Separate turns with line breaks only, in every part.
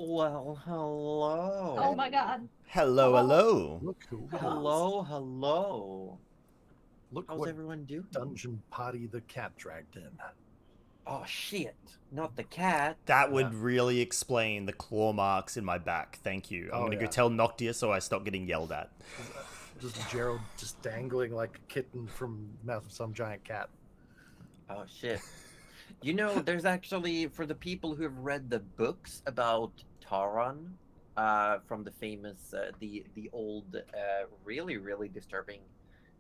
Well, hello.
Oh my god.
Hello, hello.
Look who
Hello.
Look
How's
what
everyone doing?
dungeon party the cat dragged in.
Oh shit! Not the cat.
That would really explain the claw marks in my back. Thank you. I'm gonna go tell Noctia so I stop getting yelled at.
Just Gerald just dangling like a kitten from the mouth of some giant cat.
Oh shit! You know, there's actually, for the people who have read the books about Taran, from the famous, the old, really disturbing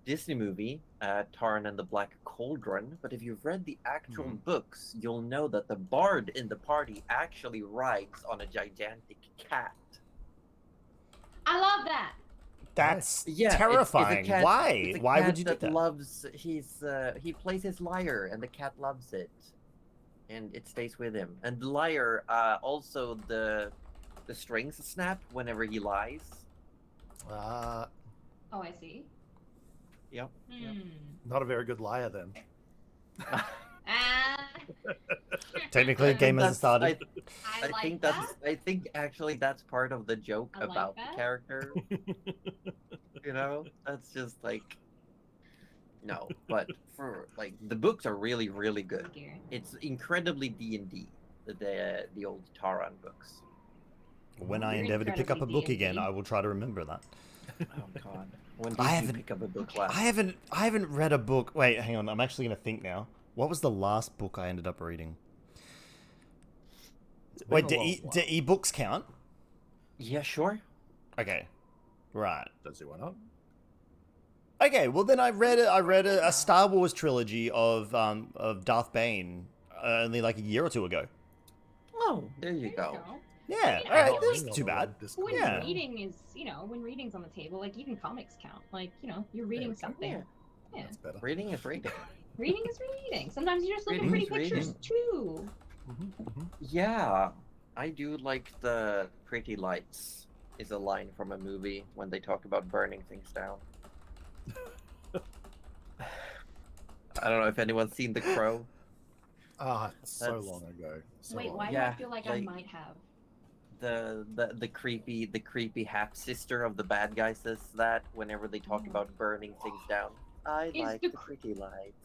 Disney movie, Taran and the Black Cauldron. But if you've read the actual books, you'll know that the bard in the party actually rides on a gigantic cat.
I love that.
That's
Yeah,
terrifying.
it's a cat,
Why?
It's a
Why
cat
would you do
that
that?
loves he plays his lyre, and the cat loves it, and it stays with him. And the lyre, also the strings snap whenever he lies.
Uh,
Oh, I see.
Yep.
not a very good liar then.
Ah.
Technically, the game hasn't started.
I like
think
that.
I think actually that's part of the joke
I like
about
that.
the character. You know, that's just like, no, but for like the books are really good. It's incredibly D&D, the old Taran books.
When I
You're
endeavor to pick up a book
incredibly
again,
D&D.
I will try to remember that.
Oh god. When
I
did you
haven't-
pick up a book last?
I haven't read a book. Wait, hang on. I'm actually gonna think now. What was the last book I ended up reading? Wait, do ebooks count?
Yeah, sure.
Okay, right.
Does he why not?
Okay, well then I read a Star Wars trilogy of Darth Bane only like a year or two ago.
Oh, there you go.
Yeah,
I
all right,
feel
that's
like-
too bad.
When
Yeah.
reading is, when reading's on the table, like even comics count. Like, you're reading something.
Yeah.
Yeah.
That's better.
Reading is reading.
Reading is reading. Sometimes you just look at
Reading
pretty
is
pictures
reading.
too.
Yeah, I do like the pretty lights is a line from a movie when they talk about burning things down. I don't know if anyone's seen The Crow.
Ah, it's so
That's-
long ago. So
Wait,
long.
why do
Yeah,
I feel like I
like-
might have?
The creepy half sister of the bad guy says that whenever they talk about burning things down. I
Is
like
the
the pretty lights.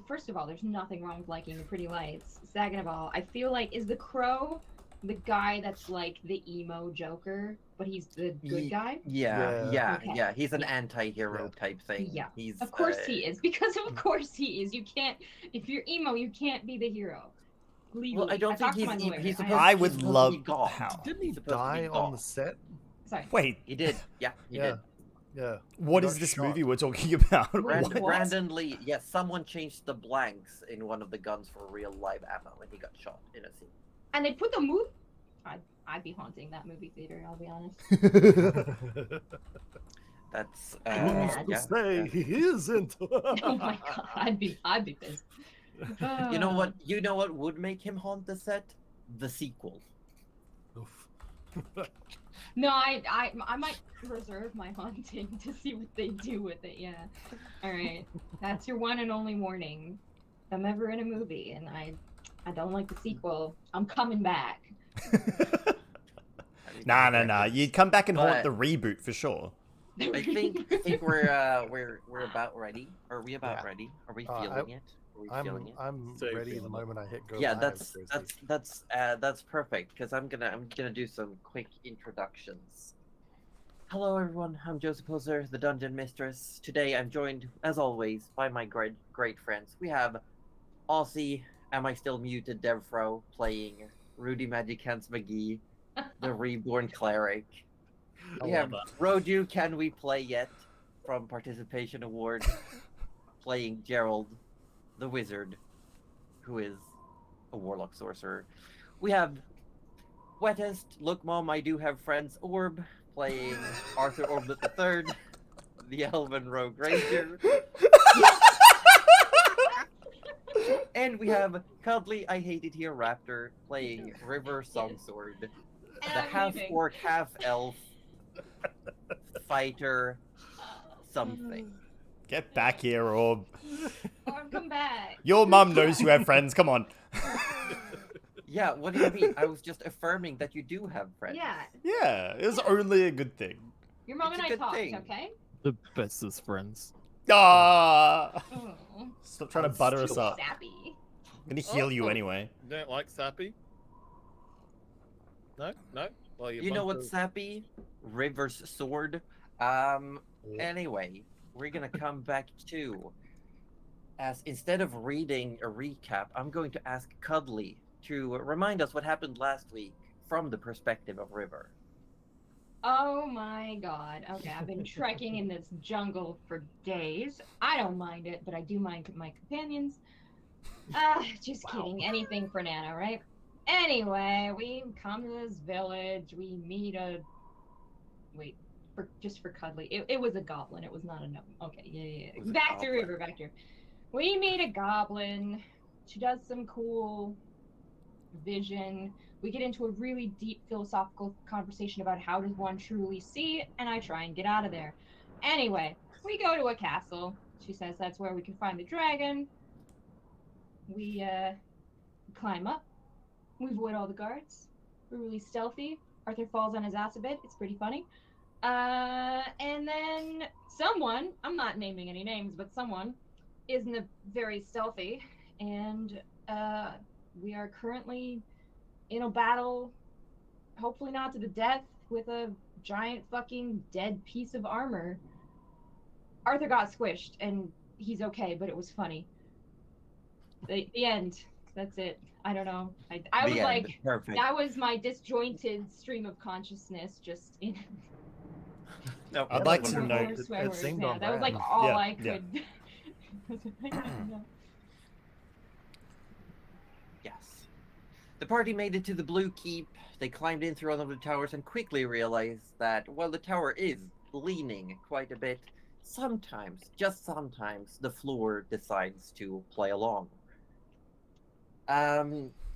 First of all, there's nothing wrong with liking the pretty lights. Second of all, I feel like is the Crow the guy that's like the emo Joker, but he's the good guy?
Yeah.
Okay.
He's an
Yeah.
anti-hero type thing.
Yeah.
He's
Of course he is, because of course he is. You can't, if you're emo, you can't be the hero. Legally.
Well, I don't think
talked to my
he's
lawyer.
he's supposed.
I
he's
would
supposed to
love-
be goth.
how?
Didn't he
He's supposed to be
die on the
goth.
set?
Sorry.
Wait,
He did. Yeah, he
Yeah.
did.
Yeah.
what
He
is
got
this
shot.
movie we're talking about?
What?
Randomly, yes, someone changed the blanks in one of the guns for real live ammo, and he got shot in a scene.
And they put the movie. I'd be haunting that movie theater. I'll be honest.
That's
Who's
To
yeah.
say he isn't.
Oh my god, I'd be pissed.
You know what? You know what would make him haunt the set? The sequel.
Oof.
No, I might reserve my haunting to see what they do with it. Yeah. All right. That's your one and only warning. If I'm ever in a movie and I don't like the sequel, I'm coming back.
Nah. You'd come back and haunt
But-
the reboot for sure.
I think we're about ready. Are we about
Yeah.
ready? Are we
I-
feeling it? Are we feeling it?
I'm
So
ready the
feeling it.
moment I hit go.
Yeah,
live, Josie.
that's perfect because I'm gonna do some quick introductions. Hello everyone, I'm Joseph Poser, the Dungeon Mistress. Today I'm joined, as always, by my great friends. We have Aussie, Am I Still Muted DevFro, playing Rudy Magic Hands McGee, the Reborn Cleric. We have Roju, Can We Play Yet, from Participation Award, playing Gerald, the Wizard, who is a Warlock Sorcerer. We have Wettest, Look Mom, I Do Have Friends, Orb, playing Arthur Orblet III, the Elven Rogue Ranger. And we have Cuddly, I Hate It Here Raptor, playing River Songsword, the half-orc, half-elf fighter something.
Get back here, Orb.
Or come back.
Your mum knows you have friends. Come on.
Yeah, what do you mean? I was just affirming that you do have friends.
Yeah,
Yeah, it was only a good thing.
your mom
It's
and
a
I
good
talked,
thing.
okay?
The bestest friends.
Ah!
Oh,
Stop trying to butter us
too
up.
sappy.
I'm gonna heal you
Oh.
anyway.
You don't like Sappy? No? No? Well,
You know what's sappy? River's sword. Anyway, we're gonna come back to, as instead of reading a recap, I'm going to ask Cuddly to remind us what happened last week from the perspective of River.
Oh my god. Okay, I've been trekking in this jungle for days. I don't mind it, but I do mind my companions. Just kidding. Anything for Nana, right? Anyway, we come to this village. We meet a. Wait, just for Cuddly. It was a goblin. It was not a gnome. Okay, yeah. Back to River, back to River. We meet a goblin. She does some cool vision. We get into a really deep philosophical conversation about how does one truly see, and I try and get out of there. Anyway, we go to a castle. She says that's where we can find the dragon. We climb up. We avoid all the guards. We're really stealthy. Arthur falls on his ass a bit. It's pretty funny. And then someone, I'm not naming any names, but someone isn't very stealthy, and we are currently in a battle, hopefully not to the death, with a giant fucking dead piece of armor. Arthur got squished, and he's okay, but it was funny. The end. That's it. I don't know. I was like,
perfect.
that was my disjointed stream of consciousness, just in.
No,
I'd like to
Swear
know-
words, swear
it
words,
seemed
yeah,
on
that was like
brand.
all
Yeah,
I
yeah.
could.
Yes. The party made it to the Blue Keep. They climbed in through one of the towers and quickly realized that while the tower is leaning quite a bit, sometimes, just sometimes, the floor decides to play along.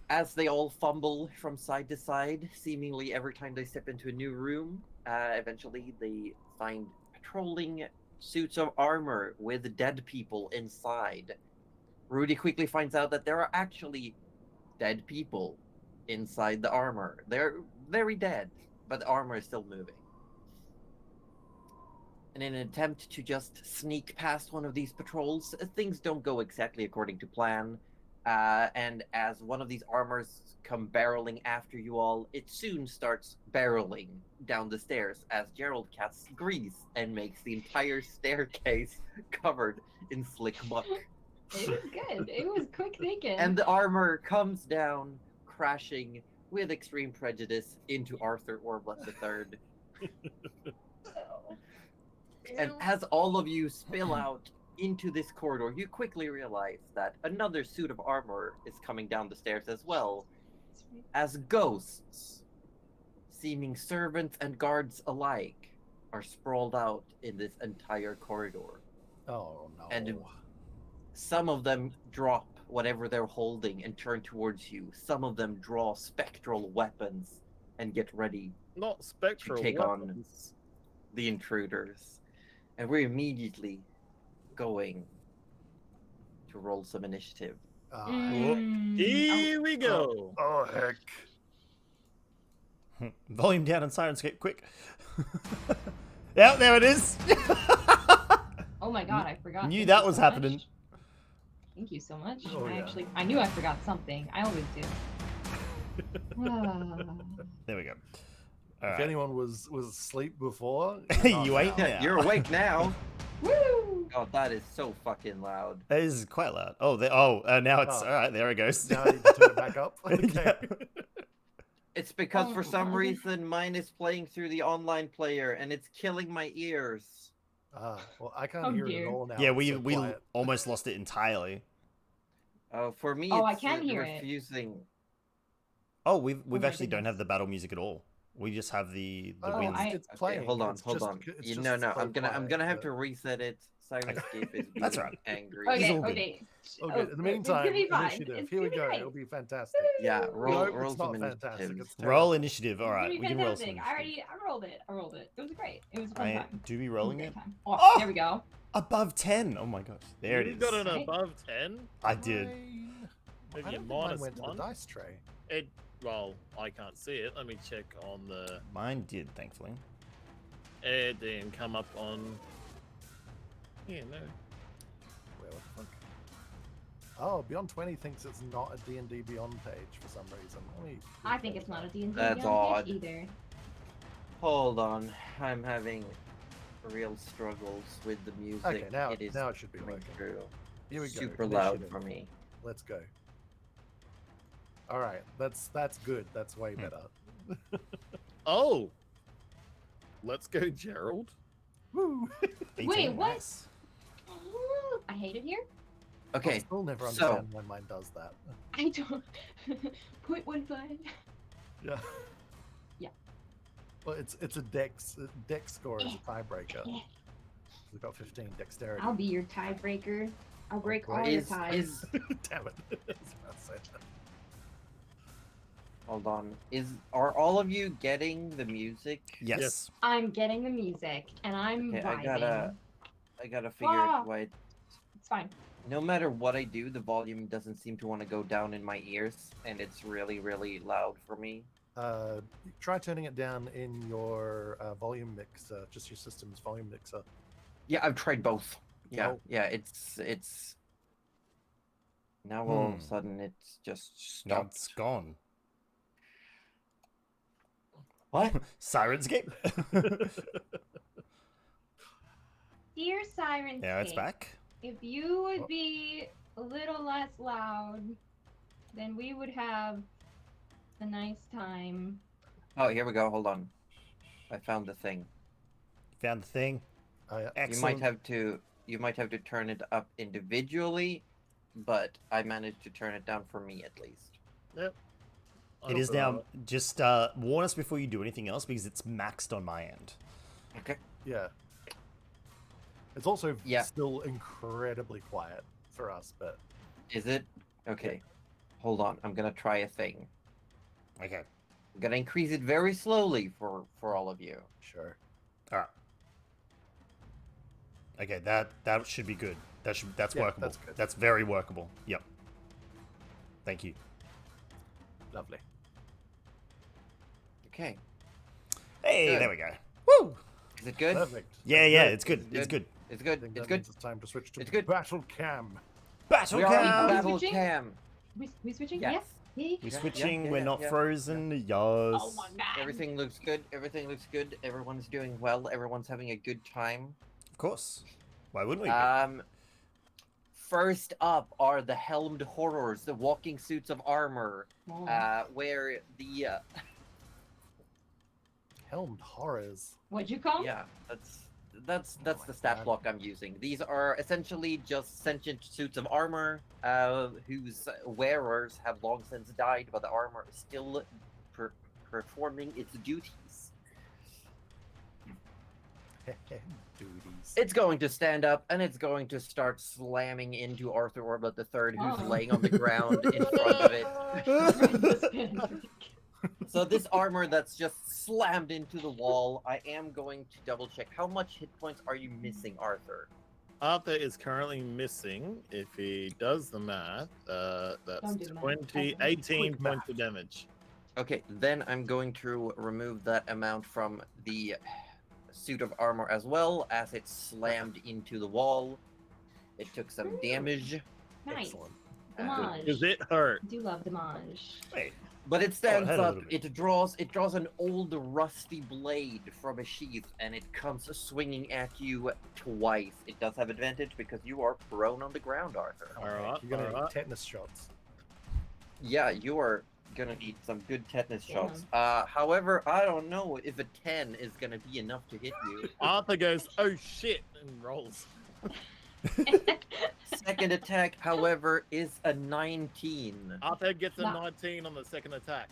As they all fumble from side to side, seemingly every time they step into a new room, eventually they find patrolling suits of armor with dead people inside. Rudy quickly finds out that there are actually dead people inside the armor. They're very dead, but the armor is still moving. And in an attempt to just sneak past one of these patrols, things don't go exactly according to plan. And as one of these armors come barreling after you all, it soon starts barreling down the stairs as Gerald casts grease and makes the entire staircase covered in slick muck.
It was good. It was quick thinking.
And the armor comes down, crashing with extreme prejudice into Arthur Orbleth III. And as all of you spill out into this corridor, you quickly realize that another suit of armor is coming down the stairs as well, as ghosts, seeming servants and guards alike, are sprawled out in this entire corridor.
Oh no.
And some of them drop whatever they're holding and turn towards you. Some of them draw spectral weapons and get ready
Not
to
spectral
take on
weapons.
the intruders. And we're immediately going to roll some initiative.
Here we go.
Oh heck.
Volume down on Sirenscape, quick. Yeah, there it is.
Oh my god, I forgot.
Knew
Thank
that
you
was
so
happening.
much. Thank you so much.
Oh, yeah.
I knew I forgot something. I always do.
There we go.
If
Alright.
anyone was asleep before,
You ain't
now.
now.
You're awake now.
Woo!
Oh, that is so fucking loud.
That is quite loud. Oh, now it's
Oh.
alright. There it goes.
Now I need to turn it back up. Okay.
Yeah.
It's because for
Oh,
some
God.
reason mine is playing through the online player and it's killing my ears.
Well, I can't
Oh,
hear it
dear.
at all now.
Yeah,
It's
we
so
we
quiet.
almost lost it entirely.
For me,
Oh, I
it's
can hear it.
refusing.
Oh, we've
my
actually don't
goodness.
have the battle music at all. We just have the
Oh,
wind.
it's playing.
Okay, hold on,
It's
hold
just-
on.
it's
You,
just
no,
so
I'm gonna
quiet,
have
but-
to reset it. Sirenscape is being
That's right.
angry.
He's all
Okay,
good.
okay.
Okay, in the meantime,
it's gonna be fine.
initiative.
It's
Here we
gonna
go.
be
It'll
great.
be fantastic.
Yeah,
No,
roll
it's
some
not fantastic.
initiatives.
It's terrible.
Roll initiative. All
It's
right,
gonna be
we can roll some.
fantastic. I rolled it. I rolled it. It was great. It was a fun
I
time.
do be
It was a
rolling
great
it
time. Oh,
Oh!
there we go.
above 10. Oh my gosh, there it
You
is.
got an
Right.
above 10?
I did.
I
Maybe a
don't think mine
minus
went to the
one.
dice tray.
Well, I can't see it. Let me check on the.
Mine did, thankfully.
It didn't come up on. Yeah, no.
Wait, what the fuck? Oh, Beyond 20 thinks it's not a D&D Beyond page for some reason.
I think it's not a D&D
That's
Beyond
odd.
page either.
Hold on, I'm having real struggles with the music.
Okay, now
it is
it should be
coming
working.
through
Here we go.
super loud
Initiative.
for me.
Let's go. All right, that's good. That's way better.
Oh. Let's go, Gerald.
Woo!
18,
Wait, what?
nice.
I hate it here.
I
Okay,
still never
so-
understand why mine does that.
I don't. 0.15.
Yeah.
Yeah.
Well, it's a dex score is a tiebreaker. We've got 15 dexterity.
I'll be your tiebreaker. I'll break all
great.
your
is
ties.
Damn it! I was about to say that.
hold on. Are all of you getting the music?
Yes.
Yes.
I'm getting the music and I'm
Okay,
vibing.
I gotta figure
Ah.
out why.
It's fine.
No matter what I do, the volume doesn't seem to want to go down in my ears, and it's really, really loud for me.
Try turning it down in your volume mixer, just your system's volume mixer.
Yeah, I've tried both. Yeah,
Oh.
yeah, it's. Now all of a
Hmm.
sudden it's just
Now
stopped.
it's gone.
What?
Sirenscape.
Dear Sirenscape,
Yeah, it's back.
if you would be a little less loud, then we would have a nice time.
Oh, here we go. Hold on. I found the thing.
Found the thing. Excellent.
You might have to turn it up individually, but I managed to turn it down for me at least.
Yep.
It is now. Just warn us before you do anything else because it's maxed on my end.
Okay.
Yeah. It's also
Yeah.
still incredibly quiet for us, but
Is it? Okay. Hold on. I'm gonna try a thing.
Okay.
I'm gonna increase it very slowly for all of you.
sure.
All right. Okay, that should be good. That's
Yeah,
workable.
that's good.
That's very workable. Yep. Thank you.
Lovely.
Okay.
Hey,
Good.
there we go. Woo!
Is it good?
Perfect.
Yeah,
That's
yeah,
great.
it's good.
It's
It's good.
It's
I
good.
think
It's
that
good.
means it's time to switch to
It's good.
battle cam.
Battle
We are
cam.
in battle
Switching?
cam.
We switching?
Yes.
Yeah.
We're
Yeah,
switching.
yeah,
We're
yeah,
not
yeah,
frozen. Yes.
Oh my god.
Everything looks good. Everything looks good. Everyone's doing well. Everyone's having a good time.
Of course. Why wouldn't we?
First up are the helmed horrors, the walking suits of armor,
Oh.
where the
Helmed horrors.
What'd you call?
yeah, that's the
my
stat
God.
block I'm using. These are essentially just sentient suits of armor, whose wearers have long since died, but the armor is still performing its duties.
Duties.
It's going to stand up and it's going to start slamming into Arthur Orbit III, who's
Oh.
laying on the ground in front of it. So this armor that's just slammed into the wall, I am going to double check. How much hit points are you missing, Arthur?
Arthur is currently missing, if he does the math, that's
Don't do the math.
18
Quick math.
points of damage.
Okay, then I'm going to remove that amount from the suit of armor as well, as it slammed into the wall. It took some damage,
Nice.
Excellent.
Damage.
Does it hurt?
I do love damage.
Wait.
but it stands
had a
up.
little bit.
It draws an old rusty blade from a sheath, and it comes swinging at you twice. It does have advantage because you are prone on the ground, Arthur.
Alright,
You're gonna need
alright.
tetanus shots.
Yeah, you are gonna need some good tetanus
Yeah.
shots. However, I don't know if a 10 is gonna be enough to hit you.
Arthur goes, oh shit, and rolls.
Second attack, however, is a 19.
Arthur gets a
Wow.
19 on the second attack.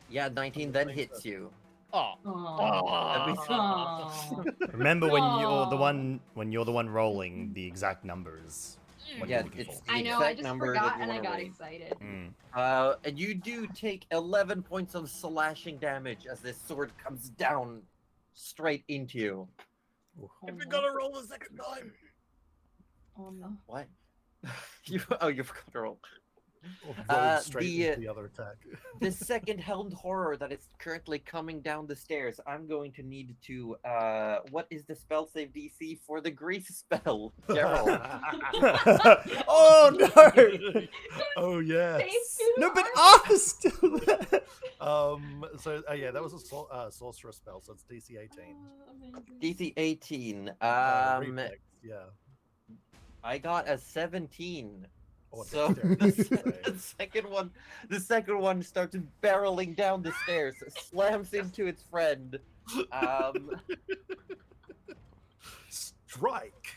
Yeah, 19 then hits you.
Oh.
Oh.
Oh.
Remember when you're the
Aw.
one rolling the exact numbers. What
Yeah,
you're looking
it's
for.
the
I know, I
exact
just
number
forgot
that you
and I
wanna
got
read.
excited.
And you do take 11 points of slashing damage as this sword comes down straight into you.
Oh,
If you're
no.
gonna roll the second time.
Oh no.
What? You forgot to roll.
Or vogue straight
the
into the other attack.
the second helmed horror that is currently coming down the stairs. I'm going to need to. What is the spell save DC for the grease spell, Gerald?
Oh no!
Oh yes.
Safe to
No, but
Arthur.
Arthur's still there.
So yeah, that was a sorcerer spell, so it's DC 18.
Amazing.
DC 18.
Reflex, yeah.
I got a 17.
Or
So
dexterity,
the second one starts barreling down the stairs, slams into its friend.
Strike.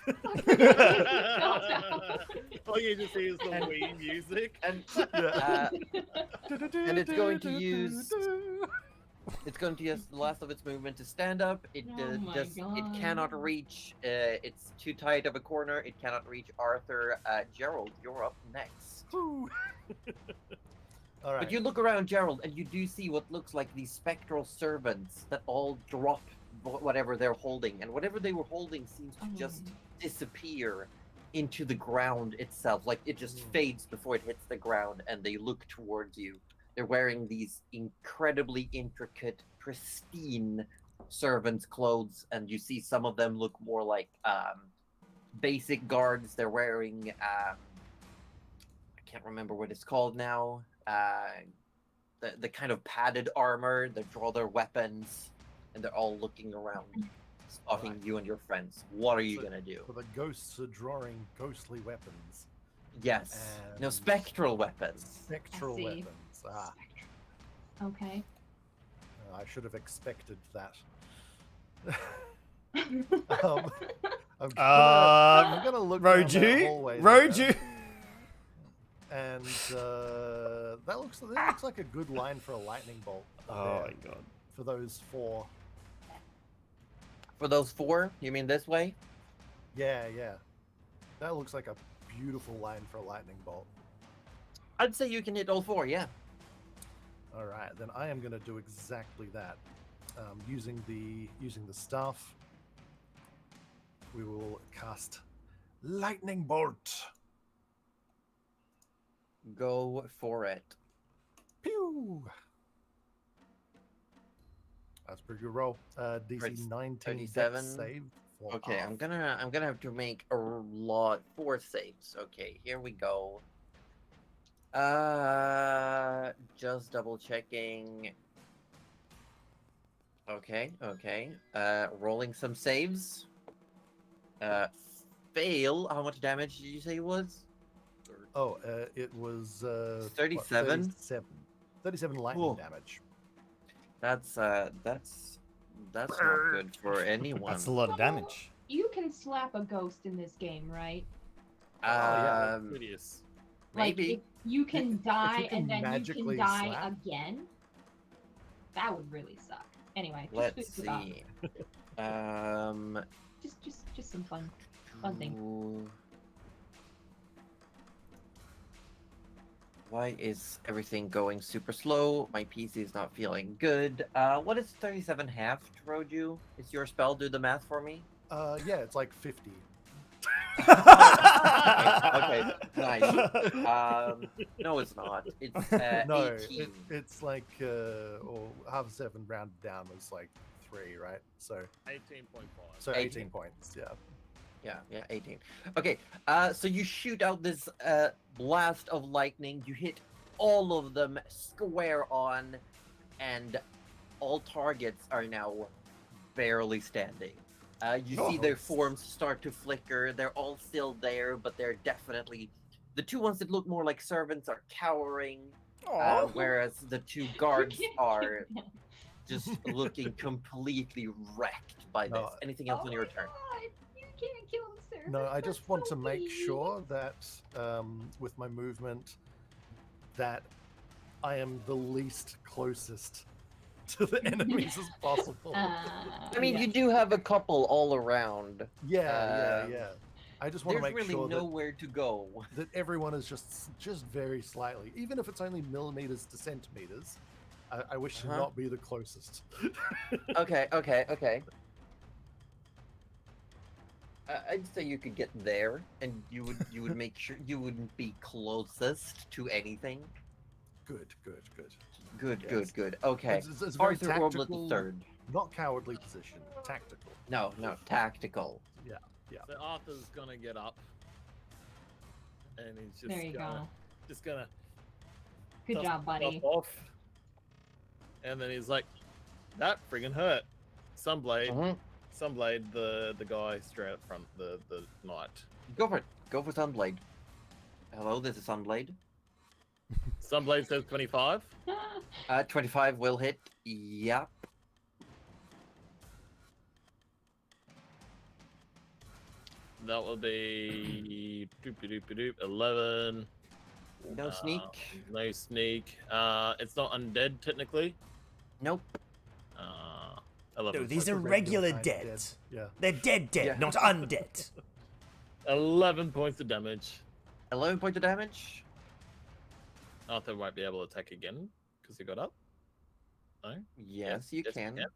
All you just see is the Wii music.
And
Yeah.
and it's going to use the last of its movement to stand up. It
Oh my
it
God.
cannot reach. It's too tight of a corner. It cannot reach Arthur. Gerald, you're up next.
All right.
But you look around, Gerald, and you do see what looks like these spectral servants that all drop whatever they're holding, and whatever they were holding seems to just disappear into the ground itself. Like it just fades before it hits the ground, and they look towards you. They're wearing these incredibly intricate, pristine servants' clothes, and you see some of them look more like basic guards. They're wearing I can't remember what it's called now. The kind of padded armor. They draw their weapons, and they're all looking around, spotting you and your friends. What are you gonna do?
So the ghosts are drawing ghostly weapons.
Yes. No,
And-
spectral weapons.
Spectral
see.
weapons. Ah,
Okay.
I should have expected that. um, I'm gonna look down that hallway there,
Roju.
and that looks like a good line for a lightning bolt.
Oh
there,
my god.
for those 4.
For those 4, you mean this way?
Yeah. That looks like a beautiful line for a lightning bolt.
I'd say you can hit all 4, yeah.
All right, then I am going to do exactly that. Using the staff, we will cast lightning bolt.
Go for it.
Pew! That's a pretty good roll. DC
It's
19
37.
dex save. For
Okay,
Arth.
I'm gonna have to make a lot 4 saves. Okay, here we go. Just double checking. Okay. Rolling some saves. Fail. How much damage did you say it was?
Oh, it was
37?
37 lightning
Cool.
damage.
That's not good for anyone.
That's a lot of damage.
You can slap a ghost in this game, right?
yeah,
Hideous.
Like,
Maybe.
if you can die
can
and then you
magically
can die
slap?
again, that would really suck. Anyway, just
Let's
food for thought.
see.
Just some fun thing.
Ooh. Why is everything going super slow? My PC is not feeling good. What is 37 half, Roju? Is your spell? Do the math for me.
Yeah, it's like 50.
Okay, nice. No, it's not. It's
No,
18.
it's like or half 7 rounded down was like 3, right? So
18.5.
18.
18 points. Yeah.
Yeah, 18. Okay, so you shoot out this blast of lightning. You hit all of them square on, and all targets are now barely standing. You see their forms start to flicker. They're all still there, but they're definitely... The 2 ones that look more like servants are cowering, whereas the 2 guards are just looking completely wrecked by this.
No.
Anything else
Oh
on your
my
turn?
God, you can't kill the servants.
No, I
that's
just want
so
to make
mean.
sure that with my movement that I am the least closest to the enemies as possible.
I mean,
yeah.
you do have a couple all around.
yeah. I just want to
There's
make
really
sure
nowhere to go.
that everyone is just very slightly, even if it's only millimeters to centimeters. I wish to
Uh-huh.
not be the closest.
Okay. I'd say you could get there, and you would make sure you wouldn't be closest to anything.
Good, good, good.
Good,
Yes.
good, good. Okay.
It's a very
Arthur Orblet
tactical,
III.
not cowardly position. Tactical.
No, tactical.
Yeah.
So Arthur's gonna get up, and he's just
There you go.
just gonna
Good
dust
job, buddy.
himself off. And then he's like, "That friggin' hurt." Sunblade,
Mhm.
Sunblade, the guy straight up front, the knight.
Go for it. Go for Sunblade. Hello, this is Sunblade.
Sunblade says 25.
25 will hit. Yep.
That will be 11.
No sneak.
No sneak. It's not undead technically.
Nope.
11.
No, these
Like
are
a
regular
kind of
dead.
Yeah.
They're dead,
Yeah.
not undead.
11 points of damage.
11 points of damage.
Arthur won't be able to attack again because he got up. No.
Yes, you
Yes,
can.
you can.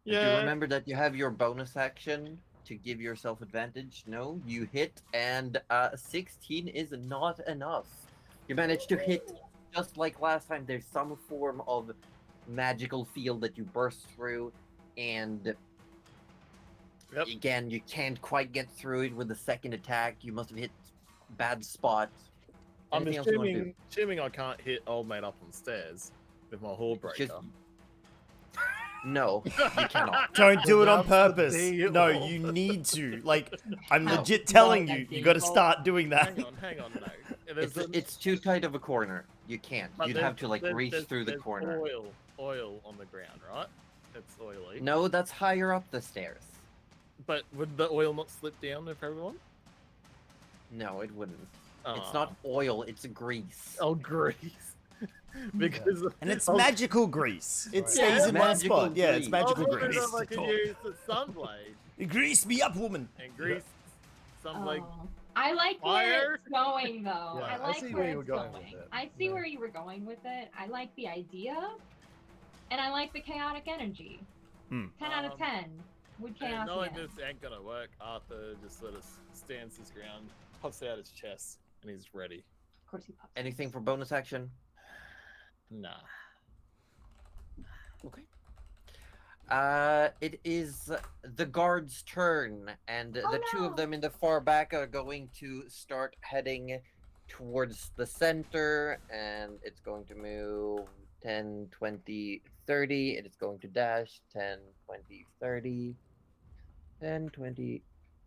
Do you remember that you have your bonus action to give yourself advantage? No, you hit, and 16 is not enough. You managed to hit just like last time. There's some form of magical field that you burst through, and
Yep.
again, you can't quite get through it with the second attack. You must have hit bad spot.
I'm
Anything else you wanna do?
assuming I can't hit old mate up on stairs with my hall breaker.
Just- No, you cannot.
Don't do it on
That's the
purpose.
deal.
No, you need to. Like, I'm
No.
legit telling
No,
you,
that
you got to
deal.
start doing that.
Hang on, no.
It's too tight of a corner. You can't.
But
You'd
there's-
have to like reach through the
there's
corner.
Oil on the ground, right? It's oily.
No, that's higher up the stairs.
But would the oil not slip down if everyone?
No, it wouldn't. It's
Ah.
not oil, it's grease.
Oh, grease. Because
And it's
I was-
magical grease. It
Right.
stays
Yeah,
in one
magical
spot. Yeah, it's
grease.
magical
I was wondering
grease.
if I could use the sunblade
Grease me up, woman.
and grease sunblade.
Oh. I like where
Fire?
it's going, though.
Yeah,
I
I
like
see
where
where you
it's
were going
going.
with it.
I see
Yeah.
where you were going with it. I like the idea, and I like the chaotic energy.
Hmm.
10 out of 10 with chaos.
Knowing
in it.
this ain't gonna work, Arthur just sort of stands his ground, puffs out his chest, and he's ready.
Of course, he pops.
Anything for bonus action?
Nah.
Okay. It is the guard's turn, and the two
no.
of them in the far back are going to start heading towards the center, and it's going to move 10, 20, 30. It is going to dash 10, 20, 30. 10, 20,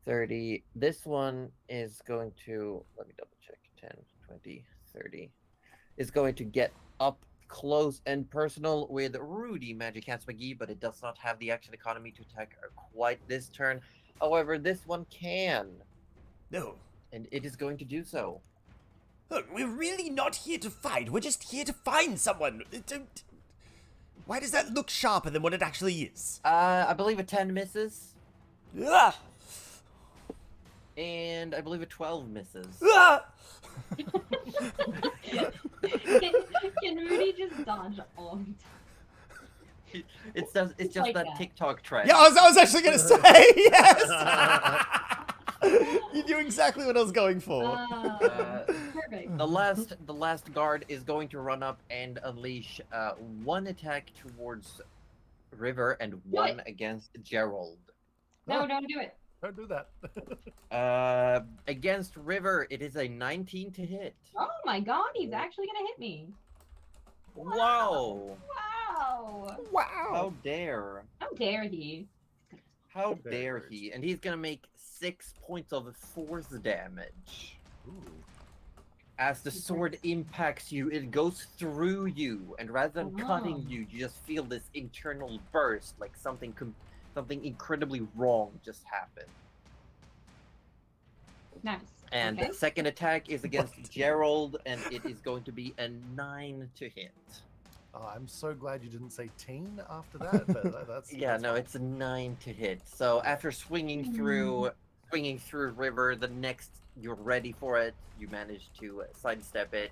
30. This one is going to, let me double check, 10, 20, 30. Is going to get up close and personal with Rudy Magic Hands McGee, but it does not have the action economy to attack her quite this turn. However, this one can,
No.
and it is going to do so.
Look, we're really not here to fight. We're just here to find someone. Why does that look sharper than what it actually is?
I believe a 10 misses,
Ah!
and I believe a 12 misses.
Ah!
Can Rudy just dodge all the time?
It's just
like
that
that.
TikTok trend.
Yeah, I was actually gonna say yes. You knew exactly what I was going for.
Perfect.
The last guard is going to run up and unleash one attack towards River and one against Gerald.
No, don't do it.
Don't do that.
Against River, it is a 19 to hit.
Oh my god, he's actually gonna hit me.
Wow!
Wow.
How dare!
How dare he?
How
Very
dare
worst.
he! And he's gonna make 6 points of force damage.
Ooh.
As the sword impacts you, it goes through you, and rather than cutting you, you just feel this internal burst, like something incredibly wrong just happened.
Nice.
And
Okay.
the second attack is against Gerald, and it is going to be a 9 to hit.
Oh, I'm so glad you didn't say teen after that. But that's
Yeah,
that's
no,
fine.
it's a 9 to hit. So after swinging through River, the next you're ready for it, you manage to sidestep it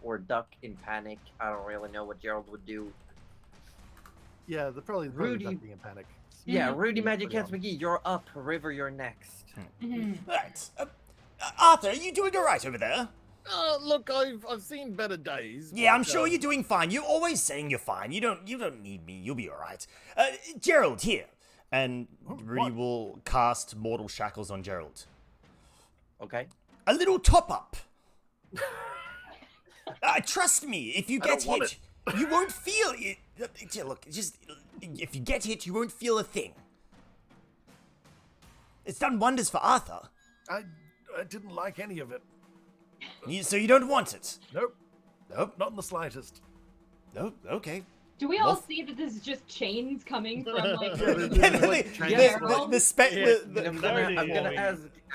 or duck in panic. I don't really know what Gerald would do.
Yeah, they're probably
Rudy-
ducking in panic.
Yeah,
Mhm.
Rudy
Yeah,
Magic
pretty
Cats McGee, you're up. River, you're next.
Mhm.
Right. Arthur, are you doing all right over there?
Look, I've seen better days.
Yeah, I'm
but,
sure you're doing fine. You're always saying you're fine. You don't need me. You'll be all right. Gerald, here. And Rudy
What?
will cast Mortal Shackles on Gerald.
Okay.
A little top up. Trust me, if you
I
get
don't want
hit, you won't feel it. Look, just if you get hit, you won't feel a thing. It's done wonders for Arthur.
I didn't like any of it.
So you don't want it?
Nope,
Nope.
not in the slightest.
Nope. Okay.
Do we all
Well,
see that this is just chains coming from like?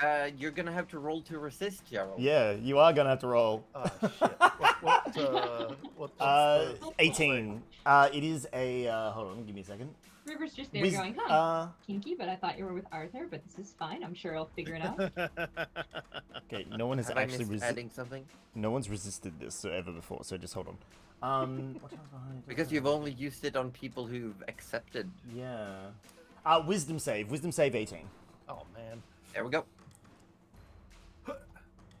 Yeah,
You're gonna have to roll to resist, Gerald.
Yeah, you are gonna have to roll.
Oh shit. What's the
18. It is a. Hold on, give me a second.
River's just there
Wiz-
going, huh? Kinky, but I thought you were with Arthur, but this is fine. I'm sure I'll figure it out.
Okay, no one has
Have
actually
I missed adding something?
No one's resisted this ever before, so just hold on. What else behind it?
Because you've only used it on people who've accepted.
Yeah. Wisdom save. Wisdom save 18.
Oh man.
There we go.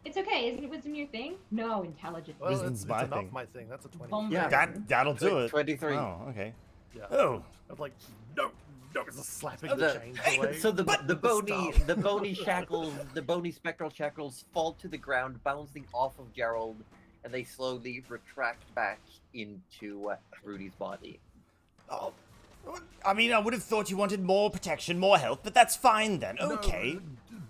It's okay. Isn't wisdom your thing? No, intelligence.
Well,
Wisdom's
it's
my
enough
thing.
my thing. That's a 20.
Bum
Yeah.
burger.
That'll do it.
23.
Oh, okay.
Yeah.
Oh.
I'm like, no, it's a slapping the chains away.
So the
Stop.
bony shackles, the bony spectral shackles fall to the ground, bouncing off of Gerald, and they slowly retract back into Rudy's body.
Oh. I mean, I would have thought you wanted more protection, more health, but that's fine then.
No,
Okay.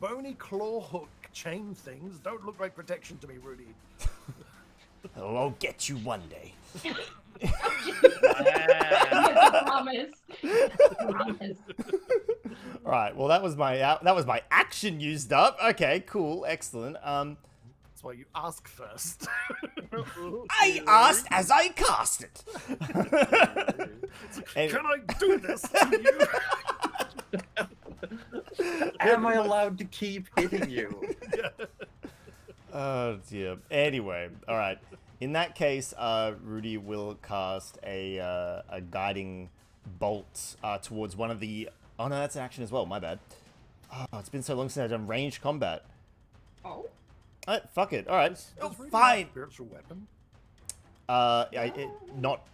bony claw hook chain things don't look like protection to me, Rudy.
Oh, I'll get you one day.
I promise. Promise.
All right. Well, that was my action used up. Okay. Cool. Excellent.
That's why you ask first.
I asked as I cast it. And-
Can I do this to you?
Am I allowed to keep hitting you?
Oh dear. Anyway, all right. In that case, Rudy will cast a guiding bolt towards one of the. Oh no, that's an action as well. My bad. Oh, it's been so long since I've done ranged combat.
Oh.
Fuck it. All right. Oh,
Does Rudy have
fine.
Spiritual weapon.
Not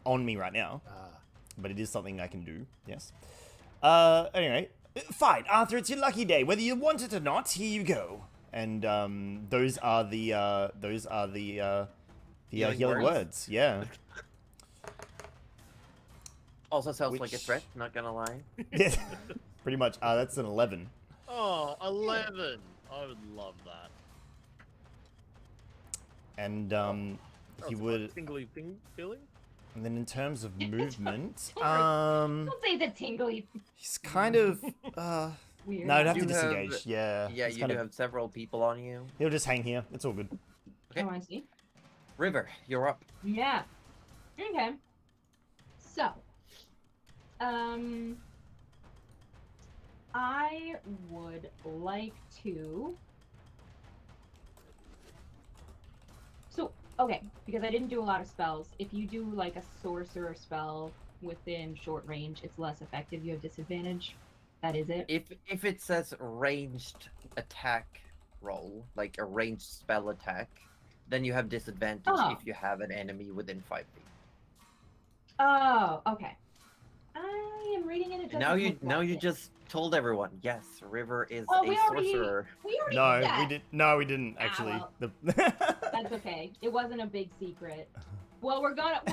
on me right now,
Ah.
but it is something I can do. Yes. Anyway, fine, Arthur. It's your lucky day. Whether you want it or not, here you go. And those are the healing words. Yeah.
Also sounds like a
Which-
threat, not gonna lie.
Yeah. Pretty much. That's an 11.
Oh, 11. I would love that.
And he
That's
would.
a tingly thing feeling.
And then in terms of movement,
Don't say the tingly
he's kind of.
weird.
No, I'd have to
You have-
disengage. Yeah.
Yeah,
he's
you
kind
do
of-
have several people on you.
He'll just hang here. It's all good.
Okay.
Oh, I see.
River, you're up.
Yeah. Okay. So, I would like to. So, okay, because I didn't do a lot of spells. If you do like a sorcerer spell within short range, it's less effective. You have disadvantage. That is it.
If it says ranged attack roll, like a ranged spell attack, then you have disadvantage
Oh.
if you have an enemy within 5 feet.
Oh, okay. I am reading it. It doesn't
Now you
look like it.
just told everyone. Yes, River is
Oh,
a
we already-
sorcerer.
We already
No,
did that.
we did. No, we didn't
Ah,
actually.
well.
The-
That's okay. It wasn't a big secret. Well, you were about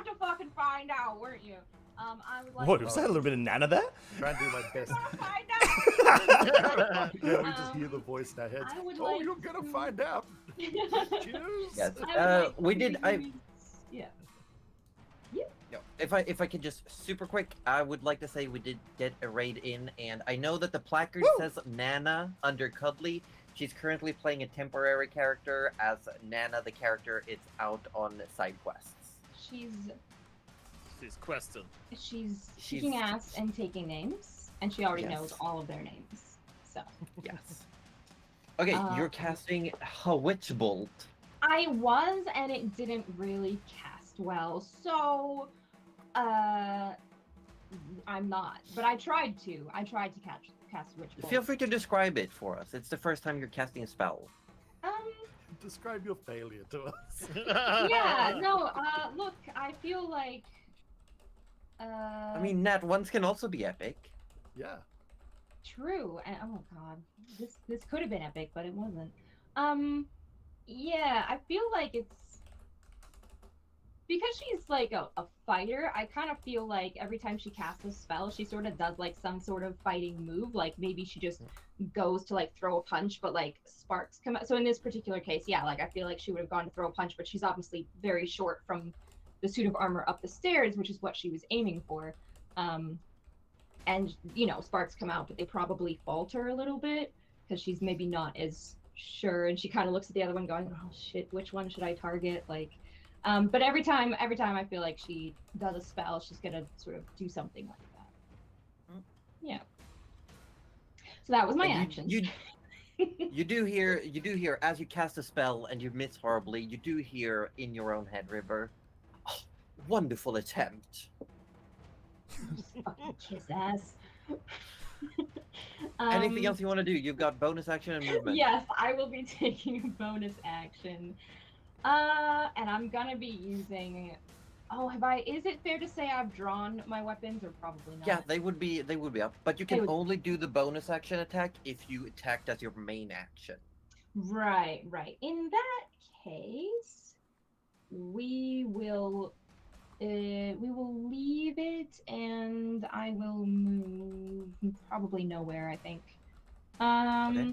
to fucking find out, weren't you? I would like.
What was that? A little bit of Nana there?
Try and do my best.
to find out.
Yeah, we just hear the voice in our heads.
I would
Oh,
like
you're gonna
to-
find out. Cheers.
Yes.
I would like
We
to
did.
yeah.
No, if I could just super quick, I would like to say we did get a raid in, and I know that the placard says Nana under Cuddly. She's currently playing a temporary character as Nana, the character. It's out on side quests.
She's questing.
She's kicking
She's-
ass and taking names, and she already
Yes.
knows all of their names. So
Yes. Okay, you're casting a Witch Bolt.
I was, and it didn't really cast well. So, I'm not. But I tried to. I tried to cast Witch Bolt.
Feel free to describe it for us. It's the first time you're casting a spell.
Um.
Describe your failure to us.
Yeah. No. Look. I feel like.
I mean, Nat ones can also be epic.
Yeah.
True. And oh god, this could have been epic, but it wasn't. Yeah. I feel like it's. Because she's like a fighter, I kind of feel like every time she casts a spell, she sort of does like some sort of fighting move. Like maybe she just goes to like throw a punch, but like sparks come out. So in this particular case, yeah, like I feel like she would have gone to throw a punch, but she's obviously very short from the suit of armor up the stairs, which is what she was aiming for. And you know, sparks come out, but they probably falter a little bit because she's maybe not as sure. And she kind of looks at the other one, going, "Oh shit, which one should I target?" Like. But every time I feel like she does a spell, she's gonna sort of do something like that. Yeah. So that was my action.
You do hear as you cast a spell and you miss horribly. You do hear in your own head, River. Oh, wonderful attempt.
Fucking kiss ass.
Anything else you want to do? You've got bonus action and movement.
Yes, I will be taking a bonus action. And I'm gonna be using. Oh, is it fair to say I've drawn my weapons, or probably not?
Yeah, they would be up. But you can only do the bonus action attack if you attacked as your main action.
Right. In that case, we will leave it, and I will move probably nowhere, I think.
Okay.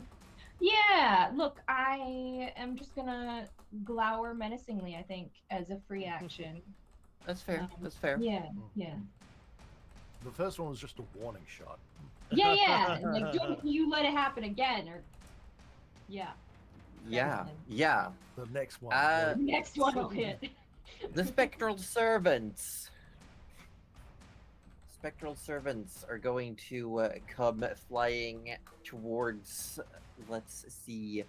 Yeah, look, I am just gonna glower menacingly, I think, as a free action.
That's fair. That's fair.
Yeah.
The first one was just a warning shot.
Yeah. Like, don't you let it happen again, or... Yeah.
Yeah.
The next one.
Next one will hit.
The spectral servants. Spectral servants are going to come flying towards. Let's see.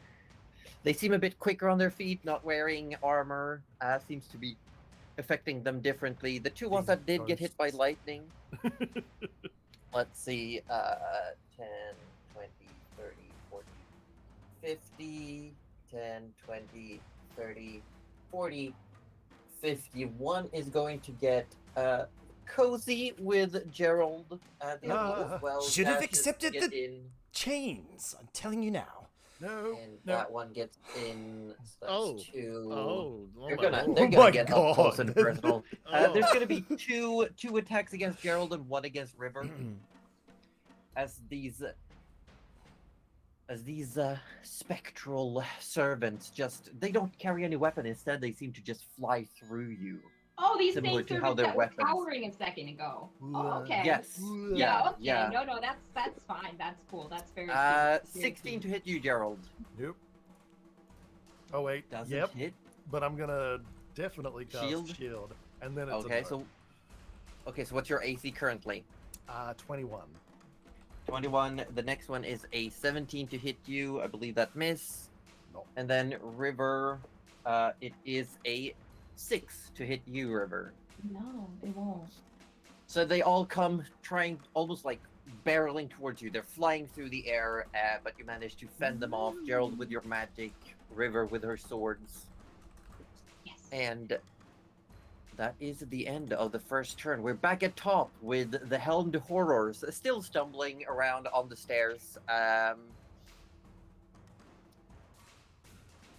They seem a bit quicker on their feet, not wearing armor. Seems to be affecting them differently. The two ones that did get hit by lightning. Let's see. 10, 20, 30, 40, 50, 10, 20, 30, 40, 50. One is going to get cozy with Gerald. The other one as well.
Should have
dashes
accepted
to
the
get in,
chains. I'm telling you now.
No.
and that one gets in. So that's two. They're
my
gonna,
lord.
they're
Oh
gonna
my
get up close and
God.
personal.
Oh.
There's gonna be two attacks against Gerald and one against River. As these spectral servants they don't carry any weapon. Instead, they seem to just fly through you.
Oh, these
Similar
same
to how
servants
their
that were
weapons.
cowering a second ago. Oh, okay.
Yes.
Yeah, okay.
Yeah.
No, that's fine. That's cool. That's very cute. Very
16 to
cute.
hit you, Gerald.
Nope. Oh wait.
Doesn't
Yep.
hit.
But I'm gonna definitely cast
Shield?
shield, and then it's
Okay, so what's your AC currently?
21.
21. The next one is a 17 to hit you. I believe that miss.
No.
And then River, it is a 6 to hit you, River.
No, they won't.
So they all come trying, almost like barreling towards you. They're flying through the air, but you manage to fend them off. Gerald with your magic, River with her swords.
Yes.
And that is the end of the first turn. We're back at top with the helmed horrors still stumbling around on the stairs.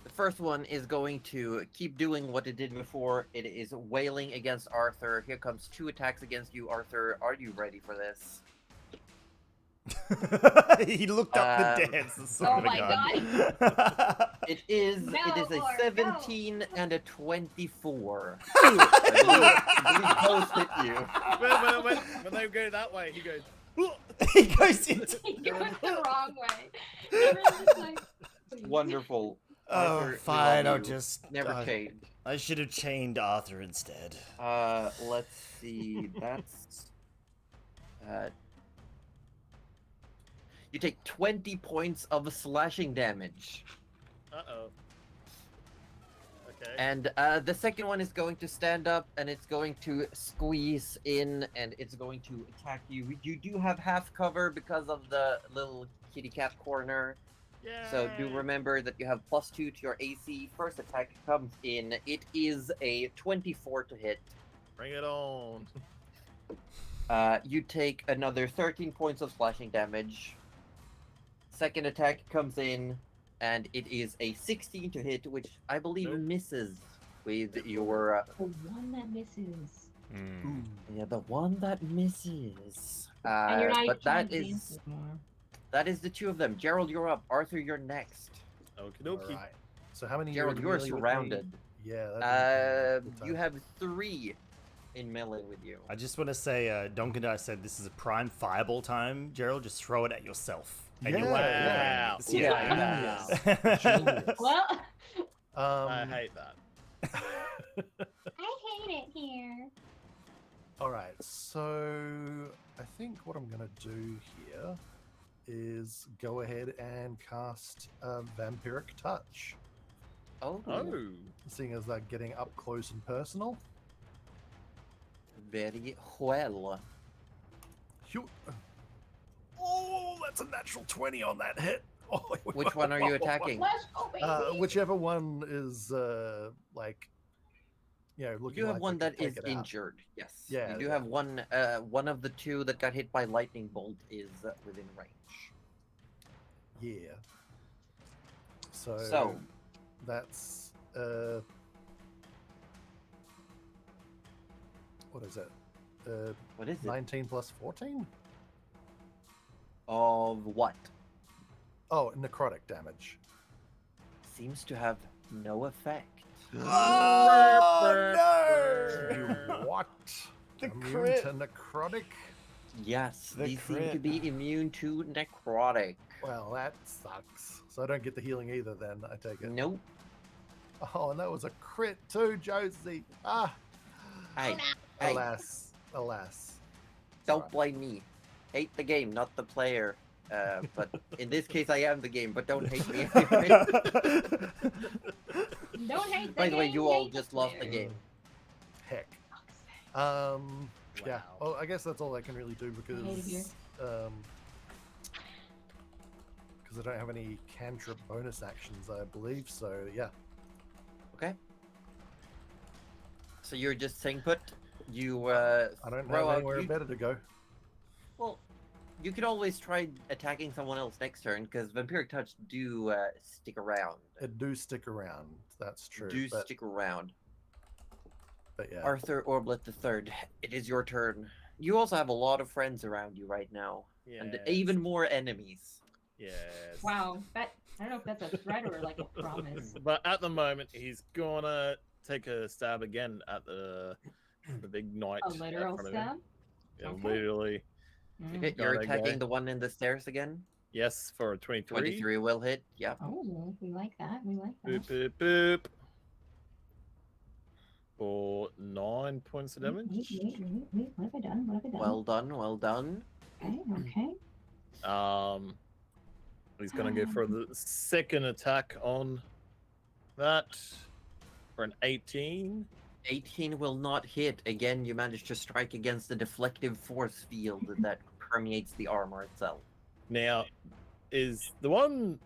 The first one is going to keep doing what it did before. It is wailing against Arthur. Here comes 2 attacks against you, Arthur. Are you ready for this?
He looked up the dance. The son
Oh
of a
my
gun.
It is
No,
a
Lord,
17 and a 24. I believe both hit you.
When they go that way, he goes.
He goes into.
He went the wrong way. Everyone's like, please.
Wonderful.
Oh,
Arthur, we
fine.
love
I'll
you.
just.
Never change.
I should have chained Arthur instead.
Let's see. That's you take 20 points of slashing damage.
Uh-oh. Okay.
And the second one is going to stand up and it's going to squeeze in and it's going to attack you. You do have half cover because of the little kitty cat corner. So do
Yay!
remember that you have +2 to your AC. First attack comes in. It is a 24 to hit.
Bring it on.
You take another 13 points of slashing damage. Second attack comes in, and it is a 16 to hit, which I believe
Nope.
misses with your...
The one that misses.
Mm.
yeah, the one that misses.
And you're not even
but
trying
that
to dance
is
anymore.
that is the two of them. Gerald, you're up. Arthur, you're next.
Okie
All
dokie.
right. So how many?
Gerald,
are
you are
melee with me?
surrounded.
Yeah. That'd be good
You
time.
have 3 in melee with you.
I just want to say, Duncan said this is a prime fireball time. Gerald, just throw it at yourself. And you'll
Wow.
see it.
Yeah.
Genius.
Well,
I hate that.
I hate it here.
All right, so I think what I'm going to do here is go ahead and cast Vampiric Touch,
Oh,
Oh.
seeing as they're getting up close and personal.
very well.
Phew. Oh, that's a natural 20 on that hit. Oh,
Which one are you attacking?
Let's go, baby.
Whichever one is looking
You have
like
one
they
that
could
is
take it out.
injured. Yes.
Yeah,
You do
yeah.
have one. One of the 2 that got hit by lightning bolt is within range.
Yeah. So,
So
that's what is it?
what is it?
19 plus 14?
Of what?
Oh, necrotic damage.
Seems to have no effect.
Oh,
You
no!
what?
The
Immune
crit.
to necrotic?
Yes,
The
these seem to
crit.
be immune to necrotic.
Well, that sucks. So I don't get the healing either then, I take it.
Nope.
Oh, and that was a crit too, Josie. Ah,
Hey, hey,
alas, alas.
don't
Alright.
blame me. Hate the game, not the player. But in this case, I am the game. But don't hate me.
Don't hate the
By the way,
game,
you all
hate
just lost the
player.
game.
Heck.
Fuck's sake.
Yeah.
Wow.
Well, I guess that's all I can really do
hate it here.
because I don't have any cantrip bonus actions, I believe. So yeah.
Okay. So you're just saying put. You
I don't
throw
have
out.
anywhere
You,
better to go.
well, you could always try attacking someone else next turn because Vampiric Touch do stick around.
It do stick around. That's true.
Do
but,
stick around.
but yeah.
Arthur Orblet III, it is your turn. You also have a lot of friends around you right now, and
Yes.
even more enemies.
Yes.
Wow, that I don't know if that's a threat or like a promise.
But at the moment, he's gonna take a stab again at the big knight.
A
out
literal
front of him.
stab?
Yeah,
Okay.
literally.
Mm.
Okay, you're
Got it,
attacking
guy.
the one in the stairs again.
Yes, for a 23.
23 will hit. Yep.
Oh, we like that. We like
Boop,
that.
boop, boop. For 9 points of
Wait,
damage.
wait. What have I done? What have I done?
Well done. Well done.
Okay.
He's gonna go for the second attack on that for an 18.
18 will not hit. Again, you managed to strike against the deflective force field that permeates the armor itself.
Now, is the one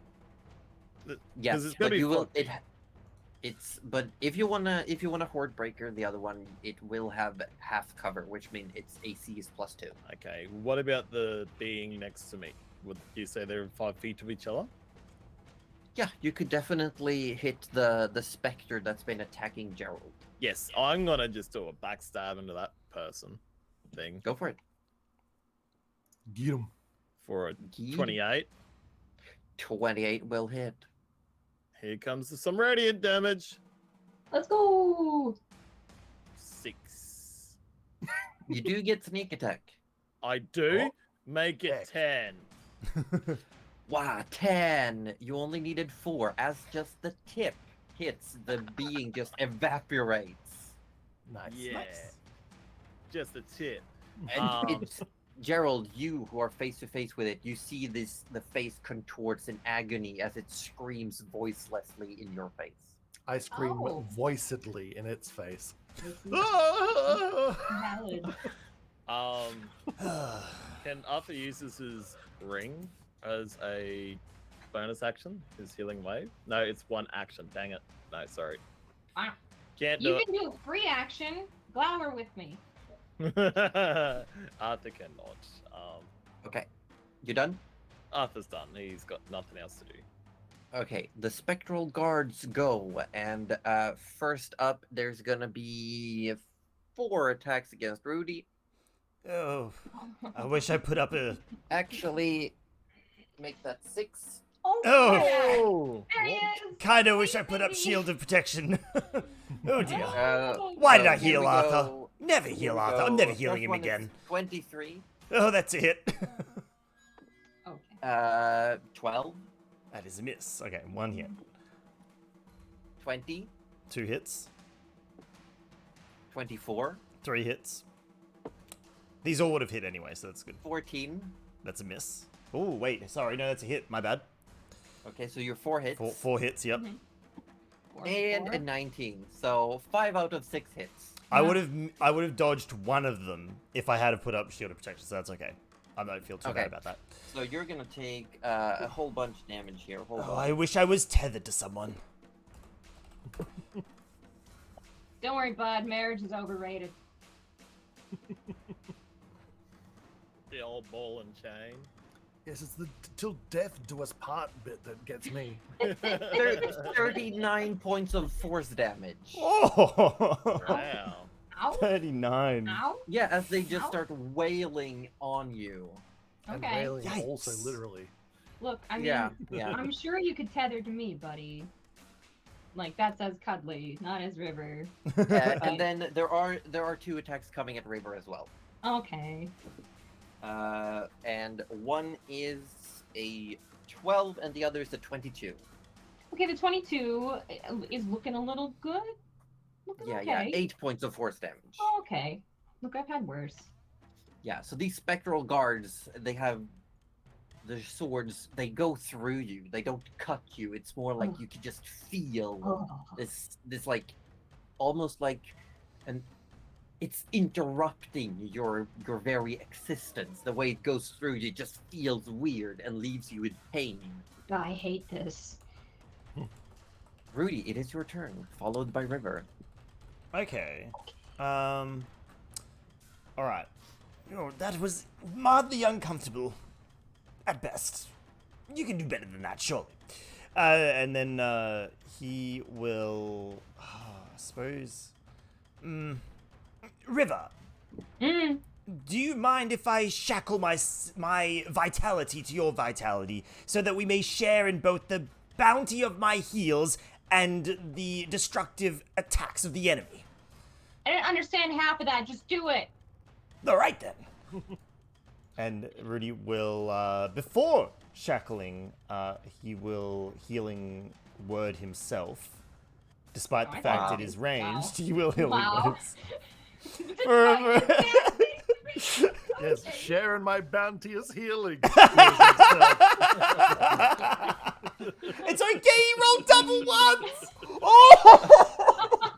Yes,
it's gonna
but
be
you will.
fun-
It's but if you wanna horde breaker the other one, it will have half cover, which means its AC is +2.
Okay, what about the being next to me? Would you say they're 5 feet of each other?
Yeah, you could definitely hit the specter that's been attacking Gerald.
Yes, I'm gonna just do a backstab into that person thing
Go for it.
Get him.
for a
Gee.
28.
28 will hit.
Here comes some radiant damage.
Let's go.
6.
You do get sneak attack.
I do.
Oh,
Make it
heck.
10.
Wow, 10. You only needed 4. As just the tip hits, the being just evaporates.
Nice.
Yeah.
Nice.
Just a tip.
And
Um,
it's Gerald, you who are face to face with it, you see the face contorts in agony as it screams voicelessly in your face.
I scream
Oh.
voicedly in its face.
Valid.
Can Arthur uses his ring as a bonus action? His healing wave? No, it's one action. Dang it. No, sorry.
Wow.
Can't do
You can do a free action. Glamour with me.
it. Arthur cannot.
Okay, you done?
Arthur's done. He's got nothing else to do.
Okay, the spectral guards go, and first up, there's gonna be 4 attacks against Rudy.
Oh, I wish I put up a.
Actually, make that 6.
Oh,
Oh.
yeah.
Oh!
There he is.
Kinda wish I put up shield of protection. Oh dear.
Oh.
Why did
So
I
here
heal
we
Arthur?
go.
Never
Here
heal
we
Arthur. I'm
go.
never healing
First
him
one is
again.
23.
Oh, that's a hit.
Okay.
12,
That is a miss. Okay, 1 hit.
20,
2 hits.
24,
3 hits. These all would have hit anyway, so that's good.
14.
That's a miss. Oh, wait. Sorry, no, that's a hit. My bad.
Okay, so you're 4 hits.
4 hits, yep.
Mhm. Four,
And
four.
a 19. So 5 out of 6 hits.
I would have dodged one of them if I had to put up shield of protection, so that's okay. I don't feel too
Okay.
bad about that.
So you're gonna take a whole bunch of damage here. Hold
Oh,
on.
I wish I was tethered to someone.
Don't worry, bud. Marriage is overrated.
The old ball and chain.
Yes, it's the till death do us part bit that gets me.
39 points of force damage.
Oh!
Wow.
Ow.
39.
Ow.
Yeah, as they just
Ow.
start wailing on you.
And
Okay.
railing also
Yikes.
literally.
Look, I mean,
Yeah, yeah.
I'm sure you could tether to me, buddy. Like that's as cuddly, not as River.
And then there are 2 attacks coming at River as well.
Okay.
And one is a 12 and the other is a 22.
Okay, the 22 is looking a little good. Looking
Yeah,
okay.
yeah, 8 points of force damage.
Oh, okay. Look, I've had worse.
Yeah, so these spectral guards, they have the swords, they go through you. They don't cut you. It's more like
Oh.
you can just feel
Oh.
this like almost like an it's interrupting your very existence. The way it goes through you just feels weird and leaves you in pain.
I hate this.
Rudy, it is your turn, followed by River.
Okay. Alright. Oh, that was mildly uncomfortable. At best. You can do better than that, surely. And then, he will... I suppose... River,
Mm.
do you mind if I shackle my vitality to your vitality so that we may share in both the bounty of my heals and the destructive attacks of the enemy?
I didn't understand half of that. Just do it.
All right, then. And Rudy will, before shackling, he will healing word himself. Despite the fact it is ranged, he will healing
Wow.
words. Forever.
Yes, sharing my bounteous healing.
It's okay, he rolled double once! Oh!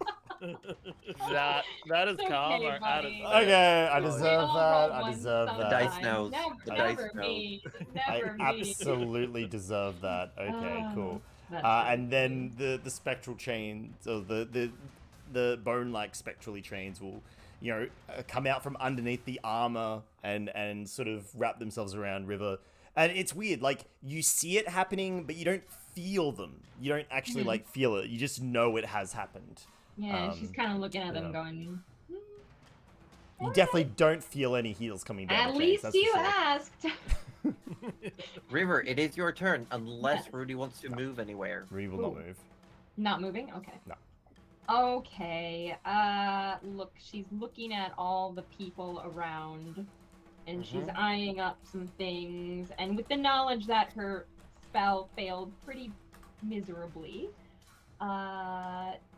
That is
It's okay,
karma at
buddy.
its
Okay, I
We
deserve
all
that.
roll
I
one
deserve that.
The dice
sometime.
knows. The dice
Never
knows.
me.
I
Never me.
absolutely deserve that. Okay, cool.
That's
And then the spectral chains, or the bone-like spectrally chains will, come out from underneath the armor and sort of wrap themselves around River. And it's weird, like, you see it happening, but you don't feel them. You don't actually, like, feel it. You just know it has happened.
Yeah, she's kind of looking at them
yeah.
going,
You definitely don't feel any heals coming down
at
the chains,
least
that's for
you
sure.
asked.
River, it is your turn, unless
Yes.
Rudy wants to move anywhere.
Rudy will not
Ooh.
move.
Not moving? Okay.
No.
Okay. Look, she's looking at all the people around, and she's eyeing up some things, and with the knowledge that her spell failed pretty miserably,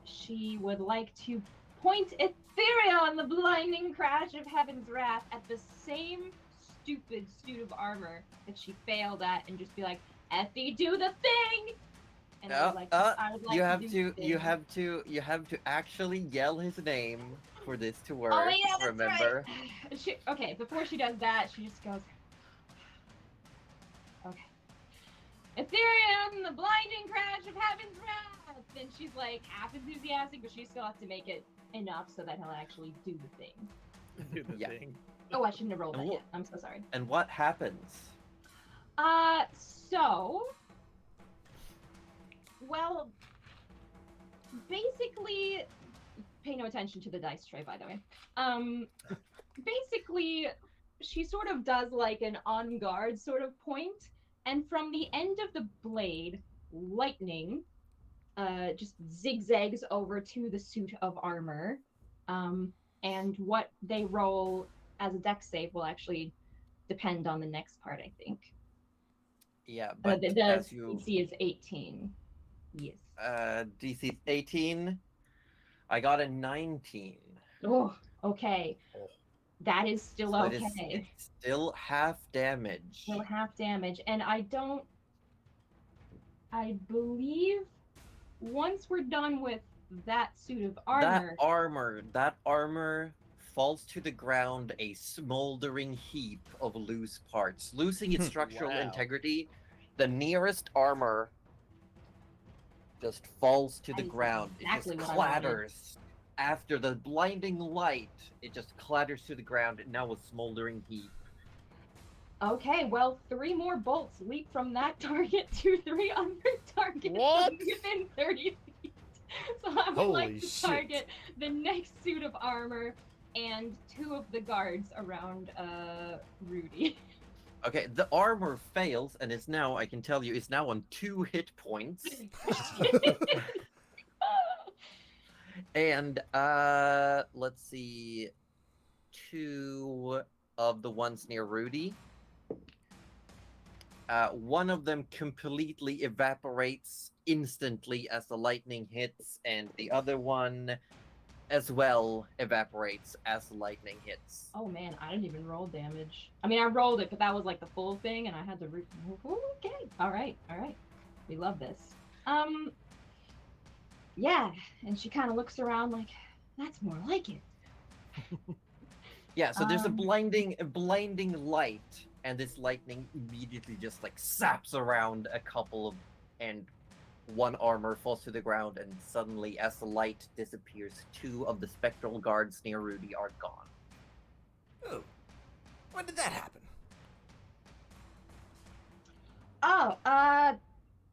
she would like to point Ethereal on the blinding crash of Heaven's Wrath at the same stupid suit of armor that she failed at, and just be like, Effie, do the thing! and I would like
you have
do
to
the
you
thing.
have to actually yell his name for this to work.
Oh yeah, that's
remember?
right. Okay, before she does that, she just goes, okay. Ethereum, the blinding crash of heaven's wrath. And she's like half enthusiastic, but she still has to make it enough so that he'll actually do the thing.
Do the
Yeah.
thing.
Oh, I shouldn't have rolled
And
that
wha-
yet. I'm so sorry.
And what happens?
So, well, basically, pay no attention to the dice tray, by the way. Basically, she sort of does like an on guard sort of point, and from the end of the blade, lightning just zigzags over to the suit of armor. And what they roll as a dex save will actually depend on the next part, I think.
Yeah, but
The
as you
DC is 18. Yes.
DC 18, I got a 19.
Oh, okay.
Oh.
That is still
So
okay.
it's still half damage.
Still half damage. And I believe once we're done with that suit of armor.
That armor falls to the ground a smoldering heap of loose parts, losing its structural
Wow.
integrity. The nearest armor just falls to the
That is
ground.
exactly
It
what
just
I wanted.
clatters. After the blinding light, it just clatters to the ground, and now a smoldering heap.
Okay, well, 3 more bolts leap from that target to 3 other targets
What?
within 30 feet. So I would like
Holy
to
shit.
target the next suit of armor and 2 of the guards around Rudy.
Okay, the armor fails, and it's now, I can tell you, it's now on 2 hit points. And let's see, 2 of the ones near Rudy. One of them completely evaporates instantly as the lightning hits, and the other one as well evaporates as the lightning hits.
Oh man, I didn't even roll damage. I mean, I rolled it, but that was like the full thing, and I had to okay, all right. We love this. Yeah, and she kind of looks around like, that's more like it.
Yeah, so there's a
Um,
blinding light, and this lightning immediately just like saps around a couple of, and one armor falls to the ground, and suddenly, as the light disappears, 2 of the spectral guards near Rudy are gone.
Oh, when did that happen?
Oh,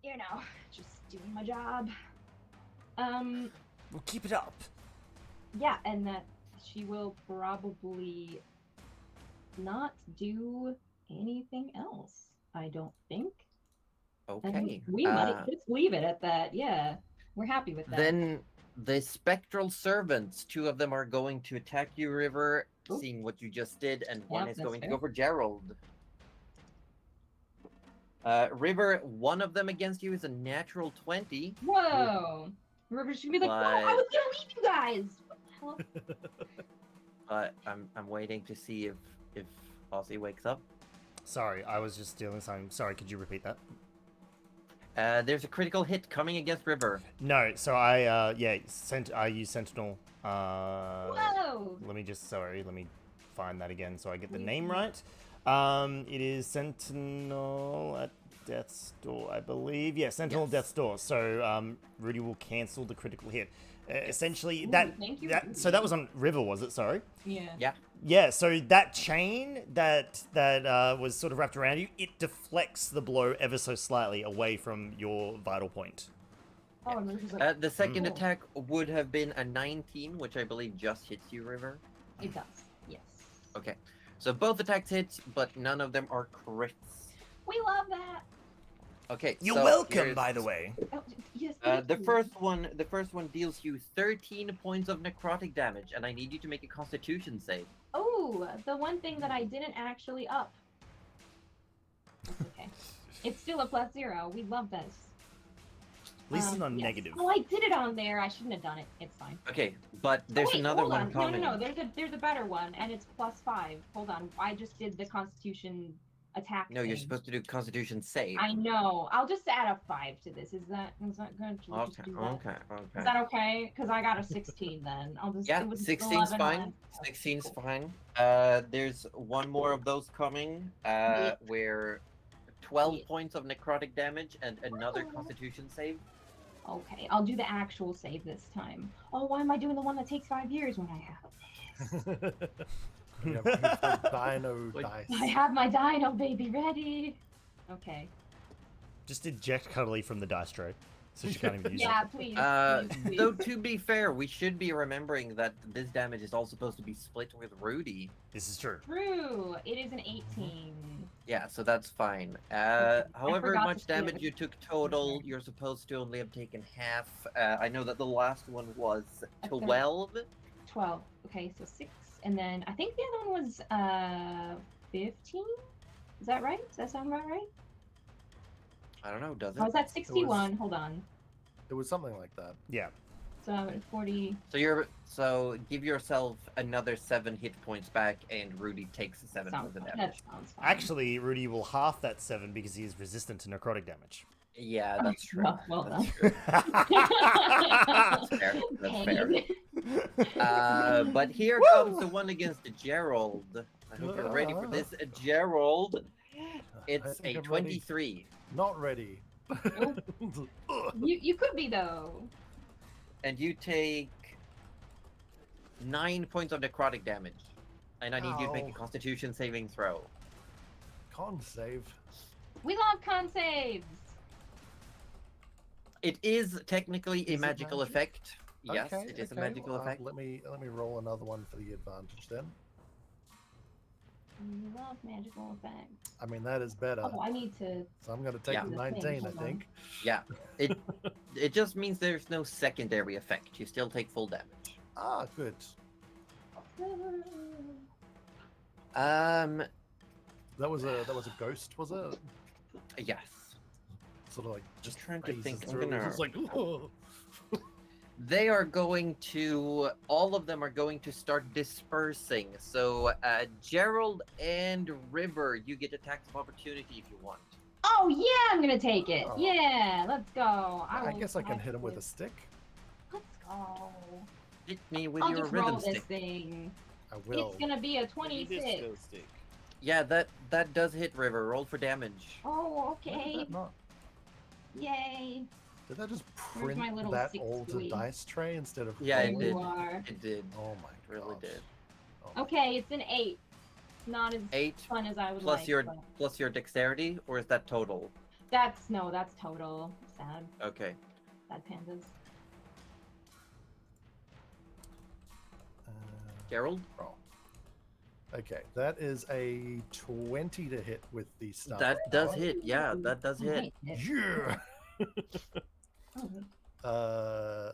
you know, just doing my job.
Well, keep it up.
Yeah, and that she will probably not do anything else, I don't think. And
Okay.
we might just leave it at that. Yeah, we're happy with that.
Then the spectral servants, 2 of them are going to attack you, River,
Ooh.
seeing what you just did, and one
Yep,
is
that's
going to
fair.
go for Gerald. River, one of them against you is a natural 20.
Whoa! River's gonna be like, "Whoa! I
But-
was gonna leave you guys." What the hell?
But I'm waiting to see if Aussie wakes up.
Sorry, I was just stealing something. Sorry, could you repeat that?
There's a critical hit coming against River.
No, so I use Sentinel.
Whoa!
Let me find that again so I get the
Please
name
do.
right. It is Sentinel at Death's Door, I believe. Yeah, Sentinel at
Yes.
Death's Door. So Rudy will cancel the critical hit. Essentially,
Ooh,
that
thank you,
so that was
Rudy.
on River, was it? Sorry.
Yeah.
Yeah.
Yeah, so that chain that was sort of wrapped around you, it deflects the blow ever so slightly away from your vital point.
Oh, and River's like,
The second
Cool.
attack would have been a 19, which I believe just hits you, River.
it does. Yes.
Okay. So both attacks hit, but none of them are crits.
We love that.
Okay.
You're
so
welcome,
here's-
by the way.
Oh, yes.
The
thank you.
first one deals you 13 points of necrotic damage, and I need you to make a Constitution save.
Oh, the one thing that I didn't actually up. It's okay. It's still a +0. We love this.
At least it's not
yes.
negative.
Oh, I did it on there. I shouldn't have done it. It's fine.
Okay, but there's
oh, wait,
another
hold
one
on.
coming.
No. There's a better one, and it's +5. Hold on. I just did the Constitution attack
No, you're
thing.
supposed to do Constitution save.
I know. I'll just add a 5 to this. Is that good? Should we just
Okay,
do that?
okay,
Is
okay.
that okay? Because I got a 16 then. I'll just
Yeah,
it was
16's
11
fine.
last.
16's
Cool.
fine. There's one more of those coming, where 12
Yeah.
points of necrotic damage and another
Oh.
Constitution save.
Okay, I'll do the actual save this time. Oh, why am I doing the one that takes 5 years when I have this?
You have beautiful dino
Wait.
dice.
I have my dino baby ready. Okay.
Just eject Cuddly from the dice tray, so she can't even use
Yeah,
it.
please. please,
Though
please.
to be fair, we should be remembering that this damage is all supposed to be split with Rudy.
This is true.
True. It is an 18.
Yeah, so that's fine.
I
However
forgot to
much
split
damage
with-
you took total, you're supposed to only have taken half. I know that the last one was
A third.
12.
12. Okay, so 6. And then I think the other one was 15? Is that right? Does that sound about right?
I don't know, does
I was
it?
at 61. Hold on.
It was something like that.
Yeah.
So I'm at 40.
So give yourself another 7 hit points back, and Rudy takes 7
Sounds
of the
fine.
damage.
That sounds fine.
Actually, Rudy will half that 7 because he is resistant to necrotic damage.
Yeah, that's true.
Well
That's
done.
true. That's fair. That's fair.
Pain.
But here comes the one against Gerald. I hope you're ready for this. Gerald, it's
think
a
I'm ready.
23.
Not ready.
You could be though.
And you take 9 points of necrotic damage. And I need you to make a
Ow.
Constitution saving throw.
Con save.
We love con saves.
It is technically a
Is it
magical
magic?
effect. Yes,
Okay,
it is a
okay,
magical
well,
effect.
Let me roll another one for the advantage then.
We love magical effects.
I mean that is better.
Oh, I need to.
So I'm gonna take
Yeah.
the
The
19,
thing,
I
hold on.
think.
Yeah, it just means there's no secondary effect. You still take full damage.
Ah, good.
Um,
That was a ghost, was it?
yes.
Sort of like just
trying to
phases
think. I'm
through. It was
gonna-
just like, "Ooh."
They are going to, all of them are going to start dispersing. So, Gerald and River, you get attacks of opportunity if you want.
Oh yeah, I'm gonna take it.
Oh.
Yeah, let's go.
I
will
guess I can
try
hit him with
to-
a stick.
Let's go.
Hit me with
I'll
your
just
rhythm
roll this
stick.
thing.
I will.
It's gonna be a
Disco
26.
stick.
Yeah, that does hit River. Roll for damage.
Oh,
Did
okay.
that not?
Yay.
Did that just
Where's
print
my little
that
6
onto
squeeze?
dice tray instead of?
Yeah,
There
it
you
did.
are.
It did.
Oh my
It really
gosh.
did.
Oh my-
Okay, it's an 8. Not as
8
fun as I would
plus
like.
your
but
plus your dexterity, or is that total?
that's total. Sad.
Okay.
Sad pandas.
Gerald?
roll. Okay, that is a 20 to hit with the stuff.
That does hit. Yeah, that does hit.
Right,
Yeah.
Oh,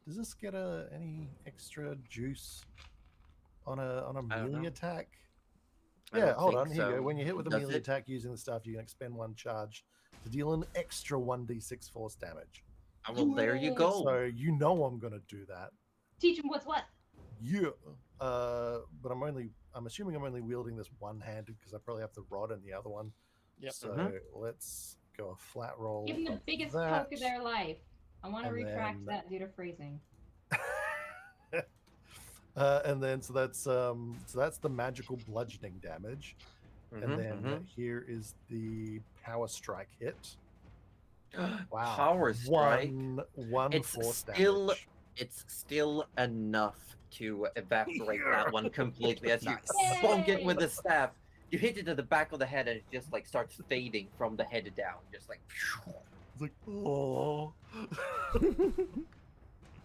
Does this get any extra juice on a
I don't
melee
know.
attack?
I
Yeah,
don't
hold
think
on. Here you
so.
go. When you hit with a
Does
melee
it?
attack using the stuff, you can expend 1 charge to deal an extra 1d6 force damage.
Well, there you go.
So you know I'm gonna do that.
teach him what's what.
Yeah. But I'm assuming I'm only wielding this one-handed because I probably have the rod in the other one.
Yep.
So
Mhm.
let's go a flat roll.
Give him the
of
biggest
that.
poke of their life. I want to
And
retract
then-
that due to phrasing.
And then so that's the magical bludgeoning damage.
Mhm,
And then
mhm.
here is the power strike hit. Wow.
Power strike.
One
It's
force
still-
damage.
It's still enough to evaporate that one completely as you
Nice.
bonk it with
Yay!
the staff. You hit it to the back of the head and it just like starts fading from the head down, just like
It's like, oh.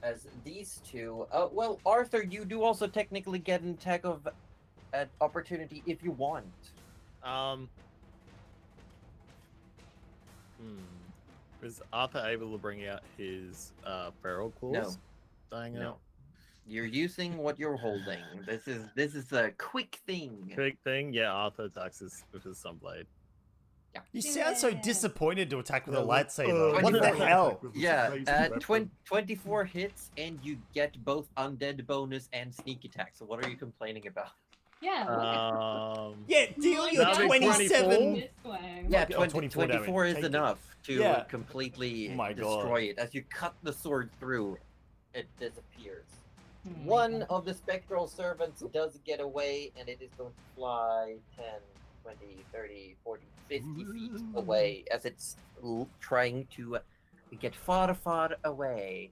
as these two. Well, Arthur, you do also technically get an attack of opportunity if you want.
Is Arthur able to bring out his feral claws?
No.
Dying
No.
out.
You're using what you're holding. This is a quick thing.
Quick thing, yeah. Arthur attacks with his sunblade.
You sound so
Yeah.
disappointed to attack with a
Yeah, like,
lightsaber. What the
24
hell?
with this
Yeah,
amazing weapon.
24 hits and you get both undead bonus and sneak attack. So what are you complaining about?
Yeah.
Yeah, deal your
That'll be
27.
This way.
Yeah,
Oh,
24
damage.
is
Take it.
enough to
Yeah.
completely
Oh my God.
destroy it. As you cut the sword through, it disappears.
Oh my
One
God.
of the spectral servants does get away, and it is going to fly 10, 20, 30, 40, 50 feet away as it's trying to get far, far away.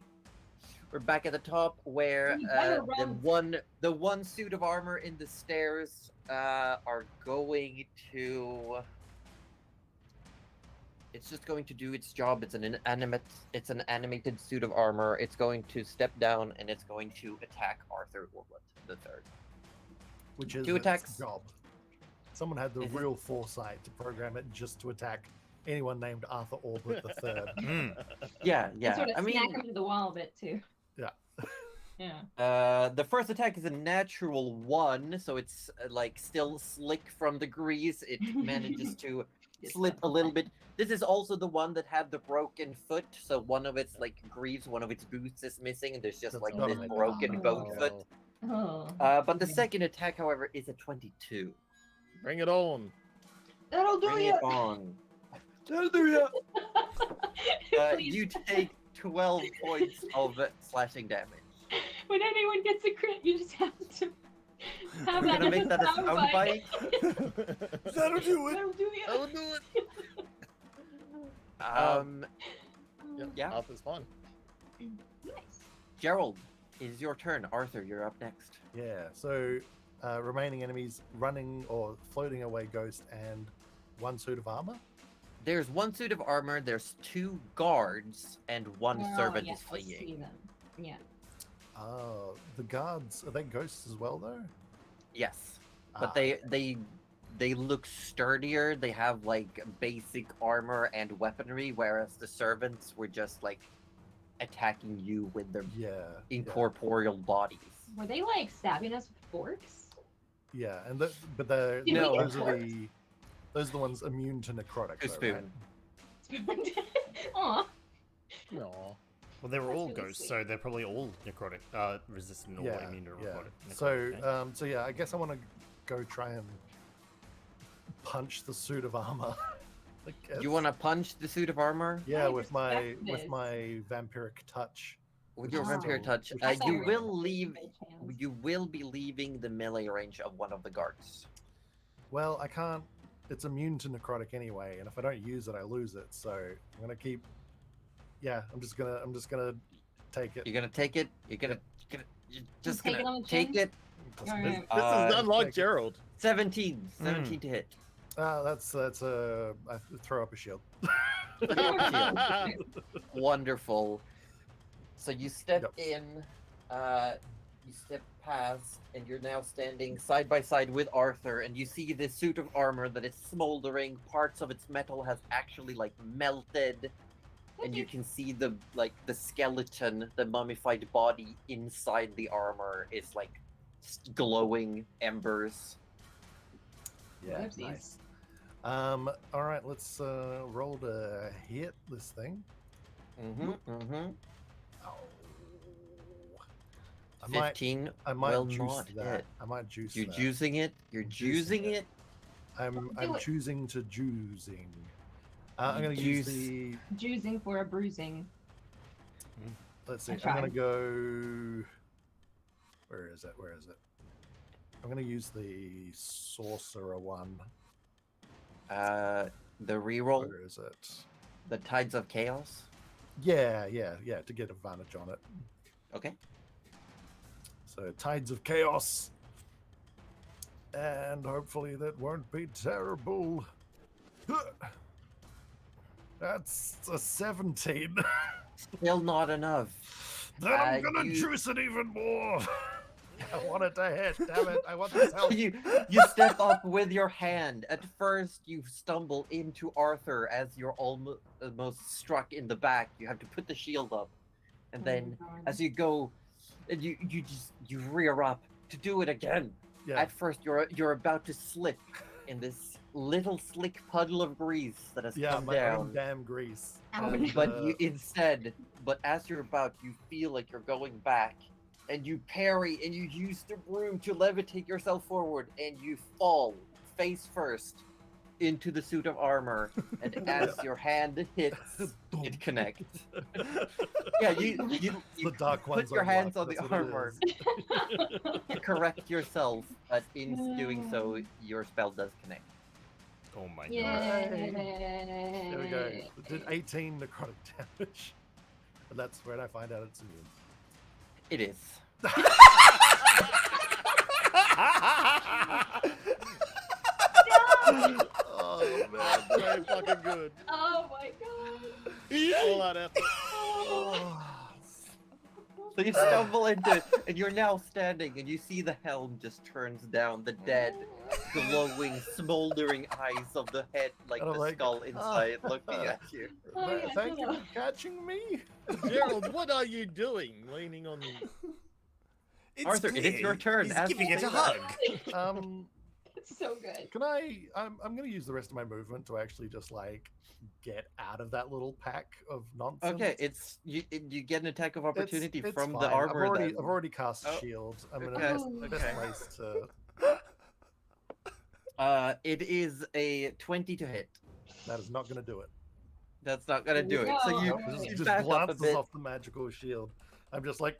We're back at the top where
You better run.
the one suit of armor in the stairs are going to. It's just going to do its job. It's an animated suit of armor. It's going to step down and it's going to attack Arthur Woodland the third.
Which is
Two
its
attacks.
job. Someone had the
Is it-
real foresight to program it just to attack anyone named Arthur Albert III.
Yeah,
And
yeah.
sort of
I
smack
mean,
him to the wall a bit too.
Yeah.
Yeah.
the first attack is a natural 1, so it's like still slick from the grease. It manages to
It's
slip a
not
little
bad.
bit. This is also the one that had the broken foot, so one of its like greaves, one of its boots is missing, and there's just
That's
like
not
this
a bad
broken
one.
bone foot.
Oh.
But the
yeah.
second attack, however, is a 22.
Bring it on.
That'll do
Bring
ya.
it on. That'll do ya.
Please.
You take 12 points of slashing damage.
When anyone gets a crit, you just have to have
We're
that
gonna
as
make that a
soundbite.
soundbite.
That'll do it.
That'll do ya.
That'll do it.
Yeah.
Arthur's fine.
Nice.
Gerald, it is your turn. Arthur, you're up next.
Yeah, so remaining enemies running or floating away ghost and one suit of armor.
There's one suit of armor, there's 2 guards, and 1
Oh,
servant
yes,
is
I see
fleeing.
them. Yeah.
The guards, are they ghosts as well though?
Yes.
Ah,
But they look sturdier. They have like basic armor and weaponry, whereas the servants were just like attacking you with their
yeah,
incorporeal bodies.
Were they like stabbing us with forks?
yeah, and but they're,
Did
we get
those are
forks?
those are the ones immune to necrotic.
Two
though, right?
spoon.
Aw.
No.
Well, they were
That's
all
really
ghosts,
sweet.
so they're probably all necrotic, resistant or
Yeah,
immune to
yeah.
necrotic.
So,
okay?
so yeah, I guess I want to go try and punch the suit of armor. I guess.
You want to punch the suit of armor
Yeah,
I
with my
respect
with
this.
my vampiric touch.
with your
Oh.
vampire touch?
Which
I
is
thought
You
we were
will
gonna
leave.
take a chance.
You will be leaving the melee range of one of the guards.
Well, I can't. It's immune to necrotic anyway, and if I don't use it, I lose it. So I'm gonna keep. Yeah, I'm just gonna take it.
You're gonna take it. You're just
take it
gonna
on the
take
chin?
it.
Just-
Alright.
This is unlike
take it.
Gerald.
17 to hit.
That's I throw up a shield.
Wonderful. So you step
Yep.
in, you step past, and you're now standing side by side with Arthur, and you see this suit of armor that is smoldering. Parts of its metal has actually like melted, and you can see the skeleton, the mummified body inside the armor is like glowing embers.
Yeah,
Whoopsies.
nice. All right, let's roll to hit this thing.
Mm-hmm.
Oh. I might
15
I might
will
juice
not
that.
hit.
I might juice
You're
that.
juicing it. You're
I'm juicing
juicing
it.
it.
I'm
Do it.
choosing to juicing. I'm gonna
Juice.
use the.
Juicing for a bruising.
Let's see.
I
I'm gonna
tried.
go. Where is it? Where is it? I'm gonna use the sorcerer one.
The reroll,
Where is it?
the Tides of Chaos.
Yeah, to get advantage on it.
Okay.
So Tides of Chaos. And hopefully that won't be terrible. That's a 17.
Still not enough.
Then I'm
Uh,
gonna
you-
juice it even more. I want it to hit. Damn it! I want this help.
you step up with your hand. At first, you stumble into Arthur as you're almost struck in the back. You have to put the shield up, and then as you go, and you rear up to do it again.
Yeah,
At first, you're about to slip in this little slick puddle of grease that has
yeah,
come
my
down.
own damn grease.
Ouch.
And,
But you instead, but as you're about, you feel like you're going back, and you parry, and you use the broom to levitate yourself forward, and you fall face first into the suit of armor, and as your hand hits, it connects. Yeah, you
The dark
put
ones
your
on
hands
luck,
on the
that's what it
armor
is.
to correct yourself, but in doing so, your spell does connect.
Oh my god.
Yay!
There we go. It did 18 necrotic damage. And that's when I find out it's immune.
It is.
Oh man.
Very fucking good.
Oh my god!
All that effort.
Oh.
So you stumble into it, and you're now standing, and you see the helm just turns down, the dead, glowing, smoldering eyes of the head, like
And I'm
the
like,
skull inside, looking at you.
Oh, yeah,
Thank you
hello.
for catching me.
Gerald, what are you doing? Leaning on
It's
Arthur, it is your turn.
He's
As
giving
you
it
say
a
that.
hug.
It's so good.
Can I'm going to use the rest of my movement to actually just like get out of that little pack of nonsense.
Okay, you get an attack of opportunity
It's
from the
fine.
armor.
I've
then.
already cast
Oh,
shield. I'm
okay,
gonna best
okay.
place to.
It is a 20 to hit.
That is not gonna do it.
That's not gonna do it. So you,
Nope,
Nope,
you
just
back up a
glances
bit.
off the magical shield. I'm just like.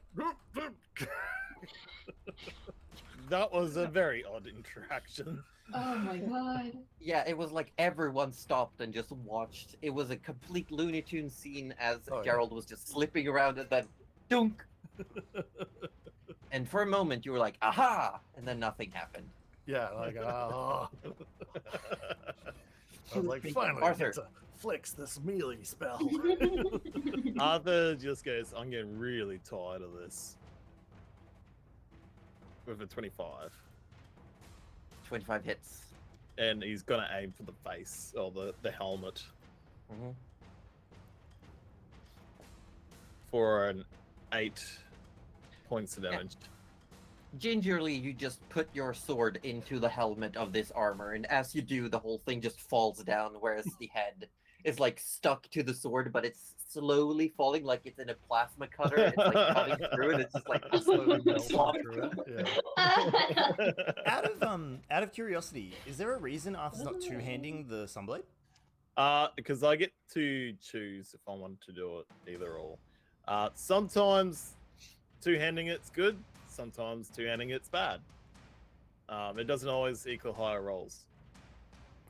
That was a very odd interaction.
Oh my god.
Yeah, it was like everyone stopped and just watched. It was a complete Looney Tunes scene as
Oh, yeah.
Gerald was just slipping around and then dunk. And for a moment you were like, aha! And then nothing happened.
Yeah, like I was like, finally,
Arthur.
I get to flex this melee spell.
Arthur just goes, I'm getting really tired of this. With a 25.
25 hits.
And he's gonna aim for the face or the helmet
Mhm.
for an 8 points of damage.
Gingerly, you just put your sword into the helmet of this armor, and as you do, the whole thing just falls down, whereas the head is like stuck to the sword, but it's slowly falling like it's in a plasma cutter. It's like cutting through, and it's just like
Slowly melting
slop.
through it. Yeah.
Out of curiosity, is there a reason Arthur's not two-handing the Sunblade?
Because I get to choose if I want to do it either or. Sometimes two-handing it's good. Sometimes two-handing it's bad. It doesn't always equal higher rolls.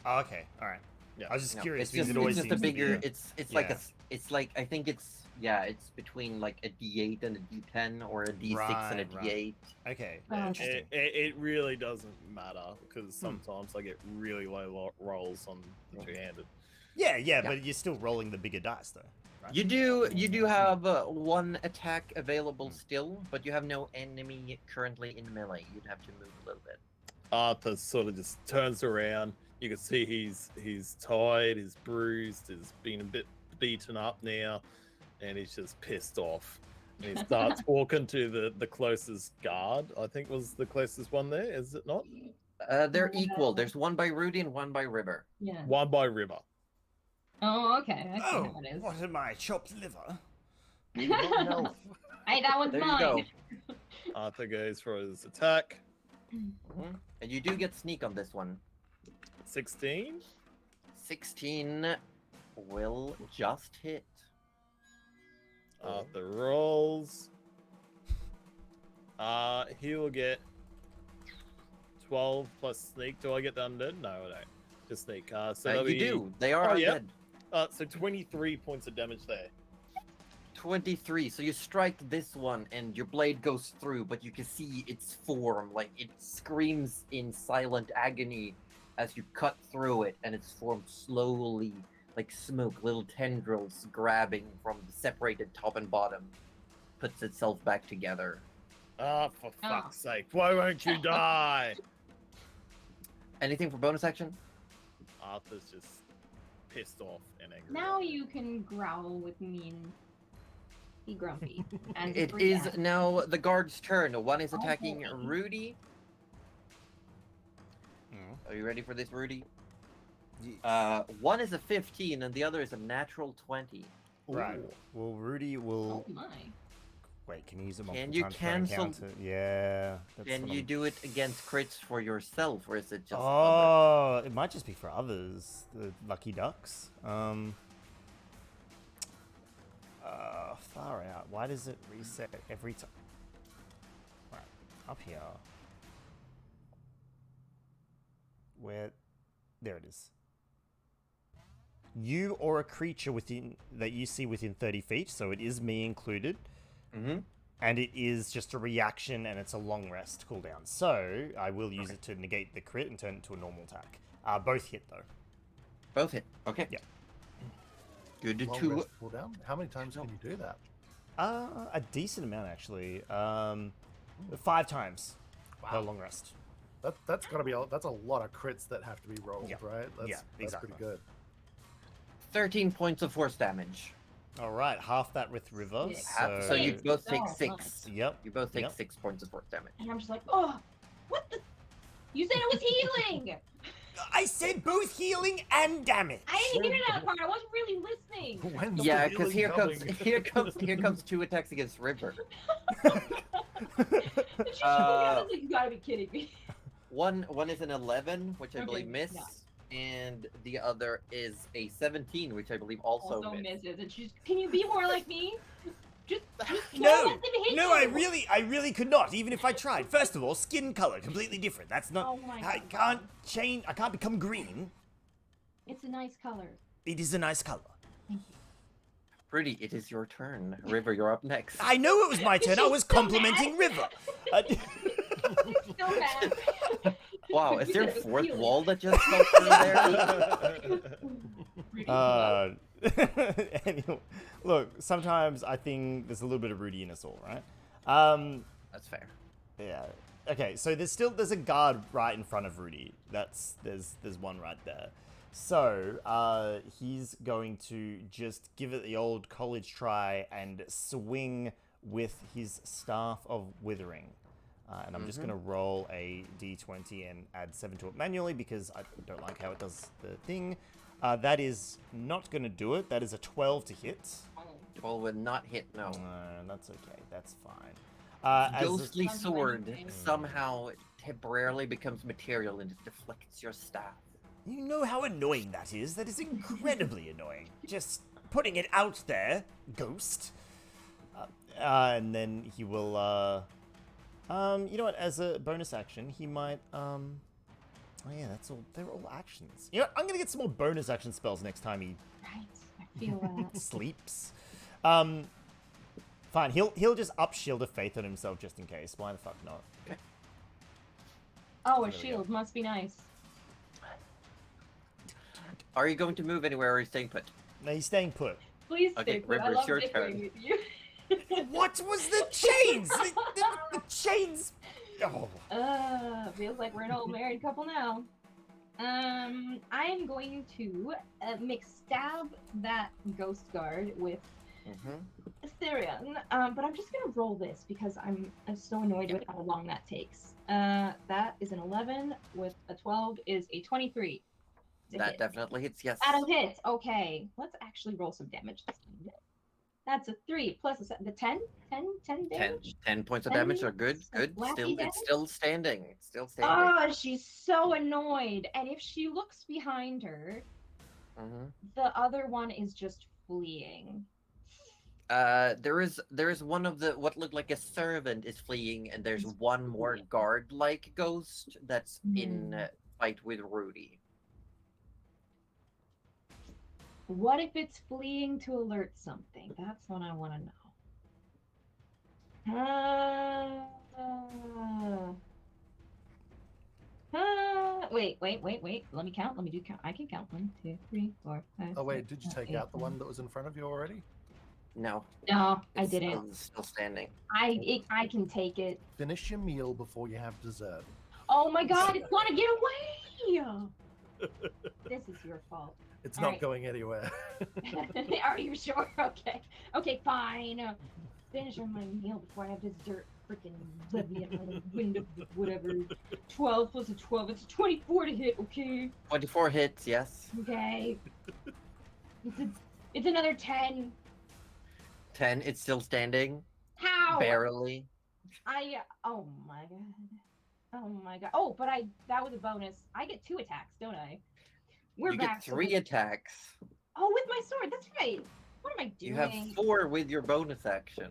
Oh, okay, all right.
Yeah.
I was just
No,
curious
it's
because
just,
it always
it's just
seems
a
to be
bigger. It's like
yeah.
it's like I think it's it's between like a D8 and a D10 or a D6 and a
Right,
D8.
Okay,
Oh,
interesting.
It really doesn't matter because sometimes I get really low rolls on the two-handed.
Yeah, but you're still rolling the bigger dice though. Right?
You do have one attack available still, but you have no enemy currently in melee. You'd have to move a little bit.
Arthur sort of just turns around. You can see he's tired, he's bruised, he's been a bit beaten up now, and he's just pissed off. And he starts walking to the closest guard. I think was the closest one there, is it not?
They're equal. There's one by Rudy and one by River.
Yeah.
One by River.
Oh, okay. I see
Oh,
how it is.
what am I, chopped liver?
Hey, that one's
There you
mine.
go.
Arthur goes for his attack.
Mhm. And you do get sneak on this one.
16.
16 will just hit.
Arthur rolls. He will get 12 plus sneak. Do I get the undead? No, I don't. Just sneak. So that'll
You
be,
do. They are
Oh,
undead.
yeah. So 23 points of damage there.
23. So you strike this one, and your blade goes through, but you can see its form. Like it screams in silent agony as you cut through it, and its form slowly, like smoke, little tendrils grabbing from the separated top and bottom, puts itself back together.
Ah, for fuck's sake! Why won't you die?
Anything for bonus action?
Arthur's just pissed off and angry.
Now you can growl with me and be grumpy. And
It
freak
is
out.
now the guard's turn. One is
Oh,
attacking
boy.
Rudy.
Mm.
Are you ready for this, Rudy?
Yes.
One is a 15 and the other is a natural 20.
Right. Well, Rudy will.
Oh my.
Wait, can you use it multiple
Can you
times per
cancel-
encounter? Yeah. That's
Can
what
you
I'm-
do it against crits for yourself, or is it just? other?
Oh, it might just be for others. The lucky ducks. Far out. Why does it reset every time? Right, up here. Where? There it is. You or a creature within that you see within 30 feet, so it is me included.
Mm-hmm.
And it is just a reaction, and it's a long rest cooldown. So I will use it to negate the crit and turn it to a normal attack. Both hit though.
Both hit. Okay.
Yeah.
Good
Long
to.
rest cooldown. How many times can you do that?
A decent amount actually. 5 times per long rest.
That's gotta be that's a lot of crits that have to be rolled,
Yeah.
right? That's,
Yeah,
that's
exactly.
pretty good.
13 points of force damage.
All right, half that with River.
Yeah.
So,
So you both take
Oh,
6.
Yep.
You both take
Yep.
6 points of force damage.
And I'm just like, oh, what the? You said it was healing.
I said both healing and damage.
I didn't hear that part. I wasn't really listening.
When's
Yeah,
the
because
healing
here
coming?
comes here comes 2 attacks against River.
You gotta be kidding me.
One is an 11, which I
Okay,
believe miss,
yeah.
and the other is a 17, which I believe also miss.
misses. And she's, can you be more like me? Just don't
No,
let them hit
no,
you.
I really could not, even if I tried. First of all, skin color completely different. That's not.
Oh my
I
God.
can't change. I can't become green.
It's a nice color.
It is a nice color.
Thank you.
Rudy, it is your turn. River, you're up next.
I know it was my turn. I was
She's so
complimenting
mad.
River.
So bad.
Wow, is there a
You said it was
4th
healing.
wall that just fell through there?
Anyway, look, sometimes I think there's a little bit of Rudy in us all, right?
That's fair.
Yeah. Okay, so there's a guard right in front of Rudy. There's one right there. So he's going to just give it the old college try and swing with his staff of withering. And I'm just going to roll a d20 and add 7 to it manually because I don't like how it does the thing. That is not going to do it. That is a 12 to hit.
12 would not hit, no.
That's okay. That's fine. As a-
Ghostly
Sounds
sword
amazing.
somehow temporarily becomes material and it deflects your staff.
You know how annoying that is? That is incredibly annoying. Just putting it out there, ghost. And then he will, you know what, as a bonus action, he might, oh yeah, they're all actions. You know what, I'm gonna get some more bonus action spells next time he
Right. I feel that.
sleeps. Fine, he'll just up Shield of Faith on himself just in case. Why the fuck not?
Oh, a
There we go.
shield must be nice.
Are you going to move anywhere or are you staying put?
No, he's staying put.
Please
Okay,
stay put. I
River, it's
love
your
bickering
turn.
with you.
What was the chains? The chains. Oh.
Feels like we're an old married couple now. I am going to stab that ghost guard with Therion. But I'm just gonna roll this because I'm so annoyed with how long that takes. That is an 11 with a 12 is a 23.
That definitely hits, yes.
That'll hit. Okay, let's actually roll some damage this time. That's a 3 plus the 10 damage.
10 points of
10
damage are good. Good.
wacky
Still,
damage?
it's still standing. It's still standing.
Oh, she's so annoyed. And if she looks behind her, the other one is just fleeing.
There is one of the what looked like a servant is fleeing, and there's one more guard-like ghost that's in fight with Rudy.
What if it's fleeing to alert something? That's what I want to know. Wait. Let me count. Let me do count. I can count. 1, 2, 3, 4, 5.
Oh wait,
6,
did you
7,
take
8,
out the one that was in front of you already?
No.
No, I
it's
didn't.
Still standing.
I can take it.
Finish your meal before you have dessert.
Oh my god, it's gonna get away! This is your fault.
It's
All
not
right.
going anywhere.
Are you sure? Okay. Okay, fine. Finish on my meal before I have dessert. Freaking let me at my window, whatever. 12 plus a 12, it's a 24 to hit, okay?
24 hits, yes.
Okay. It's another 10.
10, it's still standing.
How?
Barely.
Oh my god. Oh my god. Oh, but that was a bonus. I get 2 attacks, don't I? We're
You
back
get
to
3 attacks.
Oh, with my sword. That's right. What am I doing?
You have 4 with your bonus action.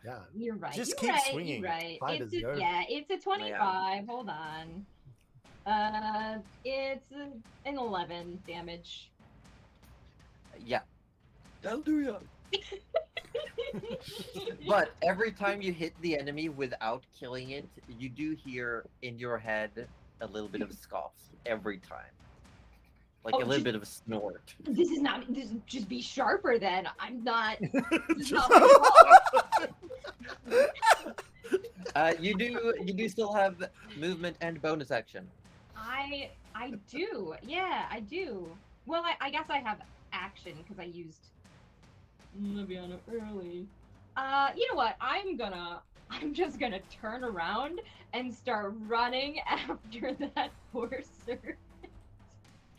Yeah.
You're right.
Just
you're
keep
right,
swinging.
You're right.
Fight
It's
is yours.
it's a 25. Hold on. It's an 11 damage.
Yeah.
That'll do ya.
But every time you hit the enemy without killing it, you do hear in your head a little bit of scoff every time. Like
Oh,
a little
just-
bit of a snort.
This is just be sharper then. I'm not. This is
Just-
not my fault.
You do still have movement and bonus action.
I do. Yeah, I do. Well, I guess I have action because I used Liviana early. You know what? I'm just gonna turn around and start running after that poor servant.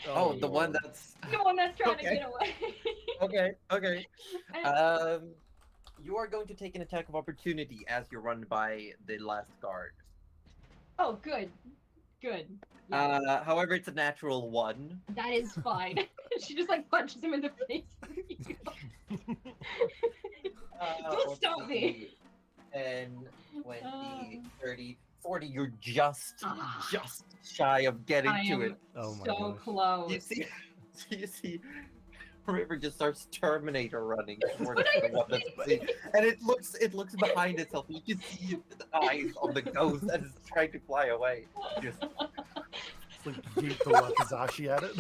Oh, the one that's
The one that's trying to
Okay.
get away.
okay. You are going to take an attack of opportunity as you run by the last guard.
Oh, good. Yeah,
However, it's a natural 1.
that is fine. She just like punches him in the face. Don't
Let's
stop me.
see. 10, 20, 30, 40. You're just shy of getting
I
to
am
it.
Oh my
so
gosh.
close.
You see, River just starts Terminator running towards
What are
the
you
one that's
saying?
and it looks behind itself. You can see the eyes on the ghost that is trying to fly away. Just
It's like yeet the Wakizashi at it.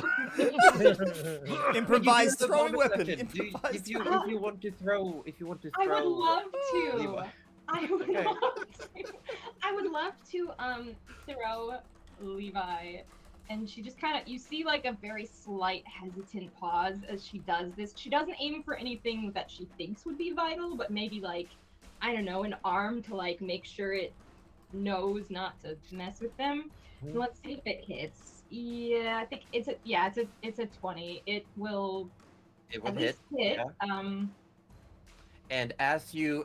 Improvised
You do have a
throw
bonus
weapon.
action.
Improvised
If you want to throw,
I would love to.
Levi.
I would
Okay.
love to. I would love to throw Levi, and she just kind of, you see like a very slight hesitant pause as she does this. She doesn't aim for anything that she thinks would be vital, but maybe like, I don't know, an arm to like make sure it knows not to mess with them.
Mhm.
Let's see if it hits. Yeah, I think it's a 20. It will
It will
at
hit.
least hit.
yeah. And as you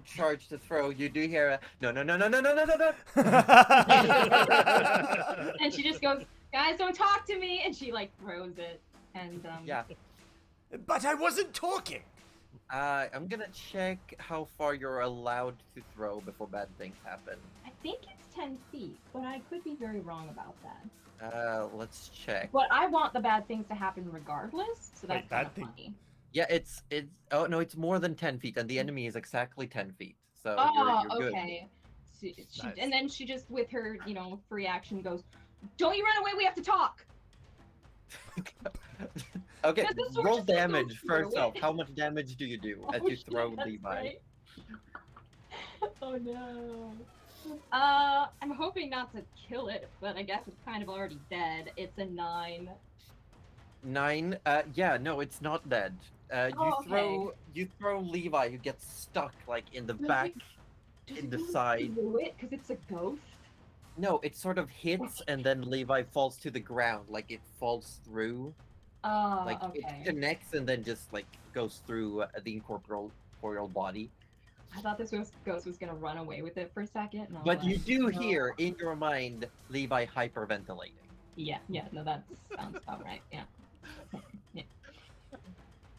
charge to throw, you do hear a no.
And she just goes, guys, don't talk to me, and she like throws it. And
Yeah.
But I wasn't talking.
I'm gonna check how far you're allowed to throw before bad things happen.
I think it's 10 feet, but I could be very wrong about that.
Let's check.
But I want the bad things to happen regardless, so that's
Wait,
kind
bad
of
thing-
funny.
Yeah, it's oh no, it's more than 10 feet, and the enemy is exactly 10 feet. So
Oh,
you're good.
okay. She,
Nice.
And then she just, with her, free action goes, don't you run away, we have to talk!
Okay,
Does the sword
roll
just, like, go
damage
through
first
it?
off. How much damage do you do as
Oh,
you
shit,
throw
that's
Levi?
right. Oh no. I'm hoping not to kill it, but I guess it's kind of already dead. It's a 9.
9. Yeah, no, it's not dead. You throw Levi, who gets stuck like in the
Does
back,
Does
in
it
the
go
side.
through it because it's a ghost?
No, it sort of hits, and then Levi falls to the ground, like it falls through.
Oh,
Like
okay.
it connects and then just like goes through the incorporeal body.
I thought this ghost was gonna run away with it for a second. And I was
But you
like,
do
no.
hear in your mind Levi hyperventilating.
Yeah, no, that sounds about right. Yeah.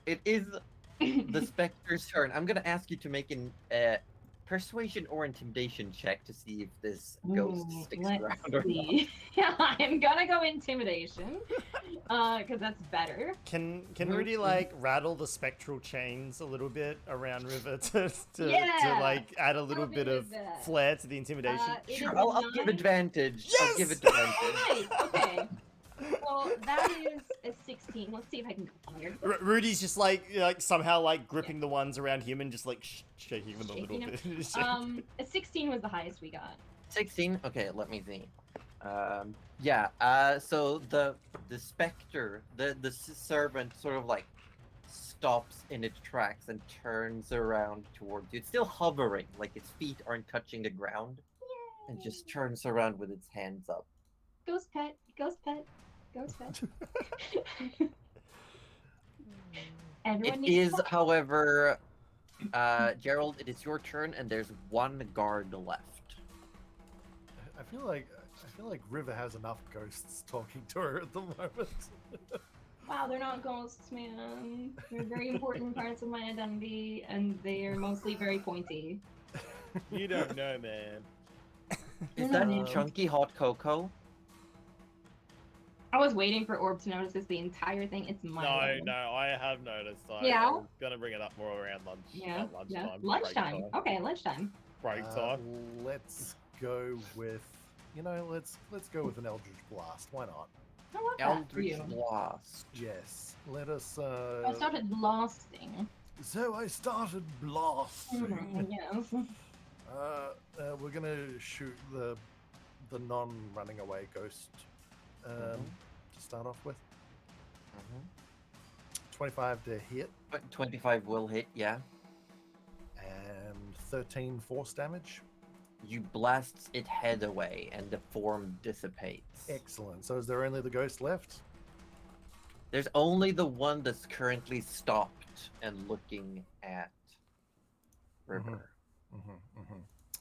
It is the Spectre's turn. I'm gonna ask you to make an persuasion or intimidation check to see if this ghost
Ooh,
sticks
let's
around or not.
see. Yeah, I'm gonna go intimidation, because that's better.
Can
Mhm.
Rudy like rattle the spectral chains a little bit around River to
Yeah,
like add a little
I'll
bit
do
of
that.
flair to the intimidation?
It
Sure,
is
I'll give
9.
advantage. I'll give
Yes!
advantage.
Nice. Okay. Well, that is a 16. Let's see if I can go higher.
Rudy's just like somehow like gripping the ones around him and just like shaking them a little
Shaking
bit.
A 16 was the highest we got.
16. Okay, let me see. Yeah. So the specter, the servant, sort of like stops in its tracks and turns around towards you. It's still hovering, like its feet aren't touching the ground, and just turns around with its hands up.
Ghost pet, ghost pet, ghost pet.
It
Everyone needs
is,
to-
however, Gerald, it is your turn, and there's one guard left.
I feel like River has enough ghosts talking to her at the moment.
Wow, they're not ghosts, man. They're very important parts of my identity, and they are mostly very pointy.
You don't know, man.
Is that
Um,
chunky hot cocoa?
I was waiting for Orb to notice this the entire thing. It's my
No,
level.
no, I have noticed. I
Yeah?
was gonna bring it up more around lunch.
Yeah,
Not lunchtime.
yeah.
break
Lunchtime.
time.
Okay, lunchtime.
Break time.
Let's go with, let's go with an Eldritch Blast. Why not?
I love that for
Eldritch
you.
Blast.
Yes. Let us.
I started blasting.
So I started blasting.
Yes.
We're gonna shoot the non-running away ghost to start off with. 25 to hit
But 25 will hit, yeah.
and 13 force damage.
You blast its head away, and the form dissipates.
Excellent. So is there only the ghost left?
There's only the one that's currently stopped and looking at River.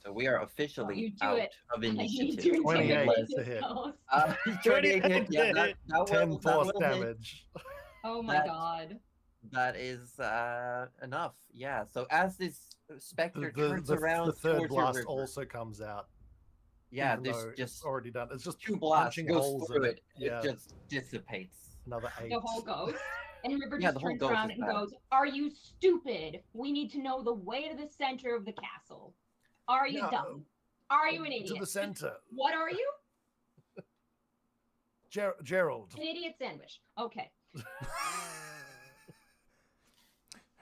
So we are
You
officially
do
out
it.
of
You
initiative.
do
28
intimidate
to
this
hit.
ghost.
28 hit, yeah, that
10
will
force
hit.
damage.
Oh my
that-
god.
That is enough. Yeah. So as this specter turns
The
around
third
towards your
blast
river,
also comes out.
yeah,
even
there's
though it's
just
already done. It's just
two blasts
punching
goes
holes
through
in
it.
Yeah.
It just dissipates.
Another 8.
The whole ghost. And River
Yeah,
just
the whole
turns
ghost
around
is
and
bad.
goes, "Are you stupid? We need to know the way to the center of the castle. Are you
No.
dumb? Are you an
To
idiot?
the center.
What are you?
Gerald.
An idiot sandwich. Okay.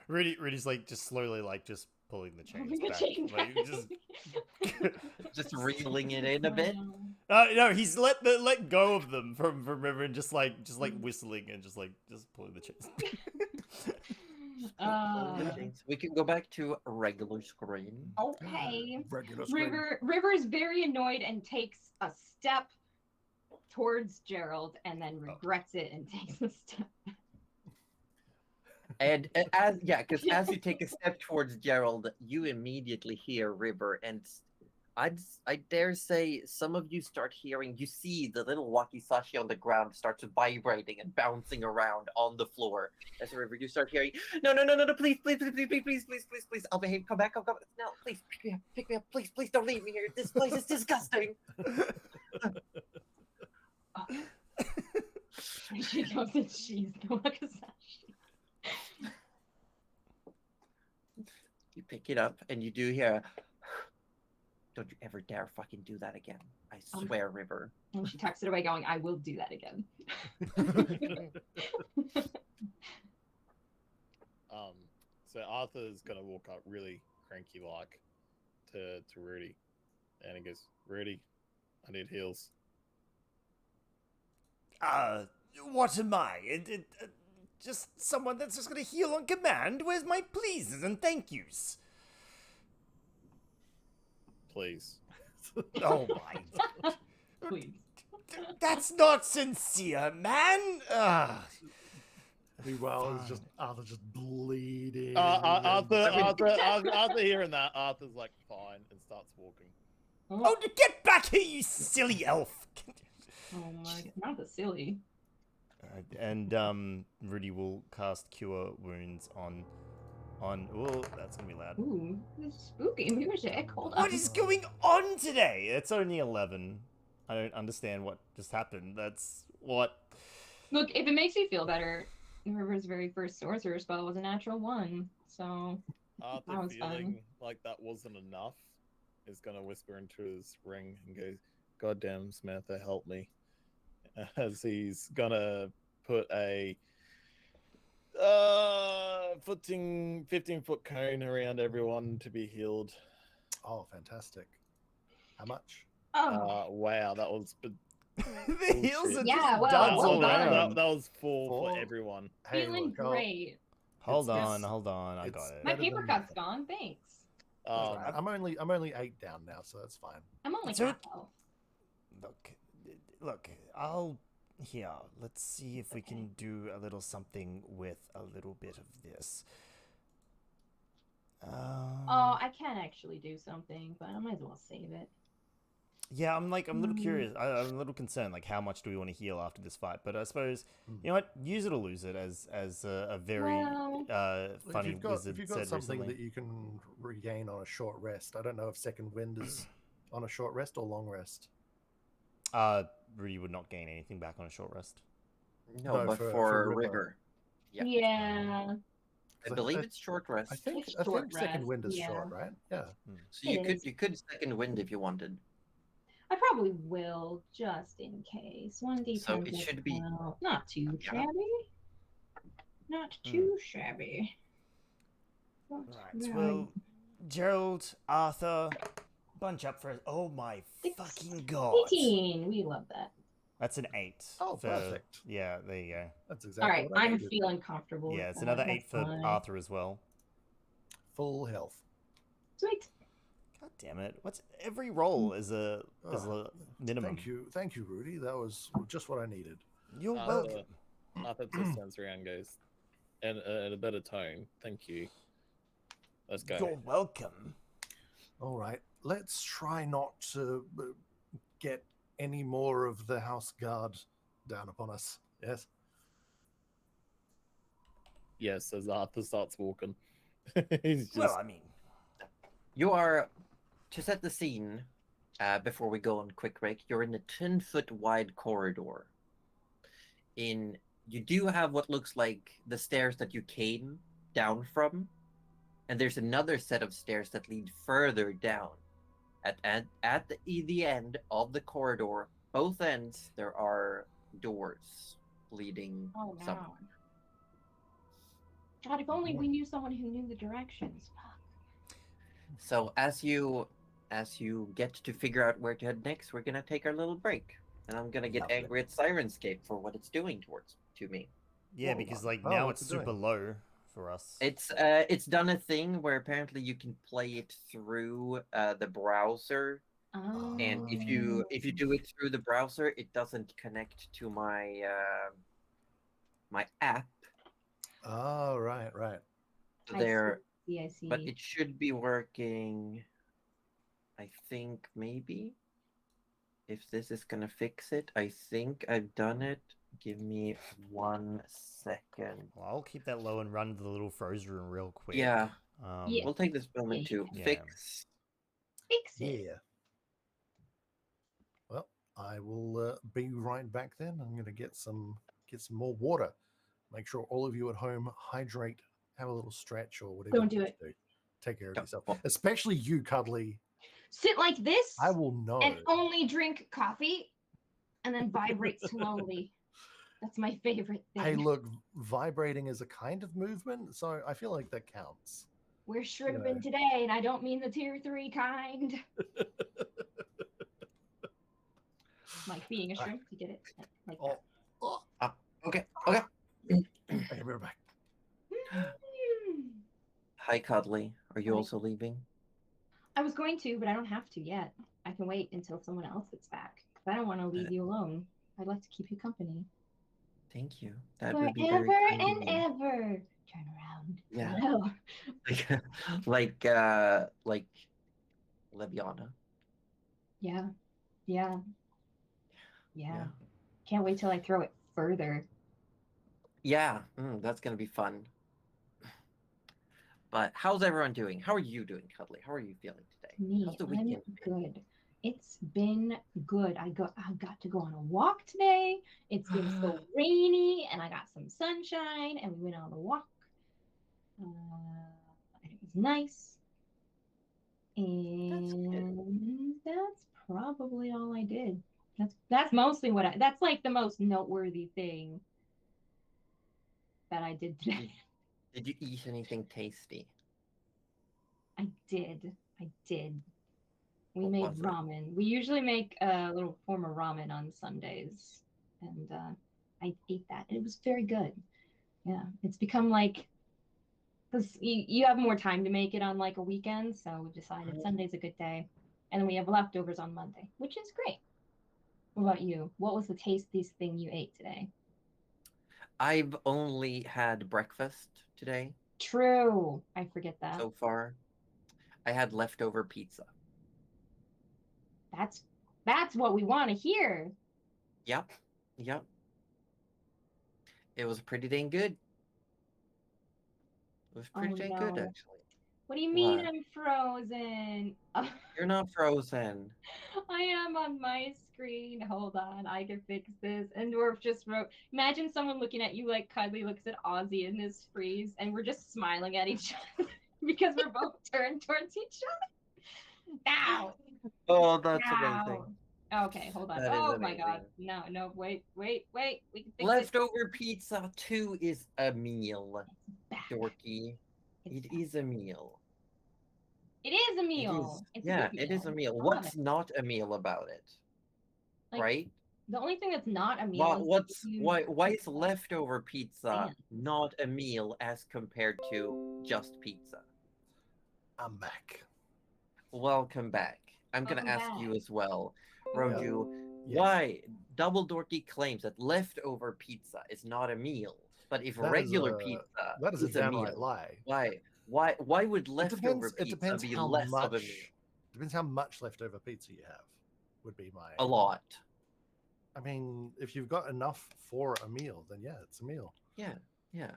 Rudy's like just slowly like just pulling the chains
The
back.
chain
Like,
back.
Just reeling it in a bit.
no, he's let go of them from River and just like whistling and just pulling the chains.
We can go back to a regular screen.
Okay.
Regular screen.
River's very annoyed and takes a step towards Gerald and then regrets it and takes a step.
And because as you take a step towards Gerald, you immediately hear River, and I dare say some of you start hearing. You see the little wakizashi on the ground starts vibrating and bouncing around on the floor. As River, you start hearing, no, please, I'll behave. Come back, no, please pick me up, please, don't leave me here. This place is disgusting.
She goes and she's the wakizashi.
You pick it up, and you do hear, don't you ever dare fucking do that again. I swear, River.
And she tucks it away going, "I will do that again."
So Arthur's gonna walk up really cranky like to Rudy, and he goes, "Rudy, I need heals."
What am I? Just someone that's just gonna heal on command? Where's my pleases and thank yous?
Please.
Oh my.
Please.
That's not sincere, man.
Meanwhile, it's just Arthur just bleeding.
Arthur hearing that, Arthur's like, fine, and starts walking.
Oh, get back here, you silly elf!
Oh my god, not the silly.
And Rudy will cast Cure Wounds on. Oh, that's gonna be loud.
Ooh, this is spooky music. Hold on.
What is going on today? It's only 11. I don't understand what just happened. That's what.
Look, if it makes you feel better, River's very first sorcerer spell was a natural 1, so
Arthur,
that was
feeling
fun.
like that wasn't enough, is gonna whisper into his ring and go, "Goddamn, Samantha, help me!" As he's gonna put a 15-foot cone around everyone to be healed.
Oh, fantastic. How much?
Oh,
Wow, that was
The heels are
Yeah,
just
well,
duds
well
all
done.
around.
that was four
Four.
for everyone.
Hey,
feeling
look,
great.
Hold
It's-
on. I got
it's-
it.
My
better
paper
than
cut's
nothing.
gone. Thanks.
That's right. I'm only 8 down now, so that's fine.
I'm only
So-
half health.
Look, let's see if we can do a little something with a little bit of this.
Oh, I can actually do something, but I might as well save it.
Yeah, I'm a little curious. I'm a little concerned. Like, how much do we want to heal after this fight? But I suppose you know what, use it or lose it, as a very
Well,
funny
if
wizard
you've got
said
something
recently.
that you can regain on a short rest, I don't know if second wind is on a short rest or long rest.
Rudy would not gain anything back on a short rest.
No,
No,
but
for
for
river.
river. Yeah.
yeah,
I
'Cause
believe it's short rest.
It's short
second
rest,
wind is
yeah.
short, right? Yeah.
So you
It
could
is.
you could second wind if you wanted.
I probably will, just in case. 1d10
So it should be
not too
Yeah.
shabby. Not too shabby. Not
Right.
bad.
Well, Gerald, Arthur, bunch up for. Oh my fucking god!
18. We love that.
That's an 8.
Oh, perfect.
Yeah, there you go.
That's
All
exactly
right,
what I
I'm
needed.
feeling comfortable.
Yeah,
with
it's
that.
another
That's
8 for
fine.
Arthur as well.
Full health.
Sweet.
God damn it! What's every roll is a minimum?
Thank you, Rudy. That was just what I needed.
You're
Arthur,
welcome.
Arthur just turns around and goes, and in a better tone, thank you. Let's go.
You're welcome.
All right, let's try not to get any more of the house guard down upon us. Yes.
Yes, as Arthur starts walking. He's just
Well, I mean,
You are, to set the scene, before we go on quick break, you're in a 10-foot wide corridor. You do have what looks like the stairs that you came down from, and there's another set of stairs that lead further down. At the end of the corridor, both ends, there are doors leading
Oh no.
somewhere.
God, if only we knew someone who knew the directions. Fuck.
So as you get to figure out where to head next, we're gonna take our little break, and I'm gonna get
Lovely.
angry at Sirenscape for what it's doing to me.
yeah,
Whoa,
because
wow.
like
Oh,
now
what's
it's
it doing?
super low for us.
It's done a thing where apparently you can play it through the browser, and if you do it through the browser, it doesn't connect to my my app.
Oh, right.
So there,
I see.
but it should be working. I think maybe if this is gonna fix it, I think I've done it. Give me 1 second.
Well, I'll keep that low and run to the little froze room real quick.
Yeah.
Yeah.
We'll take this moment to
Yeah.
fix.
Fix it.
Yeah. Well, I will be right back then. I'm going to get some more water. Make sure all of you at home hydrate, have a little stretch or whatever.
Don't
you
do
need to do. Take care of
Don't-
yourself,
well-
especially you, Cuddly.
Sit like this
I will know.
and only drink coffee and then vibrate slowly. That's my favorite thing.
Hey, look, vibrating is a kind of movement, so I feel like that counts.
We're shrimping today, and I don't mean the tier 3 kind. Like being a shrimp, you get it? Like that.
Okay.
Okay, we're back.
Hi, Cuddly. Are you
Hi.
also leaving?
I was going to, but I don't have to yet. I can wait until someone else gets back. I don't want to leave you alone. I'd like to keep you company.
Thank you. That would be
Forever
very kind of
and
you.
ever. Turn around.
Yeah.
Hello.
like Leviana.
Yeah. Can't wait till I throw it further.
Yeah, that's gonna be fun. But how's everyone doing? How are you doing, Cuddly? How are you feeling today?
Me,
How's the
I'm
weekend?
good. It's been good. I got to go on a walk today. It's been so rainy, and I got some sunshine, and we went on a walk. And it was nice. And that's probably all I did. That's mostly what that's like the most noteworthy thing that I did today.
Did you eat anything tasty?
I did. We
What
made
was it?
ramen. We usually make a little form of ramen on Sundays, and I ate that. It was very good. Yeah, it's become like, because you have more time to make it on like a weekend, so we decided Sunday's a good day, and then we have leftovers on Monday, which is great. What about you? What was the tastiest thing you ate today?
I've only had breakfast today,
True. I forget that.
so far. I had leftover pizza.
That's what we want to hear.
Yep. Yep. It was pretty dang good. It was pretty
Oh,
dang good,
no.
actually.
What do you mean
What?
I'm frozen?
You're not frozen.
I am on my screen. Hold on, I can fix this. And Dwarf just wrote, imagine someone looking at you like Cuddly looks at Ozzy in this freeze, and we're just smiling at each other because we're both turned towards each other. Now,
Oh, that's
now.
amazing.
Okay, hold on.
That is
Oh my god.
amazing.
No, wait. We can fix it.
Leftover pizza too is a meal,
Back.
dorky.
It's
It is a meal.
It is a
It
meal.
is.
It's
Yeah,
a good
it is a meal.
Come
What's
on.
not a meal about it?
Like,
Right?
the only thing that's not a meal is
Why is leftover pizza
Man.
not a meal as compared to just pizza?
I'm back.
Welcome back. I'm gonna
Welcome
ask you
back.
as well, Roju,
Yes.
why Double Dorky claims that leftover pizza is not a meal, but if
That is
regular
a-
pizza
That is a
is a
downright
meal,
lie.
why would
It
leftover
depends. It
pizza
depends
be
how
less
much.
of a meal?
Depends how much leftover pizza you have. Would be my.
A lot.
I mean, if you've got enough for a meal, then yeah, it's a meal.
Yeah, yeah.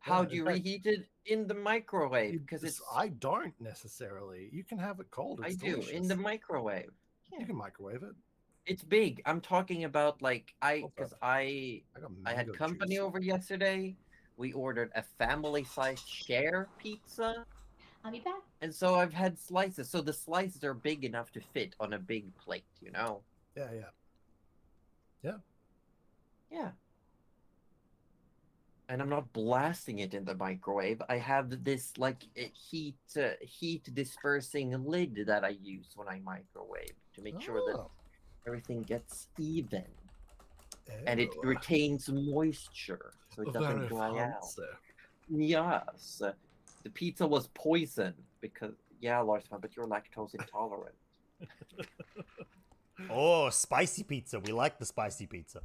How do
in
you
fact,
reheat it? In the microwave, because it's
I don't necessarily. You can have it cold.
I
It's
do
delicious.
in the microwave. Yeah.
You can microwave it.
It's big. I'm talking about like
What's
because
up?
I
got
had
mango
company
juice.
over yesterday. We ordered a family-sized share pizza,
I'll be back.
and so I've had slices. So the slices are big enough to fit on a big plate, you know?
Yeah, yeah.
Yeah. And I'm not blasting it in the microwave. I have this like heat dispersing lid that I use when I microwave to make sure that
Oh.
everything gets even. And it
Oh,
retains moisture, so it doesn't
very
dry out.
fancy.
Yes. The pizza was poisoned because, yeah, Larsman, but you're lactose intolerant.
Oh, spicy pizza. We like the spicy pizza.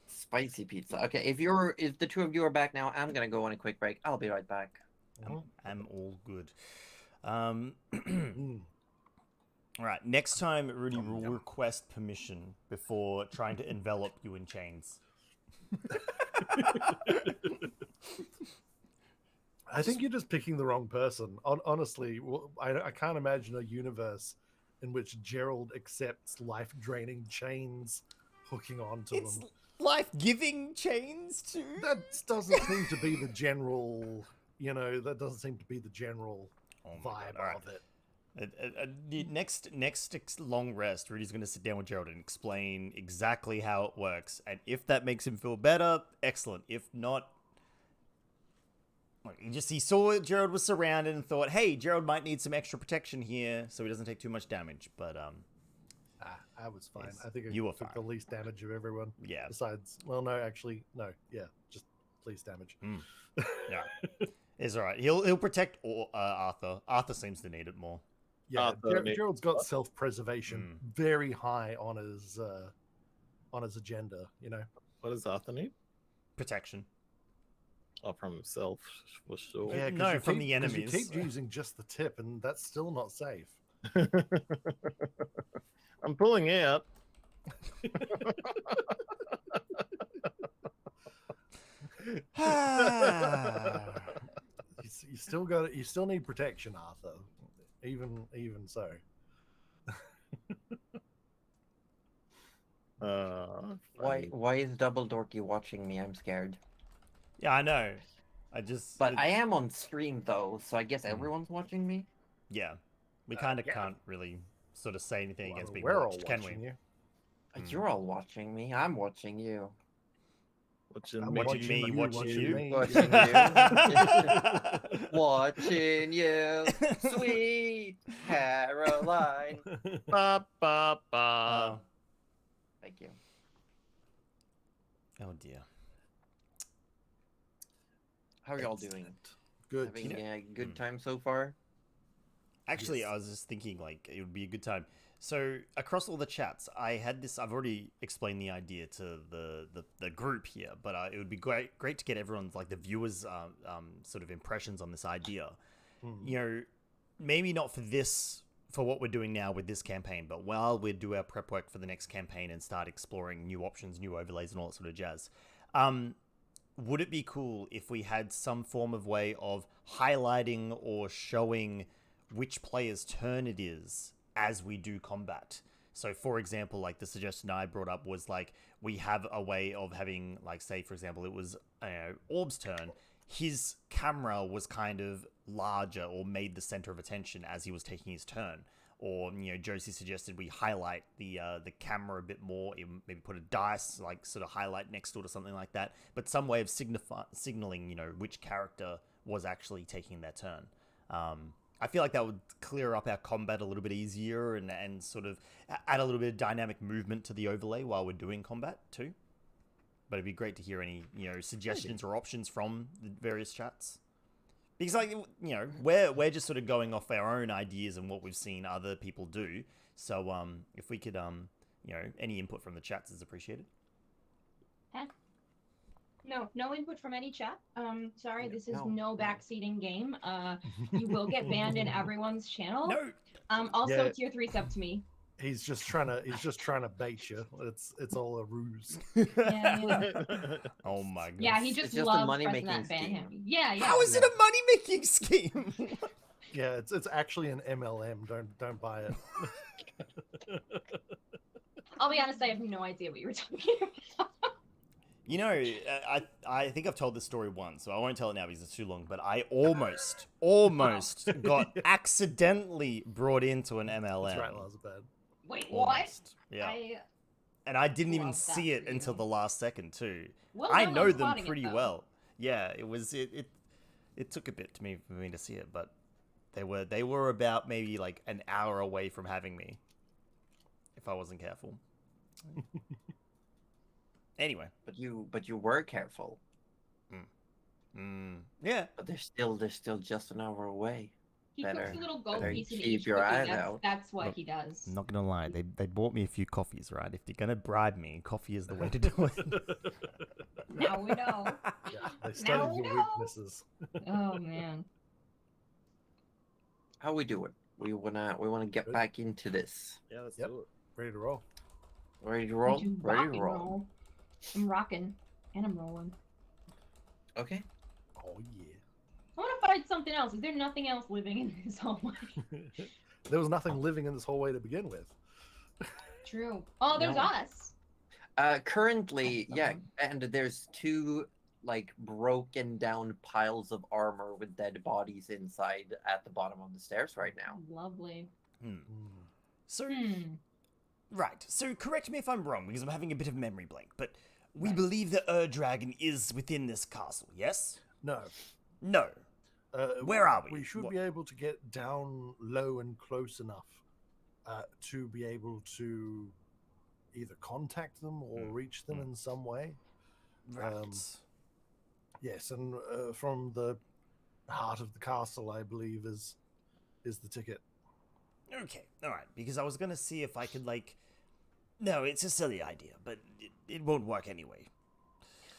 Spicy pizza. Okay, if the two of you are back now, I'm gonna go on a quick break. I'll be right back.
I'm all good.
Mm.
All right, next time, Rudy will
Yum.
request permission before trying to envelop you in chains.
I think you're just picking the wrong person. Honestly, I can't imagine a universe in which Gerald accepts life-draining chains hooking onto
It's
them.
life-giving chains too.
That doesn't seem to be the general, that doesn't seem to be the general vibe
All right.
of it.
Next long rest, Rudy's going to sit down with Gerald and explain exactly how it works. And if that makes him feel better, excellent. If not, like, he saw Gerald was surrounded and thought, hey, Gerald might need some extra protection here so he doesn't take too much damage. But
I was fine.
Yes,
I think
you were
took
fine.
the least damage of everyone.
yeah.
Besides, well, no, actually, no. Yeah, just least damage.
Yeah. It's all right. He'll protect Arthur. Arthur seems to need it more.
Yeah,
Arthur needs-
Gerald's got self-preservation very high on his agenda.
What does Arthur need?
Protection.
Oh, from himself, for sure.
Yeah,
No, from the
'cause
enemies.
You keep using just the tip, and that's still not safe.
I'm pulling out.
You still got it. You still need protection, Arthur. Even so.
Why is Double Dorky watching me? I'm scared.
Yeah, I know.
But I am on stream though, so I guess everyone's watching me.
Yeah. We kind of
yeah.
can't really sort of say anything against being
we're all
watched, can we?
watching you.
You're all watching me. I'm watching you.
Watching
I'm
me.
Watching me, watching you.
Watching you. Watching you, sweet Caroline.
Ba, ba, ba.
Thank you.
Oh dear.
How are y'all doing?
Good.
Having a good time so far?
Actually,
Yes.
I was just thinking, like, it would be a good time. So across all the chats, I had this. I've already explained the idea to the group here, but it would be great to get everyone's, like, the viewers' sort of impressions on this idea. You know, maybe not for what we're doing now with this campaign, but while we do our prep work for the next campaign and start exploring new options, new overlays, and all that sort of jazz. Would it be cool if we had some form of way of highlighting or showing which player's turn it is as we do combat? So, for example, like the suggestion I brought up was, like, we have a way of having, like, say, for example, it was Orb's turn. His camera was kind of larger or made the center of attention as he was taking his turn. Or, you know, Josie suggested we highlight the camera a bit more, maybe put a dice, like, sort of highlight next to it or something like that. But some way of signaling, you know, which character was actually taking their turn. I feel like that would clear up our combat a little bit easier and sort of add a little bit of dynamic movement to the overlay while we're doing combat too. But it'd be great to hear any, you know, suggestions or options from the various chats. Because, like, you know, we're just sort of going off our own ideas and what we've seen other people do. So, if we could, you know, any input from the chats is appreciated.
No input from any chat. Sorry, this is no backseating game. You will get banned in everyone's channel.
No.
Also, tier 3 sub to me.
He's just trying to bait you. It's all a ruse.
Yeah.
Oh my god.
Yeah, he just
just a
loves
money-making
pressing that ban
scheme.
him. Yeah.
How is it a money-making scheme?
Yeah, it's actually an MLM. Don't buy it.
I'll be honest, I have no idea what you were talking about.
You know, I think I've told this story once, so I won't tell it now because it's too long, but I almost got accidentally brought into an MLM.
That's right, Lazabad.
Wait,
Almost.
what?
Yeah. And I didn't even
love that
see it
for
until
you.
the last second too.
Well
I
done
know
on
them
spotting it,
pretty
though.
well. Yeah, it took a bit for me to see it, but they were about maybe like an hour away from having me if I wasn't careful. Anyway,
But you were careful.
yeah.
But they're still just an hour away.
He
Better-
puts a little gold
better
piece in
keep
each
your
cookie.
eyes
That's,
out.
that's what
Look,
he does.
I'm not gonna lie, they bought me a few coffees, right? If you're gonna bribe me, coffee is the way to do it.
Now we know.
Yeah, they studied your
no.
weaknesses.
Oh man.
How we doing? We wanna get
Good.
back into this.
Yeah, let's
Yep.
do it.
Ready to roll.
Ready to roll?
We do
Ready
rock
to
and
roll.
I'm rocking and I'm rolling.
Okay.
Oh yeah.
I want to find something else. Is there nothing else living in this hallway?
There was nothing living in this hallway to begin with.
True. Oh, there's
No.
us.
Currently,
That's
yeah,
someone.
and there's two like broken down piles of armor with dead bodies inside at the bottom of the stairs right now.
Lovely.
So,
Hmm.
so correct me if I'm wrong, because I'm having a bit of memory blank, but we believe the Dragon is within this castle, yes?
No.
No. Where are we?
We should
What-
be able to get down low and close enough to be able to either contact them or reach them in some way.
Right.
Yes, and from the heart of the castle, I believe, is the ticket.
Okay, alright, because I was gonna see if I could, like... No, it's a silly idea, but it won't work anyway.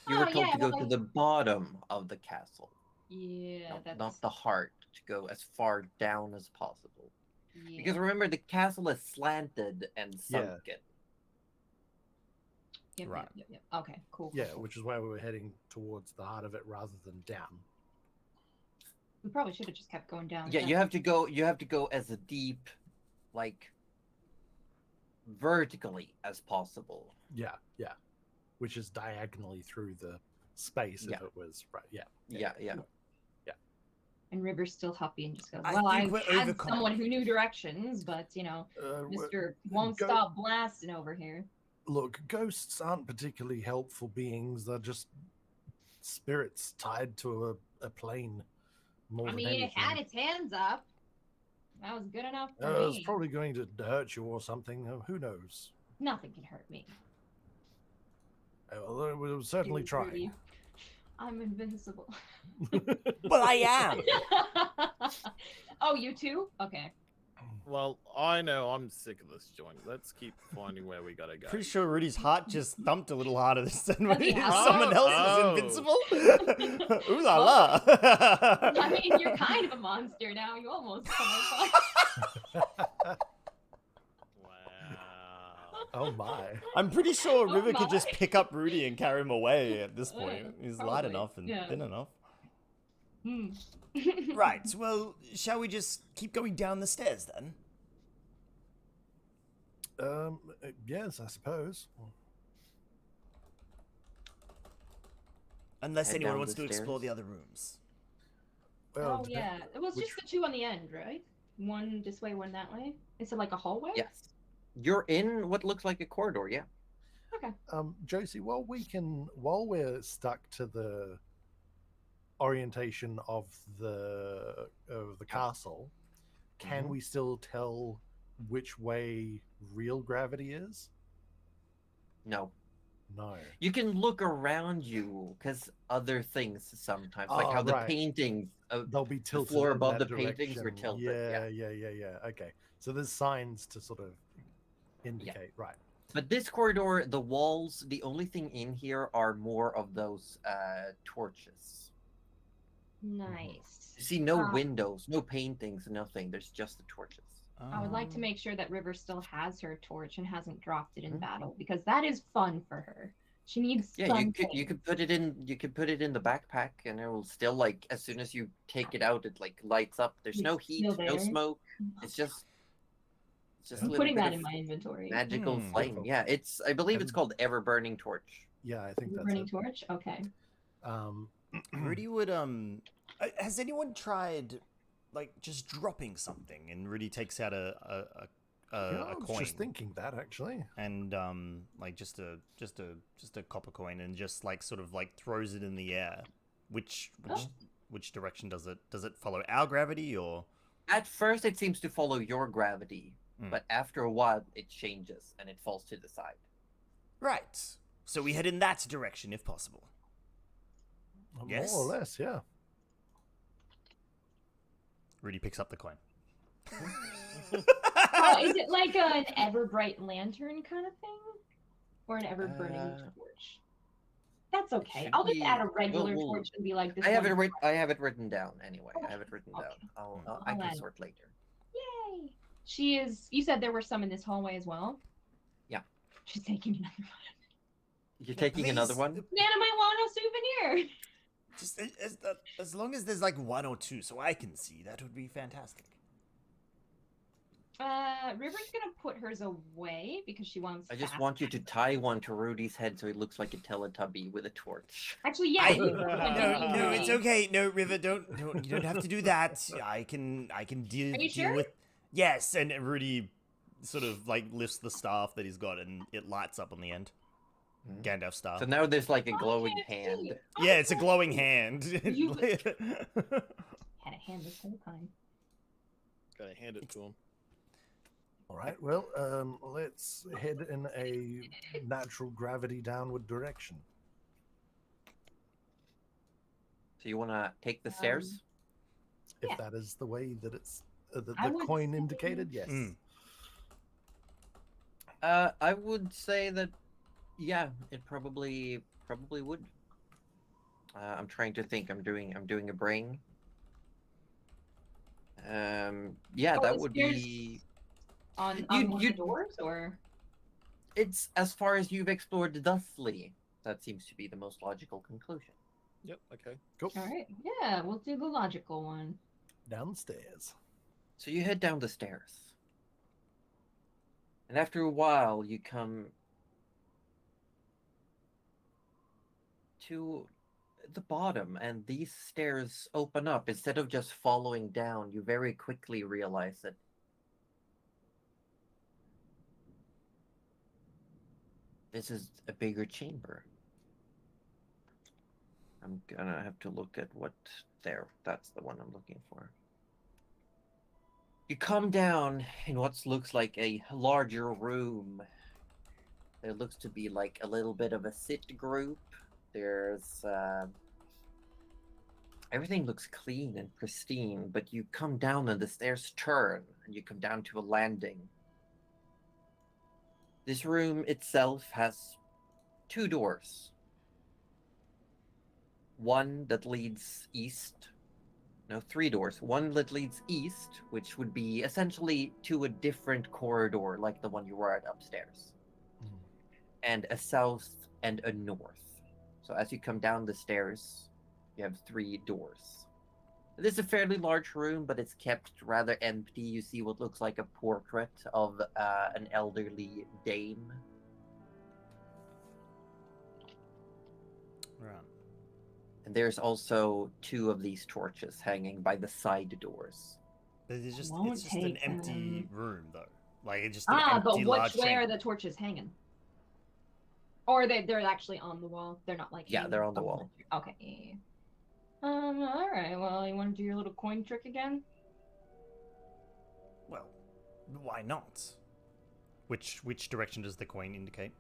You were
Oh,
told
yeah,
to go
well,
to the bottom of the castle,
Yeah, that's
not the heart, to go as far down as possible.
yeah.
Because remember, the castle is slanted and
Yeah.
sunken.
Yep,
Right.
Yep. Okay, cool.
Yeah,
cool.
which is why we were heading towards the heart of it rather than down.
We probably should have just kept going down.
Yeah, you have to go. You have to go as deep, like vertically as possible.
Yeah, yeah. Which is diagonally through the space
Yeah.
if it was right. Yeah.
Yeah, yeah.
And River's still huffy and just goes,
I
well, I
think we're
had
overcom-
someone who knew directions, but, you know, Mr. Won't
go-
Stop Blasting over here.
Look, ghosts aren't particularly helpful beings. They're just spirits tied to a plane. More
I
than
mean,
anything.
it had its hands up. That was good enough for
It was
me.
probably going to hurt you or something. Who knows?
Nothing can hurt me.
Well, it was certainly
Dude,
trying.
Rudy, I'm invincible.
Well, I am!
Oh, you too? Okay.
Well, I know I'm sick of this joint. Let's keep finding where we gotta go.
Pretty sure Rudy's heart just thumped a little harder this time when
Yeah.
someone else
Oh.
is invincible. Ooh la la.
I mean, you're kind of a monster now. You almost qualify.
Wow.
Oh my.
I'm pretty sure
Oh
River could just
my.
pick up Rudy and carry him away at this point. He's light
Probably,
enough and
yeah.
thin enough.
Hmm.
Right, well, shall we just keep going down the stairs then?
Yes, I suppose.
Unless
Head
anyone
down
wants
the
to explore
stairs.
the other rooms.
Well,
Oh yeah, it was just the two on the end, right? One this way, one that way. Is it like a hallway?
Yes. You're in what looks like a corridor, yeah.
Okay.
Josie, while we're stuck to the orientation of the castle, can
Mhm.
we still tell which way real gravity is?
No.
No.
You can look around you because other things sometimes, like
Oh,
how the
right.
paintings,
They'll be tilted
floor
in
above
that
the paintings are
direction.
tilted, yeah.
Yeah. Okay. So there's signs to sort of indicate, right?
But this corridor, the walls, the only thing in here are more of those torches.
Nice.
You see no
Ah.
windows, no paintings, nothing. There's just the torches.
I would like to
Um,
make sure that River still has her torch and hasn't dropped it in
Mhm.
battle because that is fun for her. She needs
Yeah,
fun
you could put it in the backpack and it will still like as soon as you take it out it like lights up. There's no
It's
heat,
still
no
there.
smoke. It's just a
I'm
little
putting
bit
that
of
in my inventory.
magical
Hmm.
flame.
Beautiful.
Yeah, I believe it's
And-
called Ever Burning Torch.
Yeah, I think
The
that's
burning
it.
torch? Okay.
Rudy would has anyone tried like just dropping something and Rudy takes out a
I was
coin
just thinking that actually.
and like just a copper coin and just like sort of like throws it in the air. Which direction does it follow our gravity or
At first it seems to follow your gravity,
Hmm.
but after a while it changes and it falls to the side.
right? So we head in that direction if possible. Yes?
More or less, yeah.
Rudy picks up the coin.
Oh, is it like an ever bright lantern kind of thing? Or an ever burning
Uh,
torch? That's okay.
should
I'll just
be-
add a regular
we'll-
torch and be like this.
I have
one-
it written down anyway. I have it written
Okay.
down. I
I'll
can
add it.
sort later.
Yay! She is. You said there were some in this hallway as well.
Yeah.
She's taking another one.
You're taking another
Please,
one?
Nana might want a souvenir.
Just as long as there's like one or two, so I can see, that would be fantastic.
River's gonna put hers away because she wants.
I just
fast
want you to
access.
tie one to Rudy's head so he looks like a Teletubby with a torch.
Actually, yeah.
I,
you
no,
put one
no,
away.
it's okay. No, River, don't. You don't have to do that. I can deal,
Are you
deal
sure?
with. Yes, and Rudy sort of like lifts the staff that he's got, and it lights up on the end.
Mhm.
Gandalf staff.
So now there's like a
Oh,
glowing
I can't see.
hand.
Oh,
Yeah, it's a glowing hand.
You- Had a hand this whole time.
Gotta hand it to him.
All right. Well, let's head in a natural gravity downward direction.
So you want to take the stairs?
If
Yeah.
that is the way that it's the
I would
coin
say-
indicated, yes.
Mm.
I would say that, yeah, it probably would. I'm trying to think. I'm doing a brain. Yeah,
Oh,
that
the
would
stairs-
be.
On
You-
one of
you-
the doors, or
It's as far as you've explored thusly. That seems to be the most logical conclusion.
Yep. Okay.
Go
all right, yeah, we'll do the logical one.
downstairs.
So you head down the stairs. And after a while, you come to the bottom, and these stairs open up. Instead of just following down, you very quickly realize that this is a bigger chamber. I'm gonna have to look at what there. That's the one I'm looking for. You come down in what looks like a larger room. There looks to be like a little bit of a sit group. There's Everything looks clean and pristine, but you come down and the stairs turn, and you come down to a landing. This room itself has 2 doors. One that leads east. No, 3 doors. One that leads east, which would be essentially to a different corridor, like the one you were at upstairs. And a south and a north. So as you come down the stairs, you have 3 doors. This is a fairly large room, but it's kept rather empty. You see what looks like a portrait of an elderly dame.
Right.
And there's also 2 of these torches hanging by the side doors.
It's just
Won't
it's just an
take
empty
them.
room though. Like it's just an
Ah,
empty
but
large
which way are
chamber.
the torches hanging? Or they're actually on the wall. They're not like
Yeah,
hanging
they're on the
from
wall.
Okay. All right. Well, you want to do your little coin trick again?
Well, why not? Which direction does the coin indicate?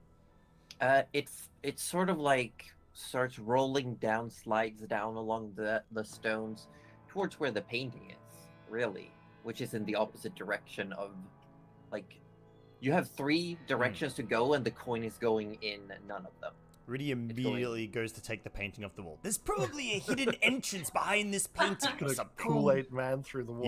It's sort of like starts rolling down, slides down along the stones towards where the painting is, really, which is in the opposite direction of, like, you have 3 directions to go, and the coin is going in none of them.
Rudy immediately goes to take the painting off the wall. There's probably a hidden entrance behind this painting or
Gonna
something.
Kool-Aid man through the wall.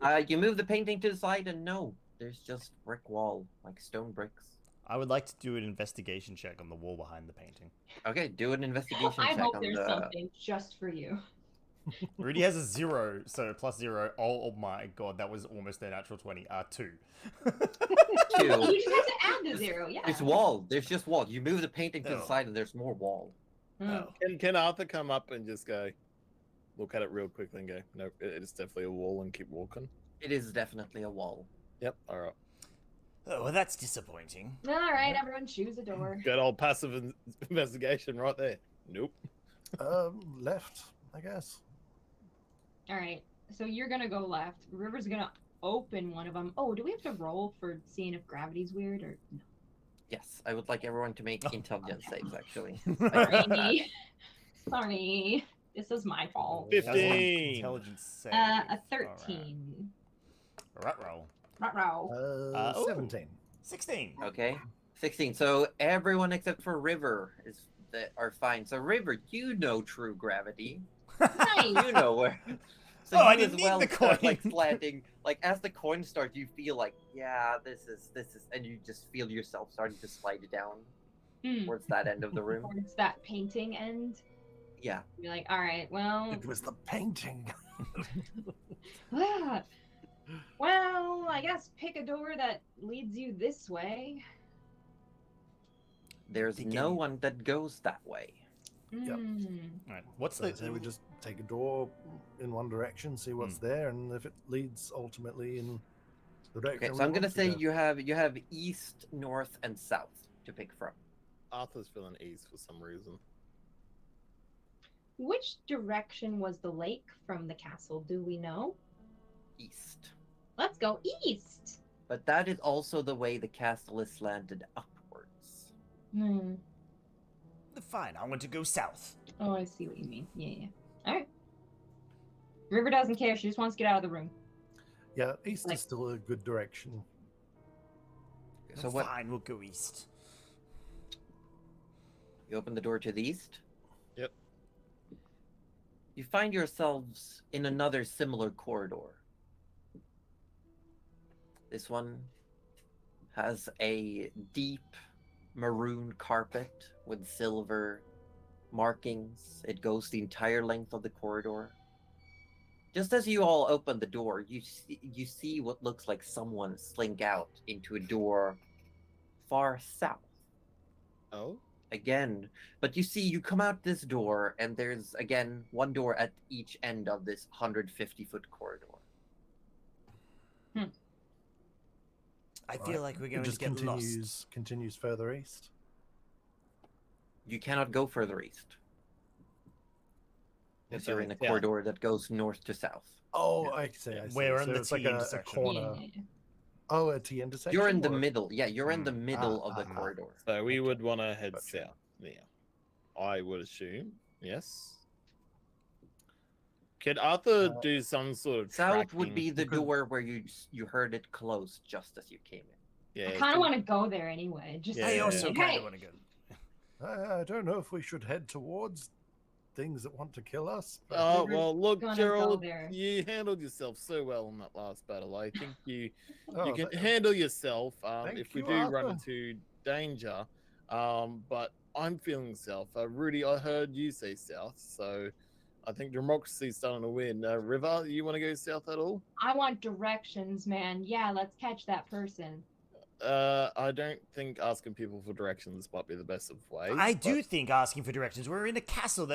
Yep.
You move the painting to the side, and no, there's just brick wall, like stone bricks.
I would like to do an investigation check on the wall behind the painting.
Okay, do an investigation
I
check
hope
on
there's
the.
something just for you.
Rudy has a 0, so +0. Oh my god, that was almost a natural 20. 2.
2.
You just have to add the 0. Yeah.
There's wall. There's just wall. You move the painting to the
Oh.
side, and there's more wall.
Mm.
Can Arthur come up and just go, look at it real quickly and go, no, it's definitely a wall, and keep walking?
It is definitely a wall.
Yep, all right.
Oh, well, that's disappointing.
All right, everyone, choose a door.
Good old passive investigation right there. Nope.
Left, I guess.
All right, so you're gonna go left. River's gonna open one of them. Oh, do we have to roll for seeing if gravity's weird or no?
Yes, I would like everyone to make
Oh.
intelligence saves, actually.
Sorry. Sorry. This is my fault.
15.
Intelligence save.
A 13.
Alright. Roll.
Ruh-roh.
17.
16.
Okay, 16. So everyone except for River are fine. So River, you know true gravity.
Nice.
You know where. So
Oh,
you
I
as
didn't need
well
the
start, like
coin.
slanting. Like as the coin starts, you feel like, yeah, this is, and you just feel yourself starting to slide down
Hmm.
towards that end of the room.
Towards that painting end.
Yeah.
You're like, all right, well,
It was the painting.
well, I guess pick a door that leads you this way.
There's
Begin.
no one that goes that way.
Yep.
Alright, what's
So I
the...
say we just take a door in one direction, see what's there, and if it leads ultimately in the direction.
Okay,
we
so I'm gonna
want to
say
go.
you have east, north, and south to pick from.
Arthur's feeling east for some reason.
Which direction was the lake from the castle? Do we know?
East.
Let's go east.
But that is also the way the castle is slanted upwards.
Hmm.
Fine, I want to go south.
Oh, I see what you mean. Yeah. All right. River doesn't care. She just wants to get out of the room.
Yeah, east
Like-
is still a good direction.
So what?
Fine, we'll go east.
You open the door to the east.
Yep.
You find yourselves in another similar corridor. This one has a deep maroon carpet with silver markings. It goes the entire length of the corridor. Just as you all open the door, you see what looks like someone slink out into a door far south.
Oh?
Again, but you come out this door, and there's again one door at each end of this 150-foot corridor.
I feel like we're
It
going to
just
get lost.
continues further east.
You cannot go further east. Because
It's
you're
only
in a
south.
corridor that goes north to south.
Oh,
Yeah.
I see. I see.
We're in
So
the
it's like
T
a
intersection.
corner.
Yeah.
Oh, a T intersection.
You're in the
or-
middle. Yeah, you're in the middle of the
ah.
corridor.
So we would want to head
Gotcha.
south now. I would assume. Yes? Could Arthur do some sort of
South would
tracking?
be the
Could-
door where you heard it close just as you came in.
Yeah.
I kind of want to go there anyway. Just
Yeah.
I
to
also
see,
kind
hey,
of want to go.
I don't know if we should head towards things that want to kill us. But
Oh
We're
well, look,
gonna go
Gerald,
there.
you handled yourself so well in that last battle. I think you
Oh,
can
th-
handle yourself.
Thank
If we
you,
do run
Arthur.
into danger, but I'm feeling south. Rudy, I heard you say south, so I think democracy's starting to win. River, you want to go south at all?
I want directions, man. Yeah, let's catch that person.
I don't think asking people for directions might be the best of ways.
I do
but-
think asking for directions. We're in a castle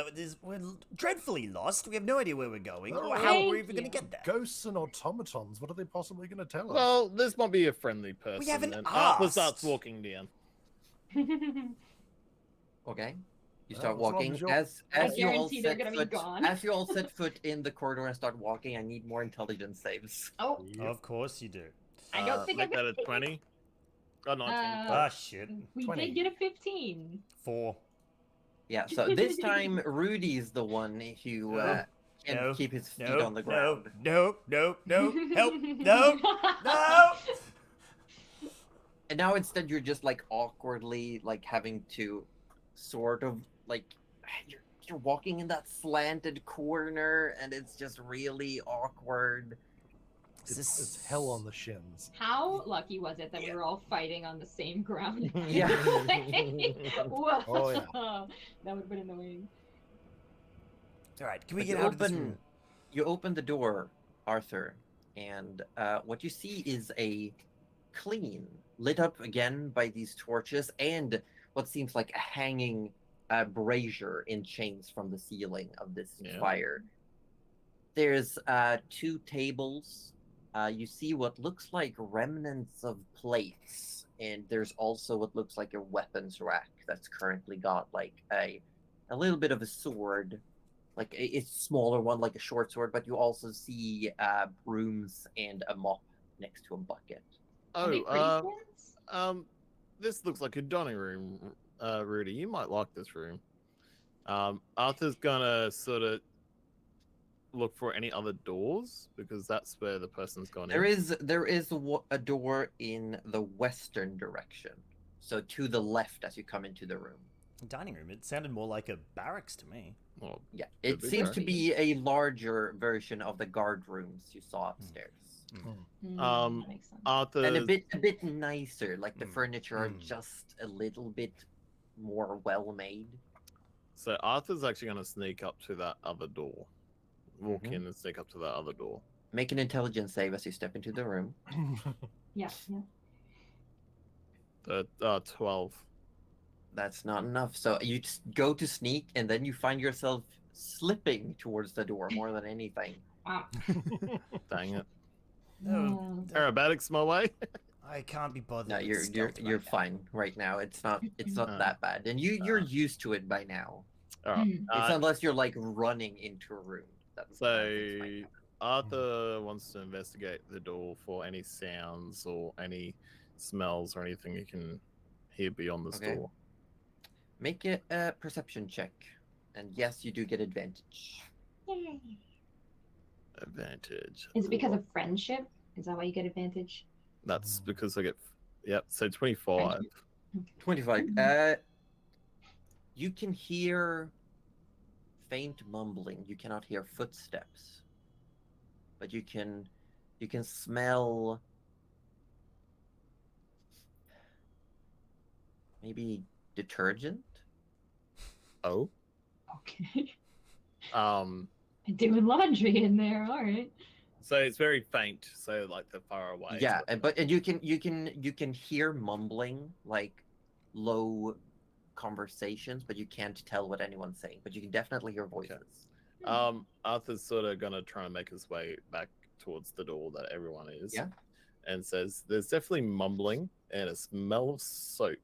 we're dreadfully lost. We have no idea where we're going or
Oh,
how
thank
we're even going
you.
to get there.
ghosts and automatons, what are they possibly going to tell us?
Well, this might be a friendly person.
haven't
and Arthur
asked.
starts walking down.
Okay. You
Well,
start
as long
walking
as you're-
as
I
you all
guarantee they're
set
gonna be
foot
gone.
as you all set foot in the corridor and start walking. I need more intelligence saves.
Oh,
Yep.
Of course you do.
I don't think
make
I'm
that a 20. Oh, 19.
Ah, shit.
we
20.
did get a 15.
4.
Yeah. So this time Rudy's the one who can
No,
keep his feet
No,
on the
no,
ground.
no, no, no, help, no, no!
And now instead you're just like awkwardly like having to sort of like you're walking in that slanted corner and it's just really awkward.
It's hell on the shins.
How lucky was it that we were all fighting on the same ground?
Yeah.
Whoa.
Oh, yeah.
That would have been annoying.
Alright, can we
But
get
you
out of this room?
You open the door, Arthur, and what you see is a clean, lit up again by these torches, and what seems like a hanging brazier in chains from the ceiling of this
Yeah.
fire. There's 2 tables. You see what looks like remnants of plates, and there's also what looks like a weapons rack that's currently got like a little bit of a sword, like a smaller one, like a short sword. But you also see brooms and a mop next to a bucket.
Are they pretty
Oh,
swords?
this looks like a dining room, Rudy. You might like this room. Arthur's gonna sort of look for any other doors because that's where the person's gone
There
in.
is a door in the western direction, so to the left as you come into the room.
Dining room, it sounded more like a barracks to me.
Well,
Yeah,
Could
it
be
seems
there.
to be a larger version of the guard rooms you saw upstairs,
Um,
That makes sense.
Arthur.
and a bit nicer. Like the
Mm.
furniture are
Mm.
just a little bit more well made.
So Arthur's actually gonna sneak up to that other door. Walk
Mhm.
in and sneak up to that other door.
Make an intelligence save as you step into the room.
Yeah, yeah.
12.
That's not enough. So you just go to sneak, and then you find yourself slipping towards the door more than anything.
Wow.
Dang it.
No,
Aerobatics my way.
I can't be bothered.
No,
with
you're
stealth right now.
fine right now. It's not
Uh,
that bad, and you're used to it by now.
All right.
Mm.
It's unless you're like running into a room. That's
So
things might happen.
Arthur wants to investigate the door for any sounds or any smells or anything you can hear beyond this
Okay.
door.
Make it a perception check, and yes, you do get advantage.
Yay.
Advantage.
Is it because of friendship? Is that why you get advantage?
That's because I get. Yep. So 25.
25.
Mhm.
You can hear faint mumbling. You cannot hear footsteps, but you can smell maybe detergent.
Oh.
Okay.
Um.
Doing laundry in there. All right.
So it's very faint. So like they're far away.
Yeah, and you can hear mumbling, like low conversations, but you can't tell what anyone's saying. But you can definitely hear voices.
Arthur's sort of gonna try and make his way back towards the door that everyone is.
Yeah.
And says, "There's definitely mumbling and a smell of soap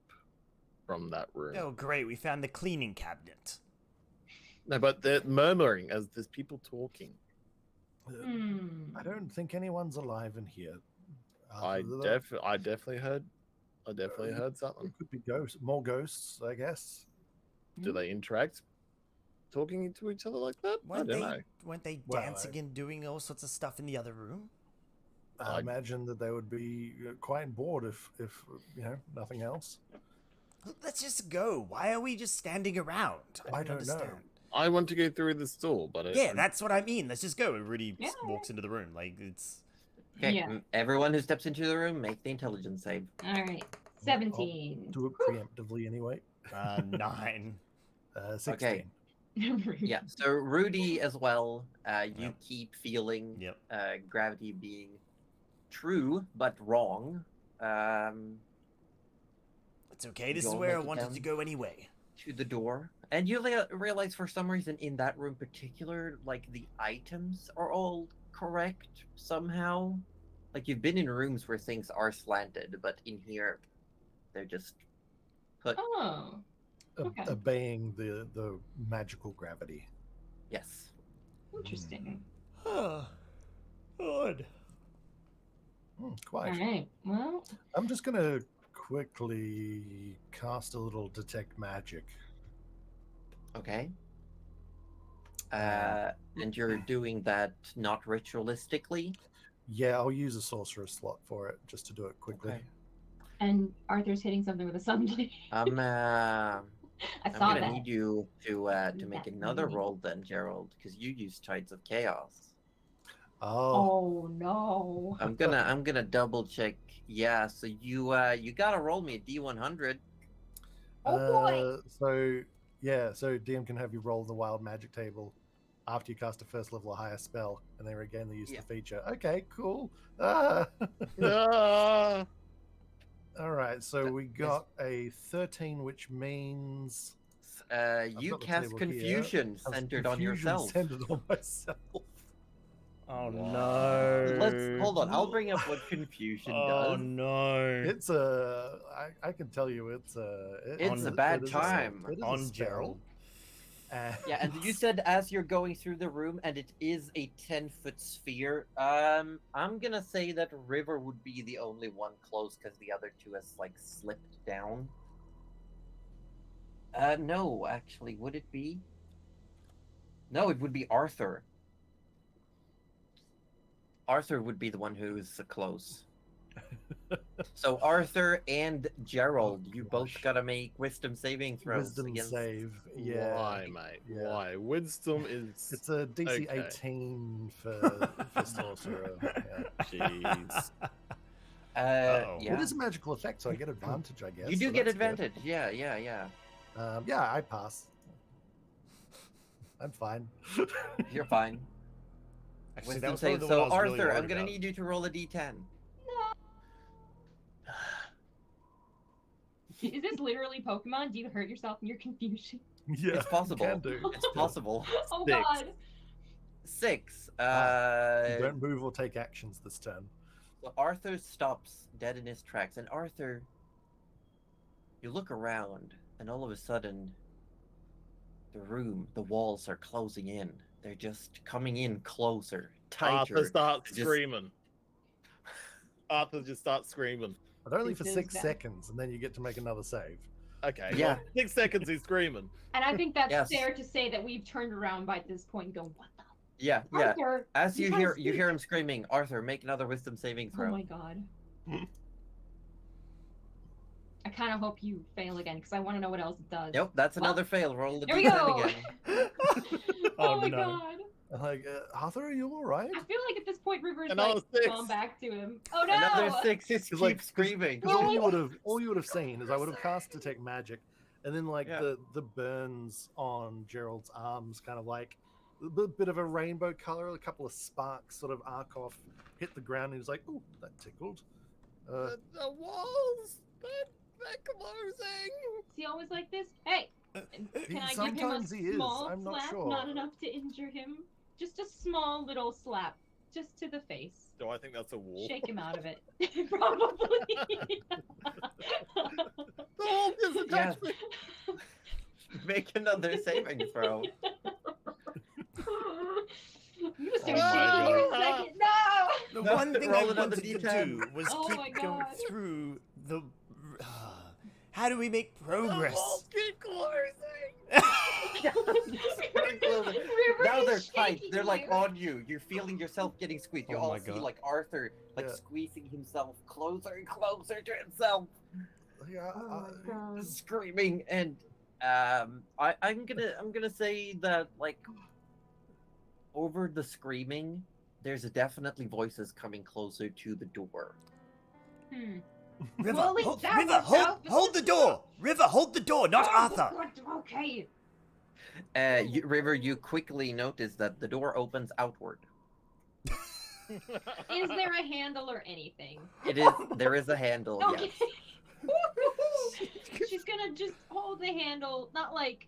from that room."
Oh, great, we found the cleaning cabinet.
No, but they're murmuring as there's people talking.
Hmm.
I don't think anyone's alive in here.
I definitely heard something.
It could be ghosts, more ghosts, I guess.
Do they interact? talking to each other like that? I don't know.
Weren't they
Well,
dancing and doing all sorts of stuff in the other room?
I imagine that they would be quite bored if nothing else.
Let's just go. Why are we just standing around?
I
don't
don't know.
understand.
I want to go through this door, but
Yeah, that's what I mean. Let's just go. And Rudy
Yeah.
walks into the room. Like, it's...
Okay,
Yeah.
everyone who steps into the room, make the intelligence save.
All right. 17.
Do it preemptively anyway.
9.
16.
Okay. Yeah, so Rudy as well, you
Yep.
keep feeling
Yep.
gravity being true, but wrong.
It's okay. This
You
is
all
where I
make it
wanted
down
to go anyway.
To the door. And you realize for some reason in that room particular, like the items are all correct somehow. Like you've been in rooms where things are slanted, but in here they're just put.
Oh. Okay.
Obeying the magical gravity.
Yes.
Interesting.
Good.
Quite.
All right. Well,
I'm just gonna quickly cast a little detect magic.
Okay. And you're doing that not ritualistically.
Yeah, I'll use a sorcerer slot for it just to do it quickly.
Okay.
and Arthur's hitting something with a sunblade.
I'm
I
I'm
saw
gonna
that.
need you to make
That's
another
really-
roll then, Gerald, because you used Tides of Chaos.
Oh,
Oh no.
I'm gonna double check. Yeah, so you gotta roll me a D100.
Oh boy.
So DM can have you roll the wild magic table after you cast a first level or higher spell, and then regain the use
Yeah.
of the feature. Okay, cool. Ah.
Ah!
All right, so
That
we got a 13, which means
You
got the
cast
table here.
confusion
I have
centered on
confusion
yourself.
Centered on myself.
Oh
Wow.
no.
Let's hold on. I'll bring up what confusion
Oh
does.
no.
It's a. I can tell you, it's a.
It's a bad time.
It is a
On
spell.
Gerald.
Yeah, and you said as you're going through the room, and it is a 10-foot sphere. I'm gonna say that River would be the only one close because the other two has like slipped down. No, actually, would it be? No, it would be Arthur. Arthur would be the one who's close. So Arthur and Gerald, you both
gosh.
gotta make wisdom saving throws.
Wisdom
against...
save. Yeah.
Why, mate?
Yeah.
Why? Wisdom is.
It's a DC
Okay.
18 for sorcerer. Yeah.
Jeez.
Uh-oh.
Yeah.
It is a magical effect, so I get advantage, I guess.
You do
so
get
that's good.
advantage. Yeah.
Yeah, I pass. I'm fine.
You're fine.
Actually, that
Wisdom
was probably
save.
the one I
So
was really
Arthur, I'm
worried
gonna
about.
need you to roll a D10.
Is this literally Pokemon? Do you hurt yourself in your confusion?
Yeah,
It's possible.
Can do.
It's possible.
Oh
6.
god.
6.
You don't move or take actions this turn.
So Arthur stops dead in his tracks, and Arthur, you look around, and all of a sudden, the walls are closing in. They're just coming in closer, tighter.
Arthur starts
just-
screaming. Arthur just starts screaming.
But only for
This is
6
bad.
seconds, and then you get to make another save.
Okay.
Yeah.
Well, 6 seconds he's screaming.
And I think that's
Yes.
fair to say that we've turned around by this point and go, what the
Yeah.
Arthur,
As you
gotta
hear him screaming, Arthur, make another wisdom saving
Oh
throw.
my god. I kind of hope you fail again because I want to know what else it does.
Nope, that's
Well,
another fail. Roll the
Here we
D10
go.
again.
Oh,
Oh,
my
no.
god.
I'm like, Arthur, are you all right?
I feel like at this point River's
Another
like
6.
gone back to him. Oh no!
Another 6. Just keep
like-
screaming.
Because all you would have seen is I would have cast detect magic, and then like
Yeah.
the burns on Gerald's arms, kind of like a bit of a rainbow color, a couple of sparks sort of arc off, hit the ground, and he's like, "Ooh, that tickled."
The walls, they're closing.
Is he always like this? Hey! Can I give him a
sometimes he is,
small
I'm not
slap?
sure.
Not enough to injure him. Just a small little slap. Just to the face.
Do I think that's a wall?
Shake him out of it. Probably.
The wall doesn't
Yeah.
touch me.
Make another saving throw.
I'm gonna start
Oh my
shaking in a
God.
second. No!
The
No,
one thing I
roll another
wanted to
D10.
do was
Oh my
keep going
God.
through the... how do we make
The
progress?
walls keep closing.
Getting closer.
River
Now
is
they're tight.
shaking
They're like
you.
on you. You're feeling yourself getting squeezed. You
Oh
all
my
see
God.
like Arthur like
Yeah.
squeezing himself closer and closer to himself,
Yeah,
Oh my god.
screaming. And I'm gonna say that like over the screaming, there's definitely voices coming closer to the door.
River,
Well, at least
hold,
that
River,
worked out.
hold the door. River, hold the door, not
Oh,
Arthur.
Okay.
River, you quickly notice that the door opens outward.
Is there a handle or anything?
There is a handle,
Okay.
yes.
She's gonna just hold the handle, not like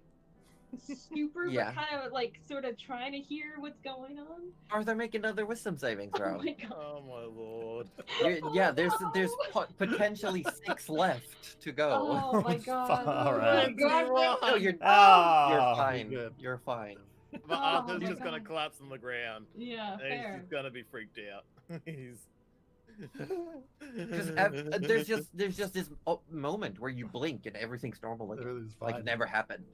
super,
Yeah.
but kind of like sort of trying to hear what's going on.
Arthur, make another wisdom saving
Oh
throw.
my god.
Oh my lord.
Yeah, there's potentially 6 left to go.
Oh my god.
Far
Oh my
out.
god.
No, you're
Ah,
fine.
good.
You're fine.
But
Oh
Arthur's
my
just gonna
God.
collapse on the ground.
Yeah,
And he's
fair.
just gonna be freaked out. He's.
There's just this moment where you blink and everything's normal again.
Everything's
Like
fine.
it never happened.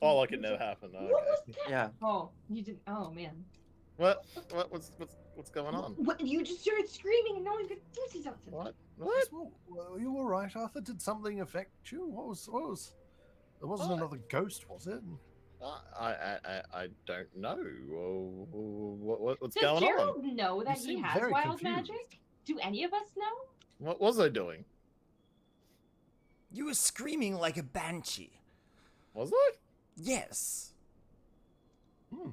Oh, like it never happened.
What
Okay.
was that?
Yeah.
Oh, you didn't. Oh man.
What's going on?
What? You just started screaming and no one could do something.
What?
What? Well, you all right, Arthur? Did something affect you? What was? There wasn't
Oh.
another ghost, was it?
I don't know. What's
Does
going
Gerald
on?
know that
You
he
seem
has
very
wild
confused.
magic? Do any of us know?
What was I doing?
you were screaming like a banshee.
Was I?
Yes.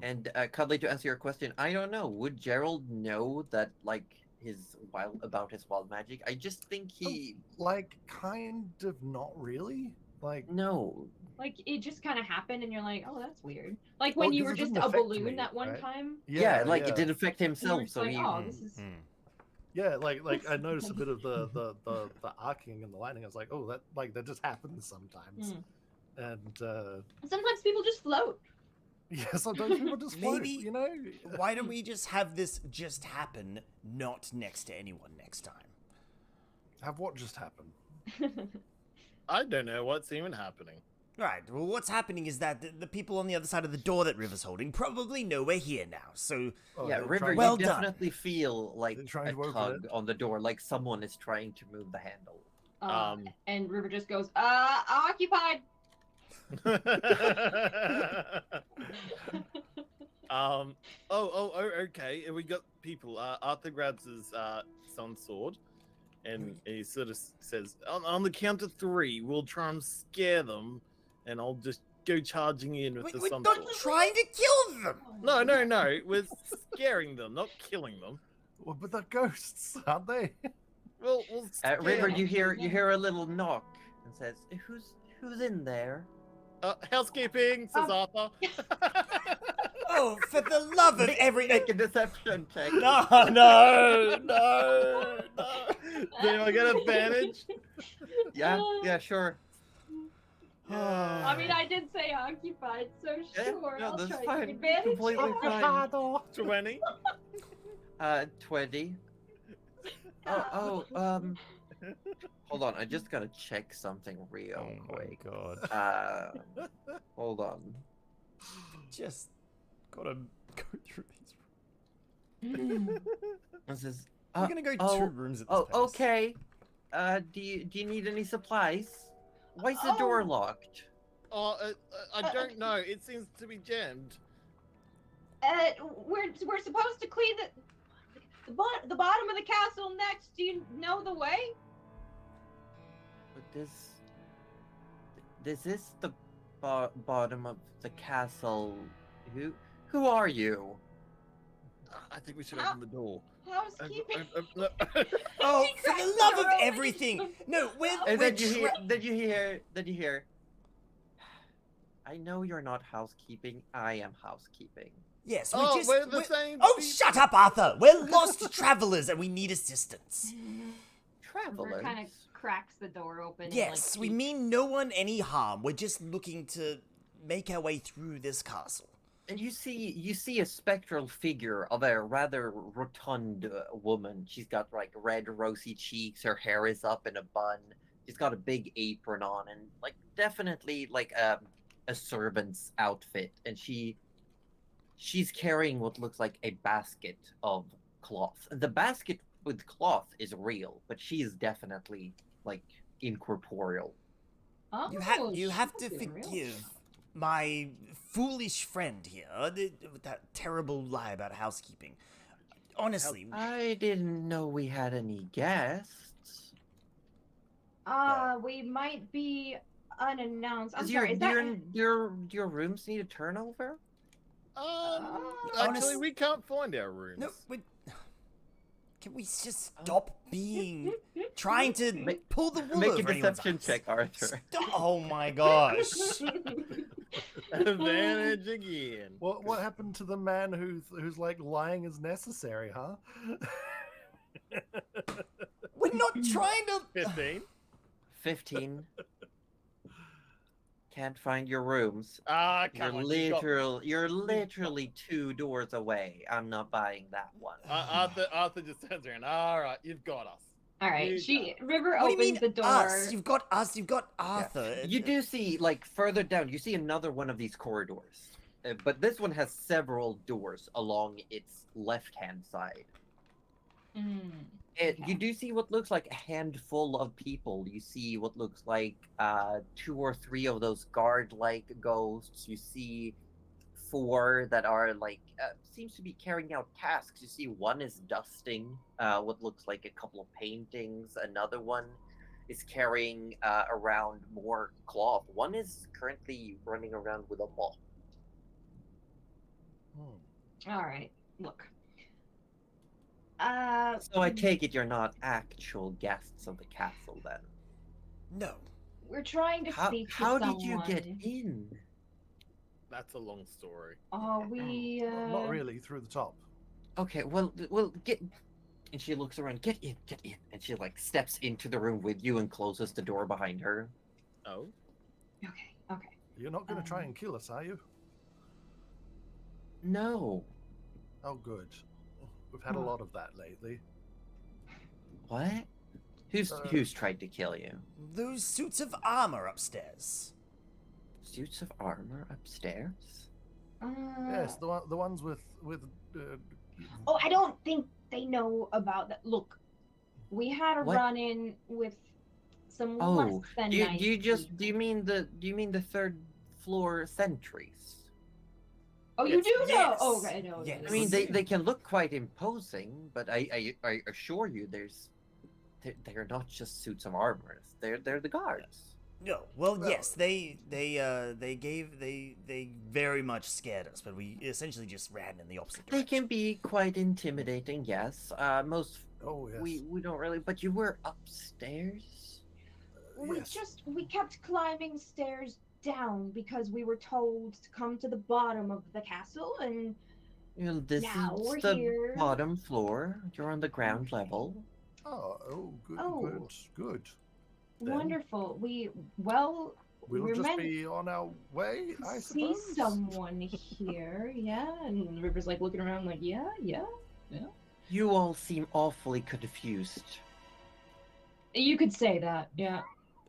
And Cuddly, to answer your question, I don't know. Would Gerald know that like his wild magic? I just think he
Like, kind of not really. Like,
no.
Like it just kind of happened, and you're like, "Oh, that's weird." Like when
Oh,
you
'cause
were
it
just
didn't
a
affect
balloon
me,
that one
right?
time.
Yeah, like
yeah.
it didn't affect
And you were
himself,
just
so
like,
he.
"Oh, this is."
Yeah, like I noticed a bit of the arcing and the lightning. I was like, oh, that just happens sometimes. And
Sometimes people just float.
yeah, sometimes people just float,
Maybe-
you know.
Why don't we just have this just happen, not next to anyone next time?
Have what just happened?
I don't know what's even happening.
Right, well, what's happening is that the people on the other side of the door that River's holding probably know we're here now, so...
Oh,
Yeah,
they're
River,
trying-
you
Well done.
definitely feel like
They're trying
a
to open
tug
it.
on the door, like someone is trying to move the handle.
And River just goes, occupied.
Okay. We got people. Arthur grabs his son's sword, and he sort of says, "On the count of 3, we'll try and scare them, and I'll just go charging in with the
We're
sun
not
sword."
trying to kill them!
No, we're scaring them, not killing them.
Well, but they're ghosts, aren't they?
Well, we'll scare
River,
them.
you hear a little knock and says, "Who's in there?"
Housekeeping, says Arthur.
Oh, for the love of every...
Make a deception check.
No.
Do I get advantage?
Yeah, sure.
I mean, I did say occupied, so
Yeah,
sure,
no,
I'll
that's
try
fine.
to take advantage.
Completely fine.
20.
20. Hold on, I just gotta check something real quick.
God.
Hold on.
Just gotta go through these...
This is.
We're gonna go 2 rooms at this pace.
Okay. Do you need any supplies? Why is the door locked?
I don't know. It seems to be jammed.
We're supposed to clean the bottom of the castle next. Do you know the way?
But this is the bottom of the castle. Who are you?
I think we should open the door.
Housekeeping.
Oh,
She
for
cracked
the love
the
of
door open.
everything! No,
And
we're
then you hear. I know you're not housekeeping. I am housekeeping.
Yes,
We're the same.
Oh,
people.
shut up, Arthur! We're lost travelers and we need assistance.
Travelers.
Kind of cracks the door open. and,
Yes,
like,
we mean no one any harm. We're just looking to make our way through this castle.
And you see a spectral figure of a rather rotund woman. She's got like red, rosy cheeks. Her hair is up in a bun. She's got a big apron on, and like definitely like a servant's outfit, and she's carrying what looks like a basket of cloth. The basket with cloth is real, but she is definitely like incorporeal.
Oh,
You have to
she's real.
forgive my foolish friend here with that terrible lie about housekeeping. Honestly,
I didn't know we had any guests.
We might be unannounced. I'm
Does
sorry. Is that?
your rooms need a turnover?
Actually,
Honest-
we can't find our rooms.
no, can we just stop being trying to pull the wool
Make a
over anyone's
deception
eyes?
check, Arthur.
Oh my gosh!
Advantage again.
What happened to the man who's like lying is necessary, huh?
We're not trying to.
15.
15. Can't find your rooms.
Come on, you got me.
You're literally 2 doors away. I'm not buying that one.
Arthur just turns around. All right, you've got us.
All right. River
What do you mean
opens the door.
us? You've got us. You've got Arthur.
You do see, like, further down, you see another one of these corridors. But this one has several doors along its left-hand side.
Mm,
You do see what looks like a handful of people. You see what looks like 2 or 3 of those guard-like ghosts. You see 4 that are like seems to be carrying out tasks. You see one is dusting what looks like a couple of paintings. Another one is carrying around more cloth. One is currently running around with a mop.
all right. Look.
So I take it you're not actual guests of the castle then.
No.
We're trying to speak to
How
someone.
did you get in?
That's a long story.
We
Not really through the top.
Okay, well, get. And she looks around. Get in, and she like steps into the room with you and closes the door behind her.
Oh.
Okay.
You're not going to try and kill us, are you?
No.
Oh, good. We've had a lot of that lately.
What? Who's tried to kill you?
Those suits of armor upstairs.
Suits of armor upstairs?
Yes, the ones with.
Oh, I don't think they know about that. Look, we had a
What?
run-in with some
Oh,
less than
do you
nice
do you mean the 3rd floor sentries?
Oh, you do know?
Yes.
Oh, okay, no.
Yes.
I mean, they can look quite imposing, but I assure you, they're not just suits of armor. They're the guards.
No. Well, yes, they very much scared us, but we essentially just ran in the opposite
They
direction.
can be quite intimidating, yes. Most
Oh, yes.
we don't really, but you were upstairs.
Yes.
We kept climbing stairs down because we were told to come to the bottom of the castle, and
Well, this
Now
is
we're
the
here.
bottom floor. You're on the ground level.
Oh, good,
Oh.
good. Then
wonderful. We're
We'll just
meant
be on our way, I
to see
suppose.
someone here, yeah. And River's like looking around, like, yeah.
You all seem awfully confused.
You could say that, yeah.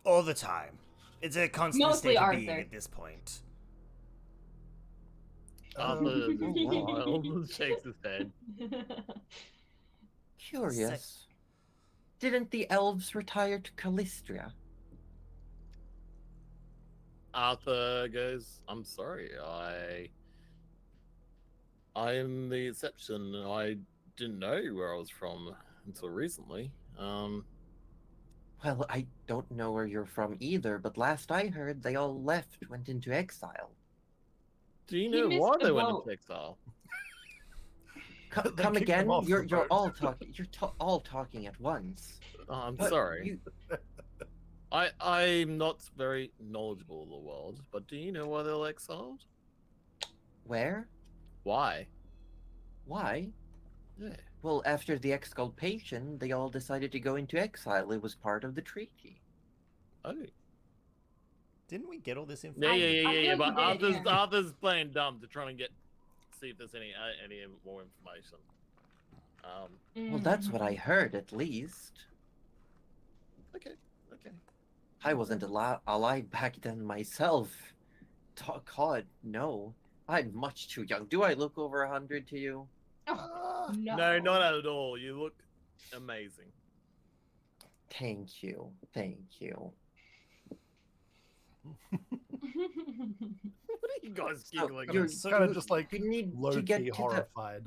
All the time. It's a constant
Mostly
state of being
Arthur.
at this point.
Arthur
wow.
shakes his head.
Curious. Didn't the elves retire to Callistria?
Arthur goes, I'm sorry, I am the exception. I didn't know where I was from until recently.
Well, I don't know where you're from either, but last I heard, they all went into exile.
Do you
He
know
missed
why
the
they went
boat.
into exile?
They
Come
kicked them
again?
off the
You're
boat.
all talking. All talking at once.
Oh, I'm
What?
sorry. I'm not very knowledgeable of the world, but do you know why they were exiled?
Where?
Why?
Why?
Yeah.
Well, after the exculpation, they all decided to go into exile. It was part of the treaty.
Oh.
Didn't we get all this
Yeah,
information?
I feel
but
you did, yeah.
Arthur's playing dumb to try and see if there's any more information.
Well, that's what I heard, at least.
Okay.
I wasn't alive back then myself. God, no. I'm much too young. Do I look over 100 to you?
Oh, no.
No, not at all. You look amazing.
Thank you. Thank you.
What are you guys
So,
giggling
you're-
at?
So-
Kind of just like
You need to
low-key
get to the...
horrified.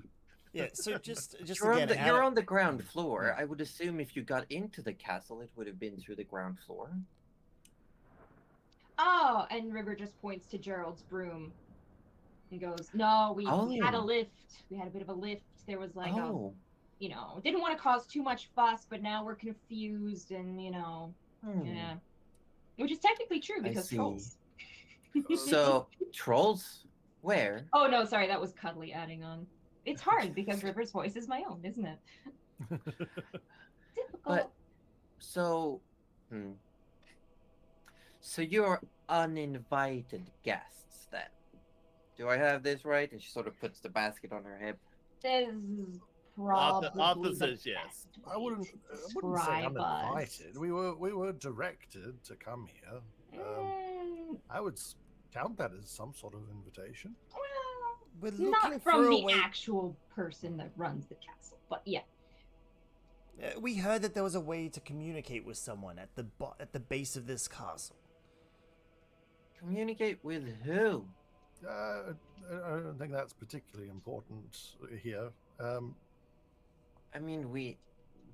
Yeah, so just
You're
again,
on the, you're
out-
on the ground floor. I would assume if you got into the castle, it would have been through the ground floor.
Oh, and River just points to Gerald's broom. He goes, "No, we had a
Oh.
lift. We had a bit of a lift. There was like
Oh.
didn't want to cause too much fuss, but now we're confused and
Hmm.
yeah." Which is technically true
I
because
see.
trolls.
So, trolls? Where?
Oh no, sorry, that was Cuddly adding on. It's hard because River's voice is my own, isn't it? Difficult.
But, so... So you're uninvited guests, then? Do I have this right? And she sort of puts the basket on her hip.
This is probably
Arthur
the
says yes.
best
I
way
wouldn't,
to
I wouldn't say
describe us.
uninvited. We were directed to come here. I would count that as some sort of invitation.
Well,
we're looking
not
for
from
a
the
way.
actual person that runs the castle, but yeah.
We heard that there was a way to communicate with someone at the base of this castle.
Communicate with who?
I don't think that's particularly important here.
I mean,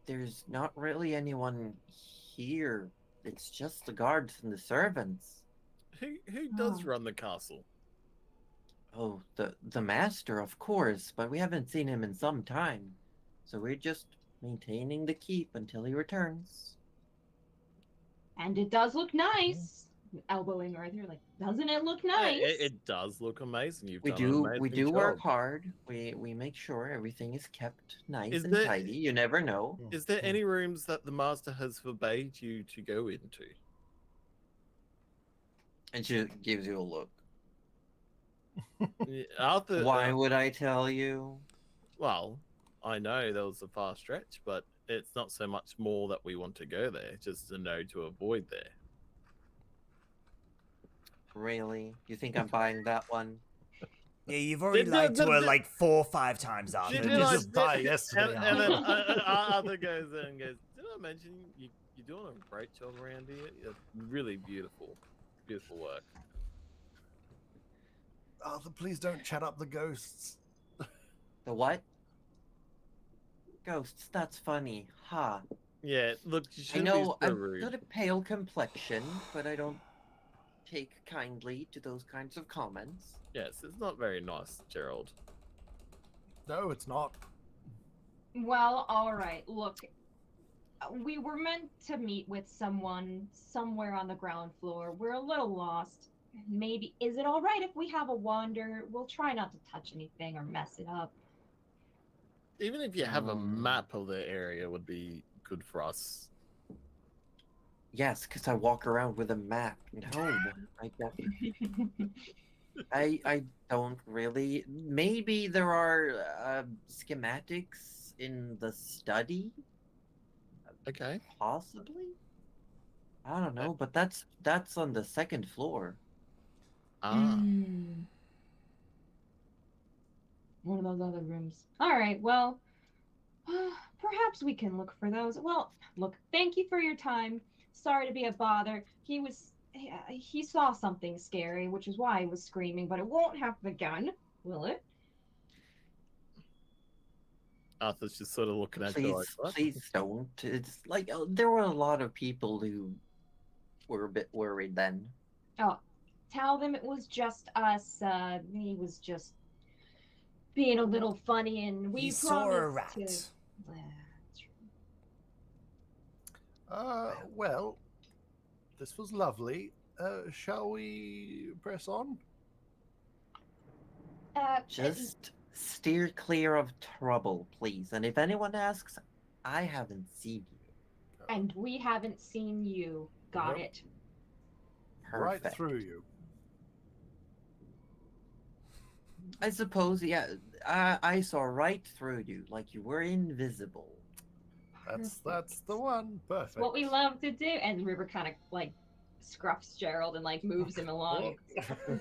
there's not really anyone here. It's just the guards and the servants.
Who does
Oh.
run the castle?
Oh, the master, of course, but we haven't seen him in some time. So we're just maintaining the keep until he returns.
And it does look nice. Elbowing Arthur, like, doesn't it look nice?
It does look amazing. You've
We
done an
do
amazing
work
job.
hard. We make sure everything is kept nice
Is
and
there-
tidy. You never know.
Is there any rooms that the master has forbade you to go into?
And she gives you a look.
Yeah, Arthur.
Why would I tell you?
Well, I know there was a far stretch, but it's not so much more that we want to go there, just to know to avoid there.
Really? You think I'm buying that one?
Yeah, you've already
Did-
lied to
did-
her
did-
like 4 or 5 times, Arthur.
Did
Didn't
I-
Just-
just die yesterday,
And then
Arthur.
Arthur goes in and goes, "Did I mention you're doing a great job around here? It's really beautiful, beautiful work."
Arthur, please don't chat up the ghosts.
The what? Ghosts, that's funny. Ha.
Yeah, look, you
I
shouldn't
know
be so
I've
rude.
got a pale complexion, but I don't take kindly to those kinds of comments.
Yes, it's not very nice, Gerald.
No, it's not.
Well, all right. Look, we were meant to meet with someone somewhere on the ground floor. We're a little lost. Maybe, is it all right if we have a wander? We'll try not to touch anything or mess it up.
Even if you have a
Hmm.
map of the area, would be good for us.
Yes, because I walk around with a map. No, I don't really. Maybe there are schematics in the study,
Okay.
possibly. I don't know, but that's on the second floor.
Ah.
Hmm. One of those other rooms. All right, well, perhaps we can look for those. Well, look, thank you for your time. Sorry to be a bother. He saw something scary, which is why he was screaming, but it won't happen again, will it?
Arthur's just sort of looking at you like,
Please,
what?
please don't. It's like there were a lot of people who were a bit worried then.
Oh, tell them it was just us. He was just being a little funny, and we
He saw a rat.
promised to.
Well, this was lovely. Shall we press on?
Just steer clear of trouble, please. And if anyone asks, I haven't seen you.
And we haven't seen you. Got
Nope.
it.
Perfect.
Right through you.
I suppose, yeah. I saw right through you, like you were invisible.
That's the one. Perfect.
What we love to do. And River kind of like scruffs Gerald and like moves him along.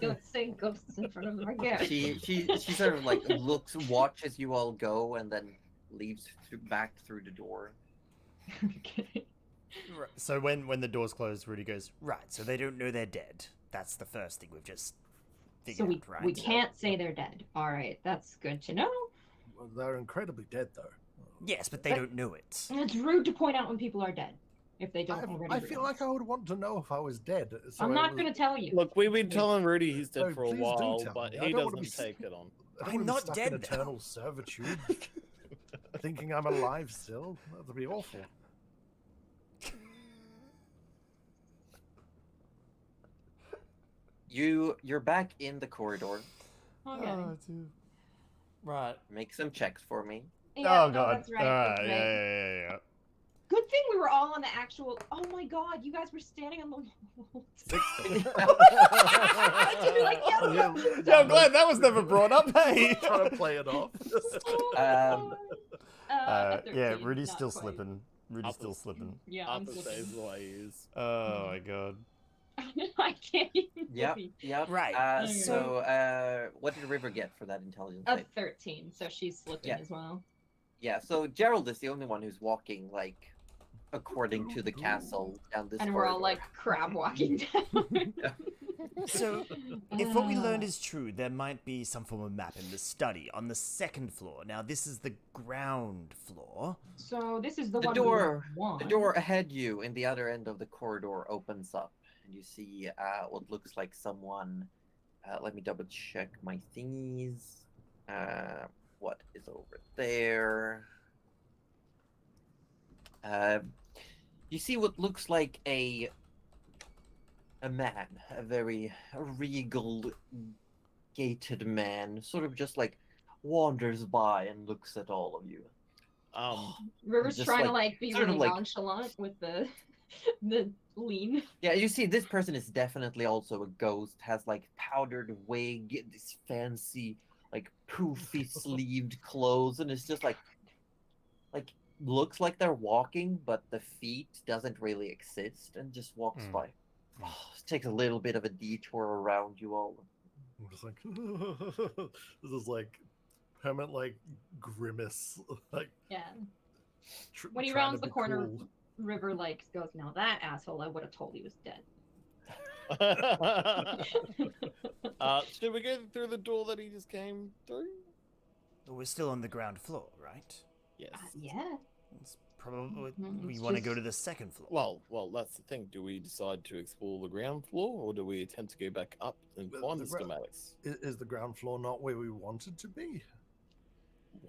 Don't say ghosts in front of our guest.
She sort of like watches you all go, and then leaves back through the door.
Okay.
Right. So when the doors close, Rudy goes, right, so they don't know they're dead. That's the first thing we've just
So
figured out, right?
we can't say they're dead. All right, that's good to know.
Well, they're incredibly dead, though.
Yes, but they don't know it.
And it's rude to point out when people are dead if they don't already.
I feel like I would want to know if I was dead. So
I'm not going to tell you.
Look, we've been telling Rudy he's dead
No,
for a
please do
while,
tell
but
me. I
he
don't wanna
doesn't
be
take it on.
I don't
I'm
wanna be
not
stuck
dead
in
now.
eternal servitude, thinking I'm alive still. That'd be awful.
You're back in the corridor.
Okay.
dude. Right.
Make some checks for me.
Yeah,
oh god.
that's right.
All right.
That's right.
Yeah.
Good thing we were all on the actual. Oh my god, you guys were standing on the wall. To be like, yeah,
Yeah, I'm glad that was never brought up. Hey.
Trying to play it off.
Yeah,
13,
Rudy's
not
still
quite.
slipping. Rudy's
Up
still
is-
slipping.
Yeah, I'm
Arthur stays the way he is.
Oh my god.
I can't even.
Yep.
believe-
Yep.
Right.
Okay.
So, what did River get for that intelligence?
A
save?
13, so she's slipping
Yeah.
as well.
Yeah. So Gerald is the only one who's walking like according to the castle down this.
And we're all
corridor.
like crab walking down.
So, if what we learned is true, there might be some form of map in the study on the second floor. Now, this is the ground floor.
So this is the
The
one
door-
we want.
The door ahead you in the other end of the corridor opens up, and you see what looks like someone. Let me double check my thingies. What is over there? You see what looks like a man, a very regal, gated man, sort of just like wanders by and looks at all of you.
River's
just
trying to like be
sort of
really
like-
nonchalant with the the lean.
Yeah, you see, this person is definitely also a ghost. Has like powdered wig, this fancy, like poofy sleeved clothes, and it's just like looks like they're walking, but the feet doesn't really exist, and just walks
Hmm.
by. Takes a little bit of a detour around you all.
I'm just like, this is like permanent, like grimace, like.
Yeah. When he rounds the corner, River like goes, "Now that asshole, I would have told he was dead."
Should we go through the door that he just came through?
We're still on the ground floor, right?
Yes.
Yeah.
It's probably
Mhm,
we
it's
want to go
just-
to the second floor.
Well, that's the thing. Do we decide to explore the ground floor, or do we attempt to go back up and find the
The gra-
schematics?
Is the ground floor not where we wanted to be?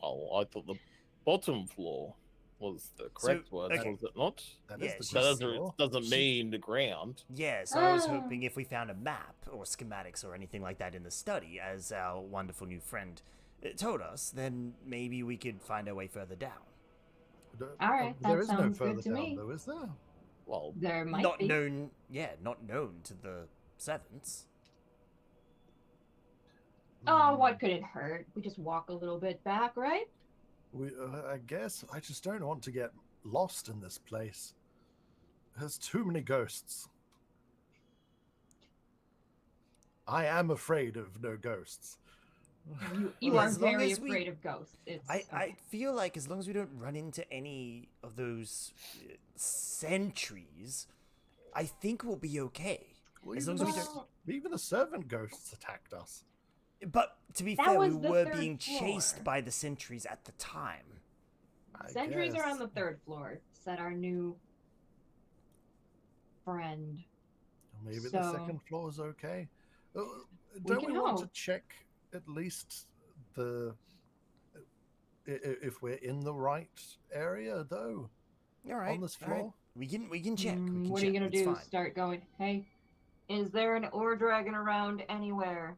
Well, I thought the bottom floor was the correct word,
okay.
was it not?
That
Yeah,
is
she-
the
That
ground floor.
doesn't
She-
mean the ground.
Yeah, so I was
Ah.
hoping if we found a map or schematics or anything like that in the study, as our wonderful new friend told us, then maybe we could find our way further down.
All right,
There
that
is no
sounds good
further
to
down,
me.
though, is there?
Well,
There might
Not
be.
known, not known to the servants.
Oh, what could it hurt? We just walk a little bit back, right?
I guess I just don't want to get lost in this place. There's too many ghosts. I am afraid of no ghosts.
You
Well,
are
as long
very
as we-
afraid of ghosts. It's
I feel like as long as we don't run into any of those sentries, I think we'll be okay.
Well,
As
even,
long as we
the,
don't-
even the servant ghosts attacked us.
But to be
That
fair, we
was the
were
third
being chased
floor.
by the sentries at the time.
I
Sentries are on
guess.
the third floor, said our new friend.
Maybe the
So-
second floor is okay. Don't
can
we want to
hope.
check at least the if we're in the right area though
All right,
on this
all right.
floor?
We can check. We can
What
check.
are you gonna
it's
do?
fine.
Start going? Hey, is there an ore dragon around anywhere?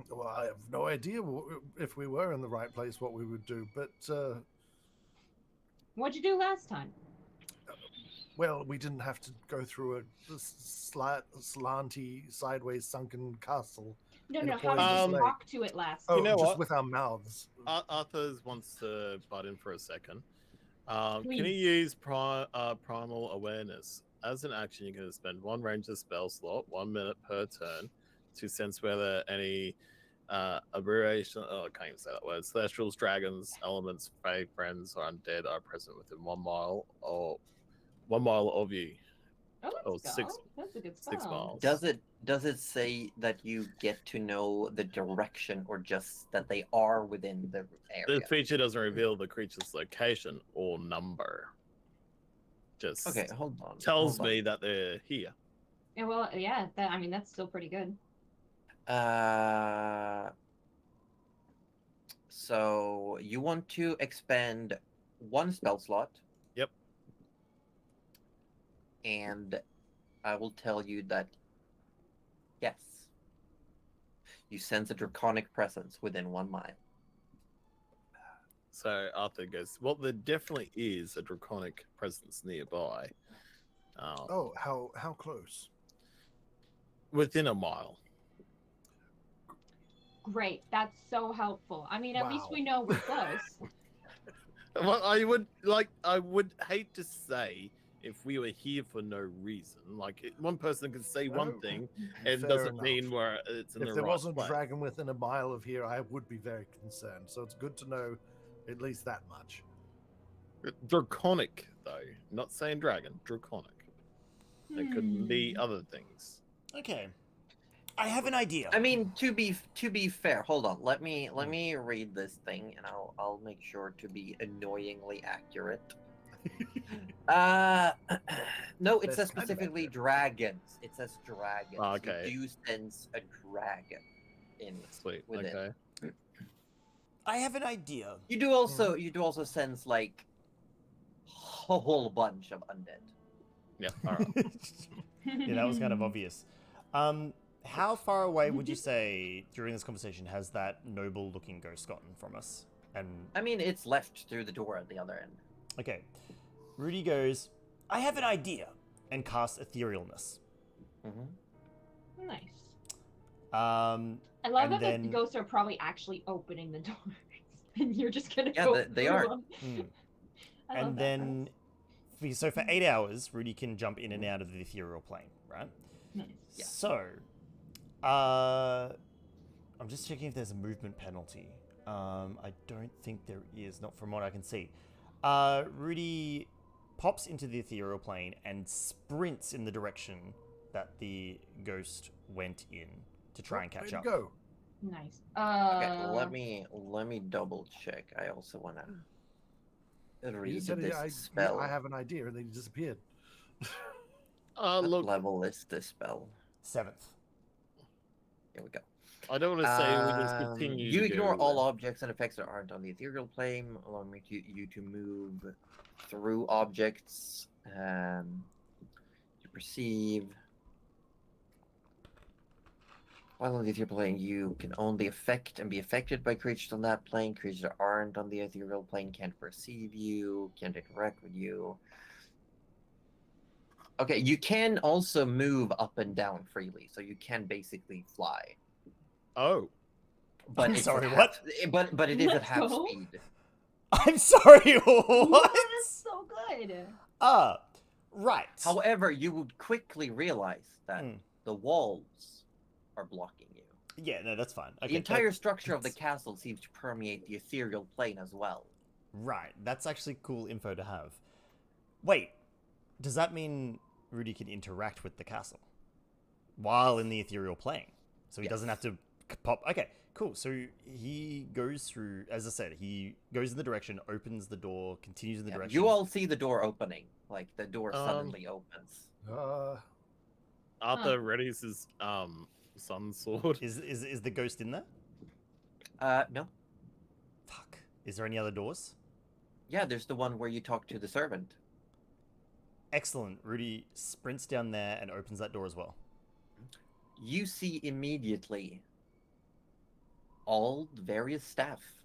Well, I have no idea if we were in the right place what we would do, but
What'd you do last time?
well, we didn't have to go through a slanty, sideways sunken castle.
No,
In
no.
a
How
poisonous
did you
lake.
talk to it last
Oh,
time?
know
just
what?
with our mouths.
Arthur wants to butt in for a second. Can
Please.
he use primal awareness as an action, you can spend one ranger spell slot, 1 minute per turn, to sense whether any aberration. Oh, I can't even say that word. Celestials, dragons, elements, fae, friends, or undead are present within 1 mile or 1 mile of you.
Oh,
Oh,
let's go.
six-
That's a good
6
spell.
miles.
Does it say that you get to know the direction or just that they are within the
The
area?
feature doesn't reveal the creature's location or number. Just
Okay, hold on.
tells
hold on.
me that they're here.
Yeah, well, yeah. I mean, that's still pretty good.
So you want to expend 1 spell slot.
Yep.
And I will tell you that yes, you sense a draconic presence within 1 mile.
So Arthur goes, well, there definitely is a draconic presence nearby.
Oh, how close?
Within a mile.
Great. That's so helpful. I mean, at least
Wow.
we know we're close.
Well, I would hate to say if we were here for no reason. Like one person can say one
Oh,
thing, and
fair
doesn't
enough.
mean where it's in
If
the
there
right
wasn't a
place.
dragon within a mile of here, I would be very concerned. So it's good to know at least that much.
Draconic, though, not saying dragon. Draconic. It could be other things.
Okay. I have an idea.
I mean, to be fair, hold on. Let me read this thing, and I'll make sure to be annoyingly accurate. No, it
That's
says
kind of
specifically
accurate.
dragons. It says dragons.
Okay.
You do sense a dragon in
Sweet.
within.
Okay.
I have an idea.
You do also sense like a whole bunch of undead.
Yeah. All right.
Yeah, that was kind of obvious. How far away would you say during this conversation has that noble-looking ghost gotten from us? And
I mean, it's left through the door at the other end.
okay, Rudy goes, I have an idea, and casts etherealness.
Mm-hmm.
Nice.
Um,
I love
And
that
then-
the ghosts are probably actually opening the doors, and you're just gonna
Yeah,
go
they
through
are.
them.
Mm.
I love
and
that
then, so for 8 hours, Rudy can jump in and out of the ethereal plane, right?
Nice.
Yeah.
So, I'm just checking if there's a movement penalty. I don't think there is, not from what I can see. Rudy pops into the ethereal plane and sprints in the direction that the ghost went in to try and catch
Way
up.
to go.
Nice.
Okay, let me double check. I also wanna
He
read
just said,
this spell.
I have an idea, and then he disappeared.
What
Look,
level is this spell?
7th.
Here we go.
I don't want to say we just continue.
You
to
ignore
go,
all objects and effects that aren't on the ethereal plane, allowing you to move through objects. You perceive. While on the ethereal plane, you can only affect and be affected by creatures on that plane. Creatures that aren't on the ethereal plane can't perceive you, can't interact with you. Okay, you can also move up and down freely, so you can basically fly.
Oh,
But
I'm
it's
sorry,
at
what?
But it is at
Let's
half
go.
speed.
I'm sorry,
What?
what?
That's so good.
Right.
However, you would quickly realize that
Mm.
the walls are blocking you.
Yeah, no, that's fine. Okay,
The entire
that-
structure of the
that's-
castle seems to permeate the ethereal plane as well.
Right, that's actually cool info to have. Wait, does that mean Rudy can interact with the castle while in the ethereal plane? So he doesn't have
Yes.
to pop. Okay, cool. So he goes through, as I said, he goes in the direction, opens the door, continues in the
Yeah,
direction.
you all see the door opening. Like, the door
Um,
suddenly opens.
Arthur readies his sun sword.
Is the ghost in there?
No.
Fuck. Is there any other doors?
Yeah, there's the one where you talk to the servant.
Excellent. Rudy sprints down there and opens that door as well.
You see immediately all the various staff.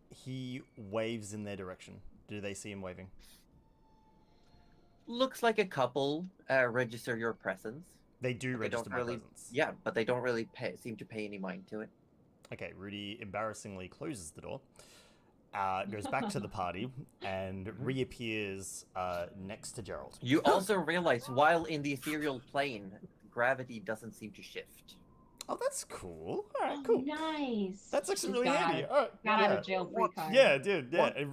He waves in their direction. Do they see him waving?
Looks like a couple register your presence.
They do
But they
register
don't
my
really,
presence.
yeah, but they don't really seem to pay any mind to it.
Okay, Rudy embarrassingly closes the door. goes back to the party and reappears next to Gerald.
You also realize while in the ethereal plane, gravity doesn't seem to shift.
Oh, that's cool. All right, cool.
Nice.
That's actually
She's
really
got
handy.
it.
All right,
Got out
yeah.
of jail free
What?
card.
Yeah, dude. Yeah.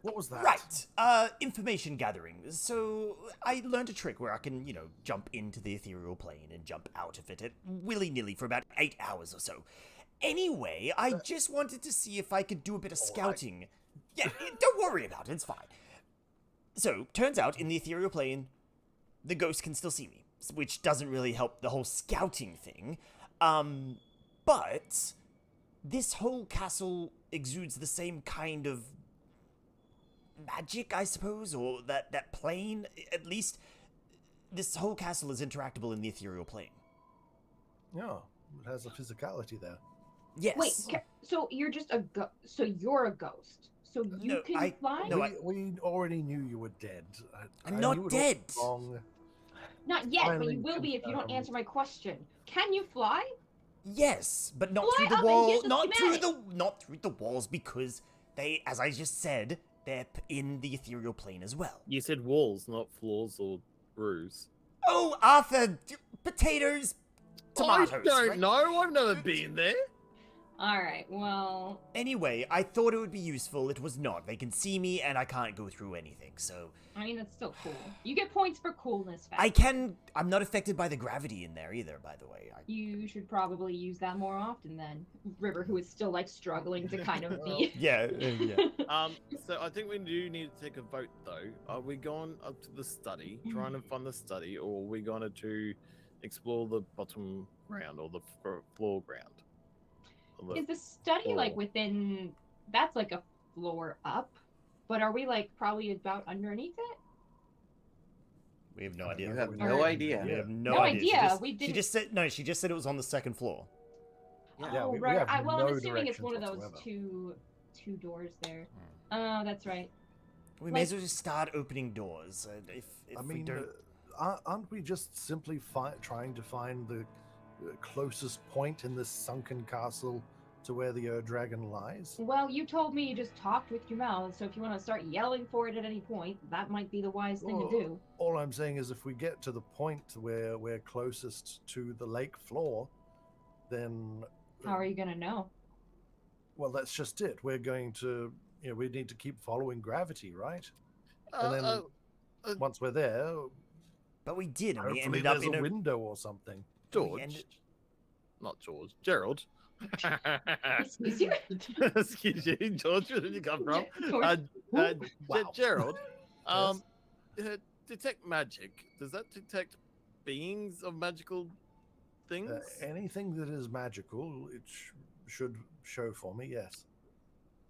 What was that?
Right. Information gathering. So I learned a trick where I can, jump into the ethereal plane and jump out of it at willy-nilly for about 8 hours or so. Anyway, I just wanted to see if I could do a bit of scouting. Yeah, don't worry about it. It's fine. So, turns out in the ethereal plane, the ghost can still see me, which doesn't really help the whole scouting thing. But this whole castle exudes the same kind of magic, I suppose, or that plane. At least this whole castle is interactable in the ethereal plane.
Yeah, it has a physicality there.
Yes.
Wait, so you're just a ghost. So you're a ghost. So you
No,
can fly?
no,
we already knew you were dead.
I'm
I
not
knew it all
dead.
along.
Not yet, but
Finally
you will be if you don't
confirmed.
answer my question. Can you fly?
Yes, but not
Fly
through the
up and
wall.
get the
Not through the walls, because they, as I just said, they're in the ethereal plane as well.
You said walls, not floors or roofs.
Oh, Arthur, potatoes, tomatoes.
I don't
right?
know. I've never been there.
All right. Well,
Anyway, I thought it would be useful. It was not. They can see me, and I can't go through anything. So
I mean that's still cool. You get points for coolness.
I
Factor.
can. I'm not affected by the gravity in there either. By the way.
You should probably use that more often then. River, who is still like struggling to kind of be.
Yeah.
So I think we do need to take a vote though. Are we going up to the study, trying to find the study, or are we going to explore the bottom ground or the floor ground?
Is the study like within? That's like a floor up, but are we like probably about underneath it?
We have no idea.
You have
Or-
no idea.
We have no
No
idea. She
idea.
just-
We
She
didn't-
just said no. She just said it was on the second floor.
Yeah,
Oh
we
right.
have
Well,
no
I'm assuming it's
directions
one of those
whatsoever.
two doors there. Oh, that's right.
We may as well just start opening doors. If
I
we
mean,
don't.
aren't we just simply trying to find the closest point in this sunken castle to where the dragon lies?
Well, you told me you just talked with your mouth, so if you want to start yelling for it at any point, that might be the wise thing to do.
All I'm saying is if we get to the point where we're closest to the lake floor, then...
How are you gonna know?
Well, that's just it. We're going to... we need to keep following gravity, right? And then once we're there,
But we did, and we
hopefully
ended up
there's
in
a
a.
window or something.
George, not George, Gerald.
Excuse you?
Excuse you, George. Where did you come from?
George?
Wow.
Gerald. Detect magic. Does that detect beings of magical things?
Anything that is magical, it should show for me, yes.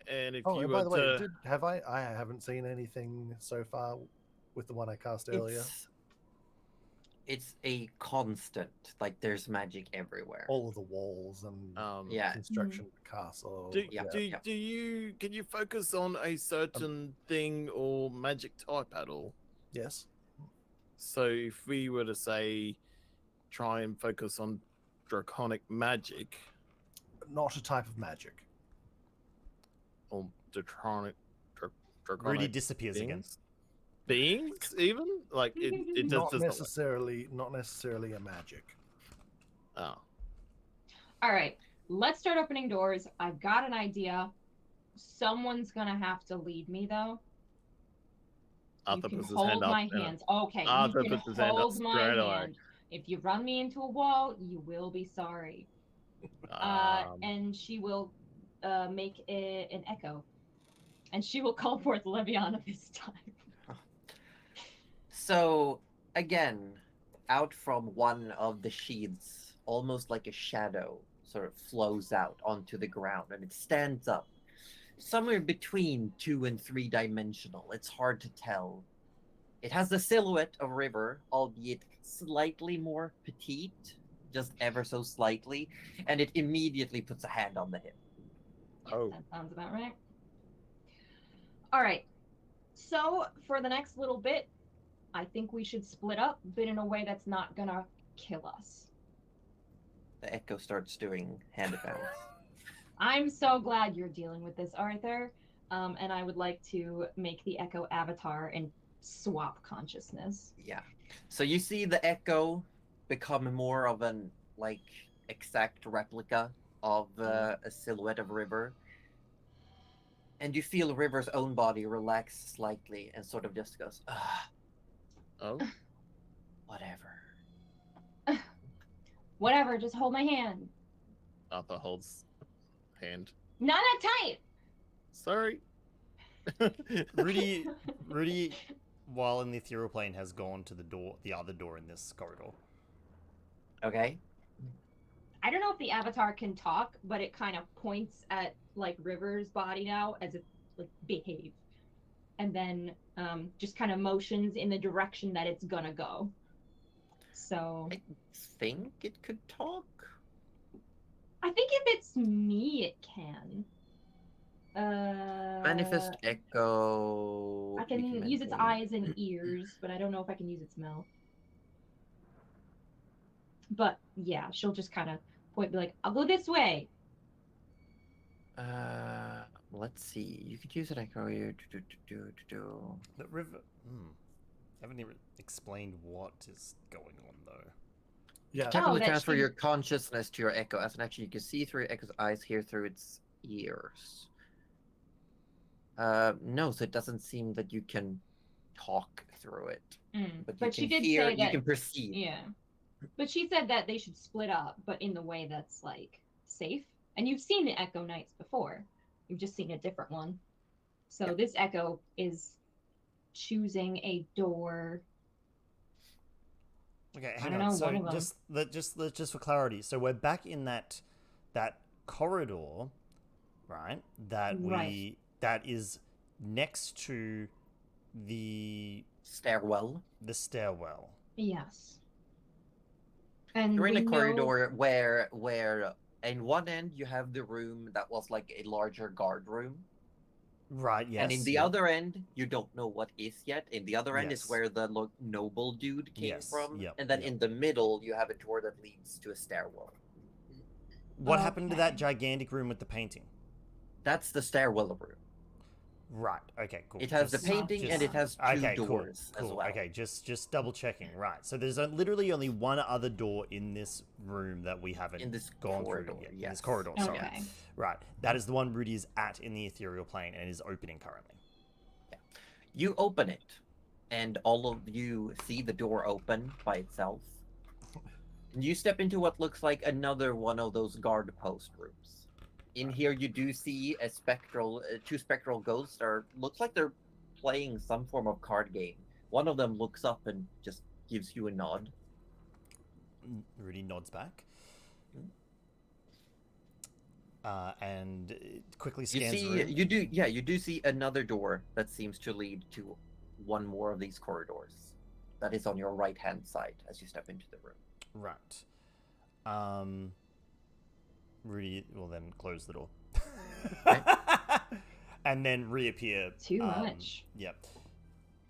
And if
Oh,
you
and
were
by the way,
to,
I haven't seen anything so far with the one I cast earlier.
It's a constant. Like there's magic everywhere.
All of the walls and
Yeah.
construction of the castle.
do,
yeah.
can you focus on a certain thing or magic type at all?
Yes.
So if we were to say, try and focus on draconic magic
Not a type of magic.
or draconic
Rudy disappears again.
beings, even like it just
Not
does
not necessarily a magic.
Oh,
All right, let's start opening doors. I've got an idea. Someone's gonna have to lead me, though.
Arthur
You can
puts his hand
hold
up.
my
and-
hands. Okay,
Arthur
you can
puts his hand up
hold my
straight away.
hand. If you run me into a wall, you will be sorry. And she will make an echo. And she will call forth Leviana this time.
So again, out from one of the sheaths, almost like a shadow, sort of flows out onto the ground, and it stands up, somewhere between 2 and 3 dimensional. It's hard to tell. It has the silhouette of River, albeit slightly more petite, just ever so slightly, and it immediately puts a hand on the hip.
Oh.
That sounds about right. All right. So for the next little bit, I think we should split up, but in a way that's not gonna kill us.
The echo starts doing hand bounce.
I'm so glad you're dealing with this, Arthur. and I would like to make the Echo avatar and swap consciousness.
Yeah. So you see the Echo become more of an like exact replica of a silhouette of River, and you feel River's own body relax slightly and sort of just goes, ah,
Oh,
whatever.
Whatever, just hold my hand.
Arthur holds hand.
Not that tight.
Sorry.
Rudy, while in the ethereal plane, has gone to the other door in this corridor.
Okay.
I don't know if the avatar can talk, but it kind of points at like River's body now as if like behave, and then just kind of motions in the direction that it's gonna go. So
I think it could talk.
I think if it's me, it can.
Manifest Echo.
I can use its eyes and ears, but I don't know if I can use its mouth. But yeah, she'll just kind of point, be like, "I'll go this way."
Let's see. You could use an Echo here.
The river. Haven't even explained what is going on though.
Yeah.
Technically
that
transfer
she-
your consciousness to your Echo. As an action, you can see through your Echo's eyes, hear through its ears. No, so it doesn't seem that you can talk through it. But you
she
can
did
hear,
say
you
that.
can perceive.
Yeah, but she said that they should split up, but in the way that's like safe. And you've seen the Echo Knights before. You've just seen a different one. So
Yeah.
this Echo is choosing a door.
Okay,
I
hang
don't
on.
know,
So
one of them.
just for clarity, so we're back in that corridor, right?
Right.
That is next to the
Stairwell.
stairwell.
Yes. And
You're in
we
a
know-
corridor where in one end you have the room that was like a larger guard room.
Right. Yes.
And in the
yeah.
other end, you don't know what is yet. In the other end
Yes.
is where the noble dude came
Yes,
from.
yep,
And then
yep.
in the middle, you have a door that leads to a stairwell.
What happened to that
Okay.
gigantic room with the painting?
That's the stairwell room.
Right. Okay. Cool.
It has the
Just-
painting and it has two
okay,
doors
cool,
as
cool.
well.
Okay, just double checking. Right. So there's literally only one other door in this room that we haven't
In this
gone
corridor,
through yet. In
yes.
this corridor. Sorry.
Okay.
Right. That is the one Rudy is at in the ethereal plane and is opening currently.
You open it, and all of you see the door open by itself. And you step into what looks like another one of those guard post rooms. In here, you do see a two spectral ghosts. Looks like they're playing some form of card game. One of them looks up and just gives you a nod.
Rudy nods back. And quickly
You
scans the
see,
room.
you do see another door that seems to lead to one more of these corridors. That is on your right-hand side as you step into the room.
Right. Rudy will then close the door.
Okay.
And then reappear.
Too much.
Yep.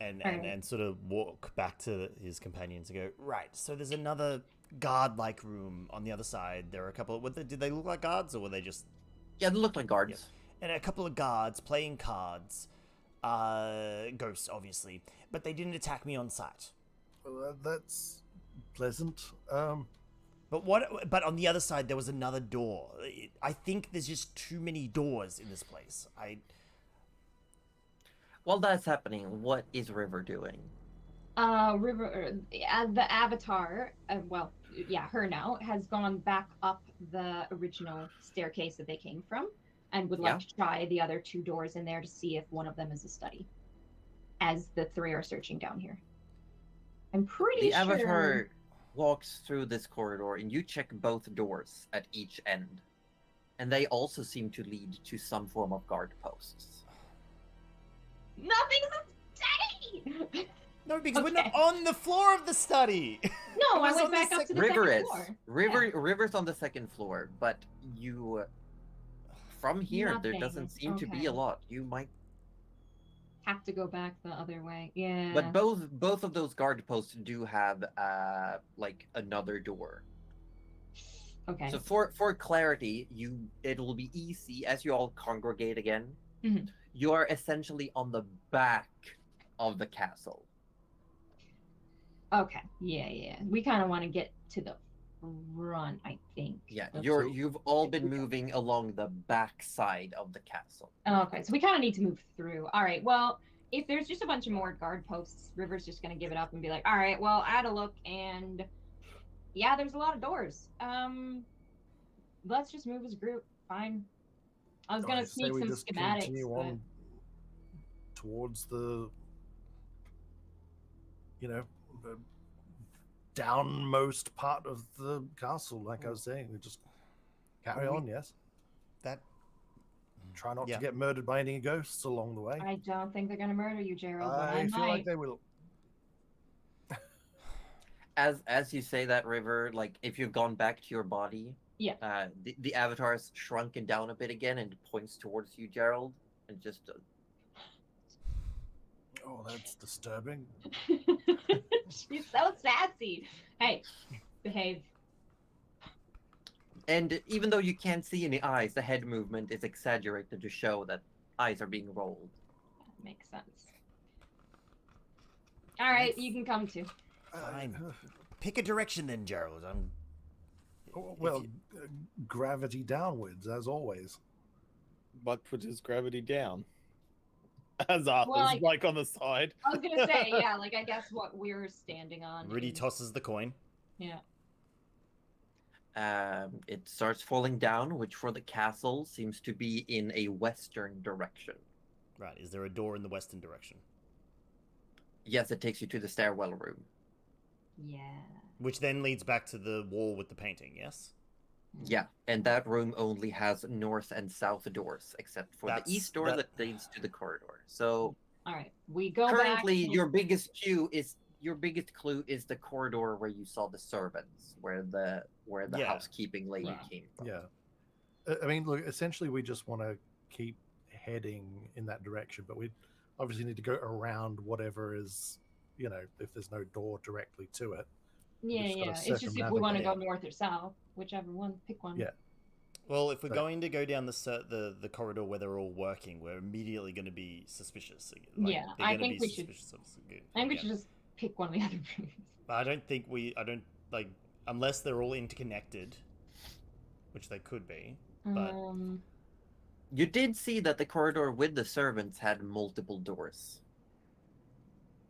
And
Alright.
sort of walk back to his companions and go, right, so there's another guard-like room on the other side. There are a couple of... Did they look like guards, or were they just...
Yeah, they look like guards.
And a couple of guards playing cards. Ghosts, obviously. But they didn't attack me on sight.
Well, that's pleasant.
But on the other side, there was another door. I think there's just too many doors in this place.
While that's happening, what is River doing?
River, the avatar, her now has gone back up the original staircase that they came from, and would like to try the other two doors in there to see if one of them is a study. As the three are searching down here, I'm pretty
The
sure.
avatar walks through this corridor, and you check both doors at each end, and they also seem to lead to some form of guard posts.
Nothing's a study.
No, because we're not
Okay.
on the floor of the study.
No, I
was
went
on the
back up
sec-
to the
River
second
is.
floor.
River's on the second floor, but you from here there
Nothing.
doesn't seem to be
Okay.
a lot. You might,
Have to go back the other way. Yeah.
but both of those guard posts do have like another door.
Okay.
So for clarity, it will be easy as you all congregate again.
Mhm.
You are essentially on the back of the castle.
Okay. Yeah. We kind of want to get to the front, I think.
Yeah,
of-
you've all been moving along the back side of the castle.
Okay, so we kind of need to move through. All right. Well, if there's just a bunch of more guard posts, River's just gonna give it up and be like, "All right, well, I had a look, and yeah, there's a lot of doors. Let's just move as a group. Fine. I was
I
gonna
say
sneak
we
some
just
schematics,
continue
but
on towards the, the downmost part of the castle. Like I was saying, we just carry on. Yes.
That
Try not
Yeah.
to get murdered by any ghosts along the way.
I don't think they're gonna murder you, Gerald. But
I
I
feel
might.
like they will.
As you say that, River, like if you've gone back to your body,
Yeah.
the avatar's shrunken down a bit again and points towards you, Gerald, and just
Oh, that's disturbing.
She's so sassy. Hey, behave.
and even though you can't see any eyes, the head movement is exaggerated to show that eyes are being rolled.
Makes sense. All right, you can come too.
Fine. Pick a direction then, Gerald.
Well, gravity downwards as always.
What pushes gravity down? As Arthur's
Well,
like on the side.
I was gonna say, yeah, like I guess what we're standing on.
Rudy
is-
tosses the coin.
Yeah.
It starts falling down, which for the castle seems to be in a western direction.
Right. Is there a door in the western direction?
Yes, it takes you to the stairwell room.
Yeah.
Which then leads back to the wall with the painting, yes?
Yeah, and that room only has north and south doors, except for
That's-
the east door
that-
that leads to the corridor. So
All right, we go
currently,
back.
your biggest clue is the corridor where you saw the servants, where the
Yeah.
housekeeping lady
Right.
came from.
Yeah. I mean, look, essentially, we just want to keep heading in that direction, but we obviously need to go around whatever is, if there's no door directly to it.
Yeah,
just gotta
yeah. It's just if we want to go
circumnavigate.
north or south, whichever one, pick one.
Yeah.
Well, if we're
So-
going to go down the corridor where they're all working, we're immediately going to be suspicious.
Yeah,
they're
I
gonna
think
be
we should-
suspicious of us again.
I think we should just pick one of the other rooms.
But I don't like unless they're all interconnected, which they could be. But-
You did see that the corridor with the servants had multiple doors.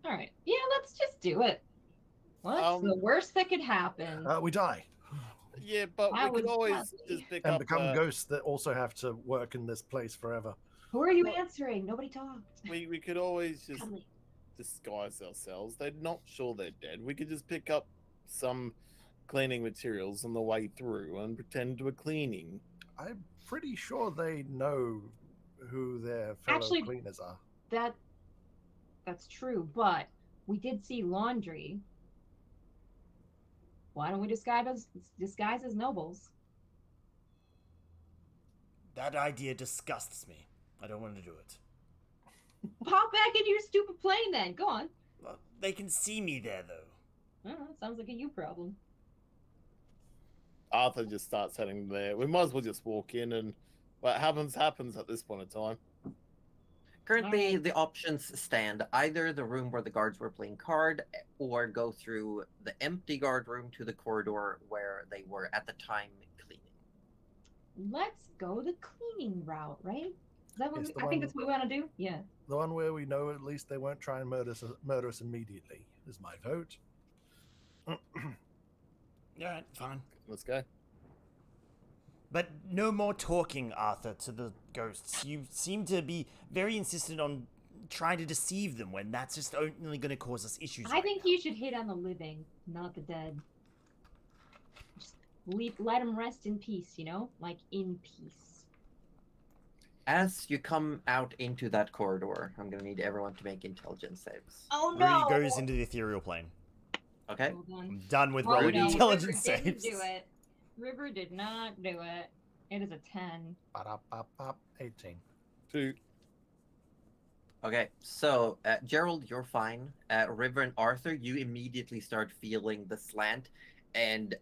All right. Yeah, let's just do it. What's the worst that could happen?
We die
Yeah, but
That
we could
was
always
lovely.
just pick
and
up.
become ghosts that also have to work in this place forever.
Who are you answering? Nobody talked.
We could always just
Cuddly.
disguise ourselves. They're not sure they're dead. We could just pick up some cleaning materials on the way through and pretend we're cleaning.
I'm pretty sure they know who their fellow
Actually-
cleaners are.
That's true, but we did see laundry. Why don't we disguise as nobles?
That idea disgusts me. I don't want to do it.
Pop back into your stupid plane then. Go on.
Well, they can see me there, though.
I don't know, sounds like a you problem.
Arthur just starts heading there. We might as well just walk in and what happens at this point in time.
Currently,
Alright.
the options stand either the room where the guards were playing card, or go through the empty guard room to the corridor where they were at the time cleaning.
Let's go the cleaning route, right? Is that what
It's
we,
the
I think
one-
that's what we want to do? Yeah.
The one where we know at least they won't try and murder us immediately is my vote.
All right, fine.
Let's go.
But no more talking, Arthur, to the ghosts. You seem to be very insistent on trying to deceive them when that's just only going to cause us issues.
I think you should hit on the living, not the dead. Just let them rest in peace, like in peace.
As you come out into that corridor, I'm going to need everyone to make intelligence saves.
Oh
Rudy goes into the ethereal plane.
Okay?
Hold on.
I'm done with
Oh,
rolling
no,
intelligence
River didn't
saves.
do it. River did not do it. It is a 10.
18.
2.
Okay, so Gerald, you're fine. River and Arthur, you immediately start feeling the slant, and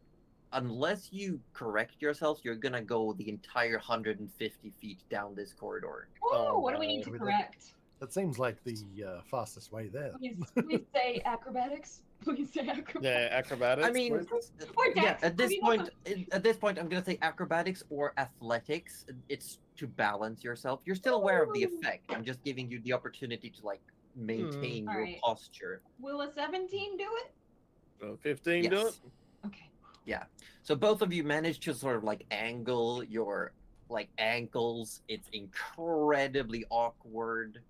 unless you correct yourselves, you're gonna go the entire 150 feet down this corridor.
Oh, what do we
no.
need to
We don't-
correct?
That seems like the fastest way there.
Please say acrobatics. Please say acrobatics.
Yeah, acrobatics.
I mean,
please.
Or
yeah.
dex.
At this
I mean,
point, at this point, I'm gonna say acrobatics or athletics. It's to balance yourself. You're still aware of the
Ooh.
effect. I'm just giving you the opportunity to like maintain your
Alright.
posture.
Will a 17 do it?
15 do it.
Yes.
Okay.
So both of you manage to sort of like angle your like ankles. It's incredibly awkward.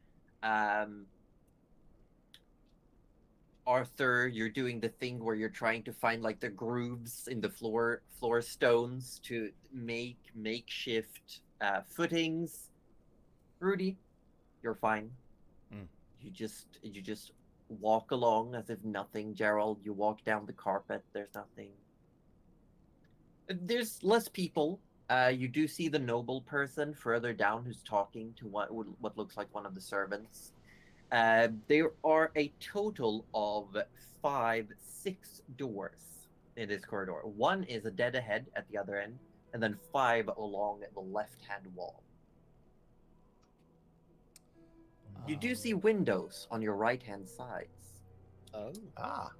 Arthur, you're doing the thing where you're trying to find like the grooves in the floor stones to make makeshift footings. Rudy, you're fine.
Mm.
You just walk along as if nothing. Gerald, you walk down the carpet. There's nothing. There's less people. You do see the noble person further down who's talking to what looks like one of the servants. There are a total of 6 doors in this corridor. One is a dead ahead at the other end, and then 5 along the left-hand wall. You do see windows on your right-hand sides,
Oh.
Ah,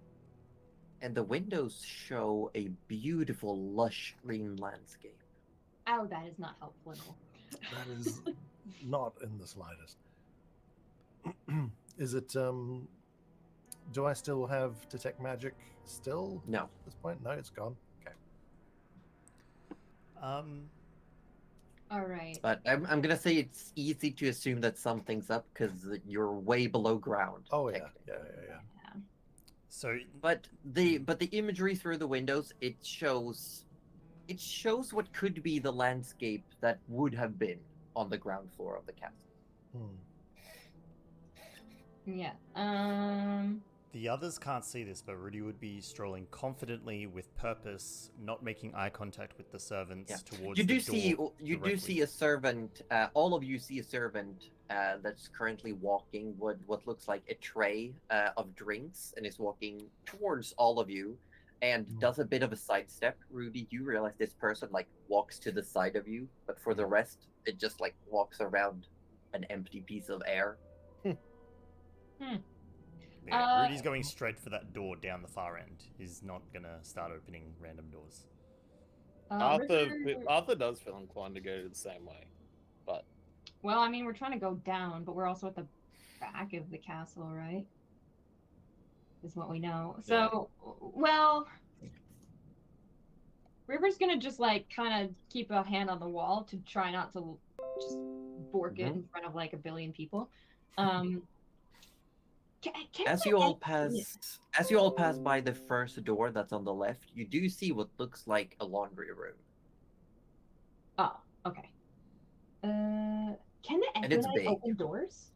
and the windows show a beautiful, lush green landscape.
Oh, that is not helpful at all.
that is not in the slightest. Is it? Do I still have detect magic? Still
No.
at this point? No, it's gone. Okay.
All right.
But I'm gonna say it's easy to assume that something's up because you're way below ground.
Oh yeah,
technically.
yeah.
So
But the imagery through the windows, it shows what could be the landscape that would have been on the ground floor of the castle.
Hmm.
Yeah.
the others can't see this, but Rudy would be strolling confidently with purpose, not making eye contact with the servants towards
You
the
do
door
see you do
directly.
see a servant. All of you see a servant that's currently walking with what looks like a tray of drinks and is walking towards all of you and does a bit of a sidestep. Rudy, you realize this person like walks to the side of you, but for the rest, it just like walks around an empty piece of air.
Yeah, Rudy's going straight for that door down the far end. He's not gonna start opening random doors.
Arthur does feel inclined to go the same way, but
Well, I mean, we're trying to go down, but we're also at the back of the castle, right? Is what we know. So, well, River's gonna just like kind of keep a hand on the wall to try not to just bork it in front of like a billion people.
As you all pass by the first door that's on the left, you do see what looks like a laundry room.
Oh, okay. Can the
And it's
Equinite
big.
open doors?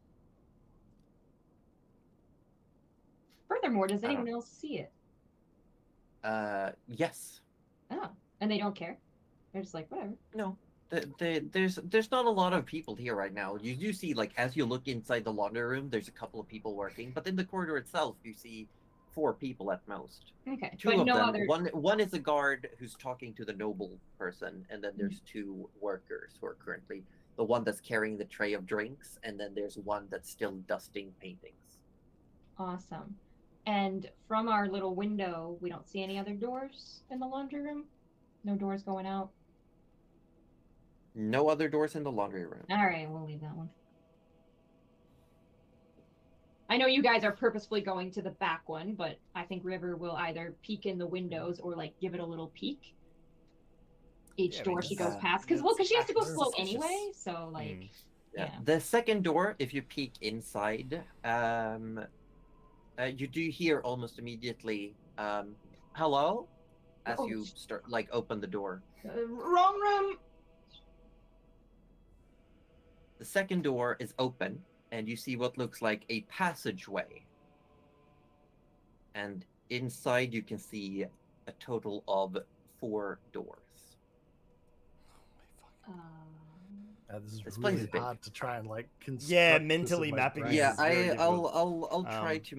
Furthermore, does
I don't-
anyone else see it?
Yes.
Oh, and they don't care. They're just like whatever.
No. There's not a lot of people here right now. You do see, like, as you look inside the laundry room, there's a couple of people working, but in the corridor itself, you see 4 people at most.
Okay,
2
but
of
no
them.
other.
One is a guard who's talking to the noble person, and then there's 2 workers who are currently the one that's carrying the tray of drinks, and then there's one that's still dusting paintings.
Awesome. And from our little window, we don't see any other doors in the laundry room. No doors going out.
No other doors in the laundry room.
All right, we'll leave that one. I know you guys are purposefully going to the back one, but I think River will either peek in the windows or like give it a little peek each
Yeah, I
door
mean,
she
that's-
goes past. Because she has to go
that's
slow
suspicious.
anyway. So like,
Yeah.
yeah.
The second door, if you peek inside, you do hear almost immediately, hello, as
Oh,
you start like open the door.
Wrong room.
The second door is open, and you see what looks like a passageway. And inside, you can see a total of 4 doors.
This is
place
really
is big.
hard to try and like construct
Yeah,
this in
mentally
my
mapping
brain.
This
Yeah,
is very
I'll try
Um,
to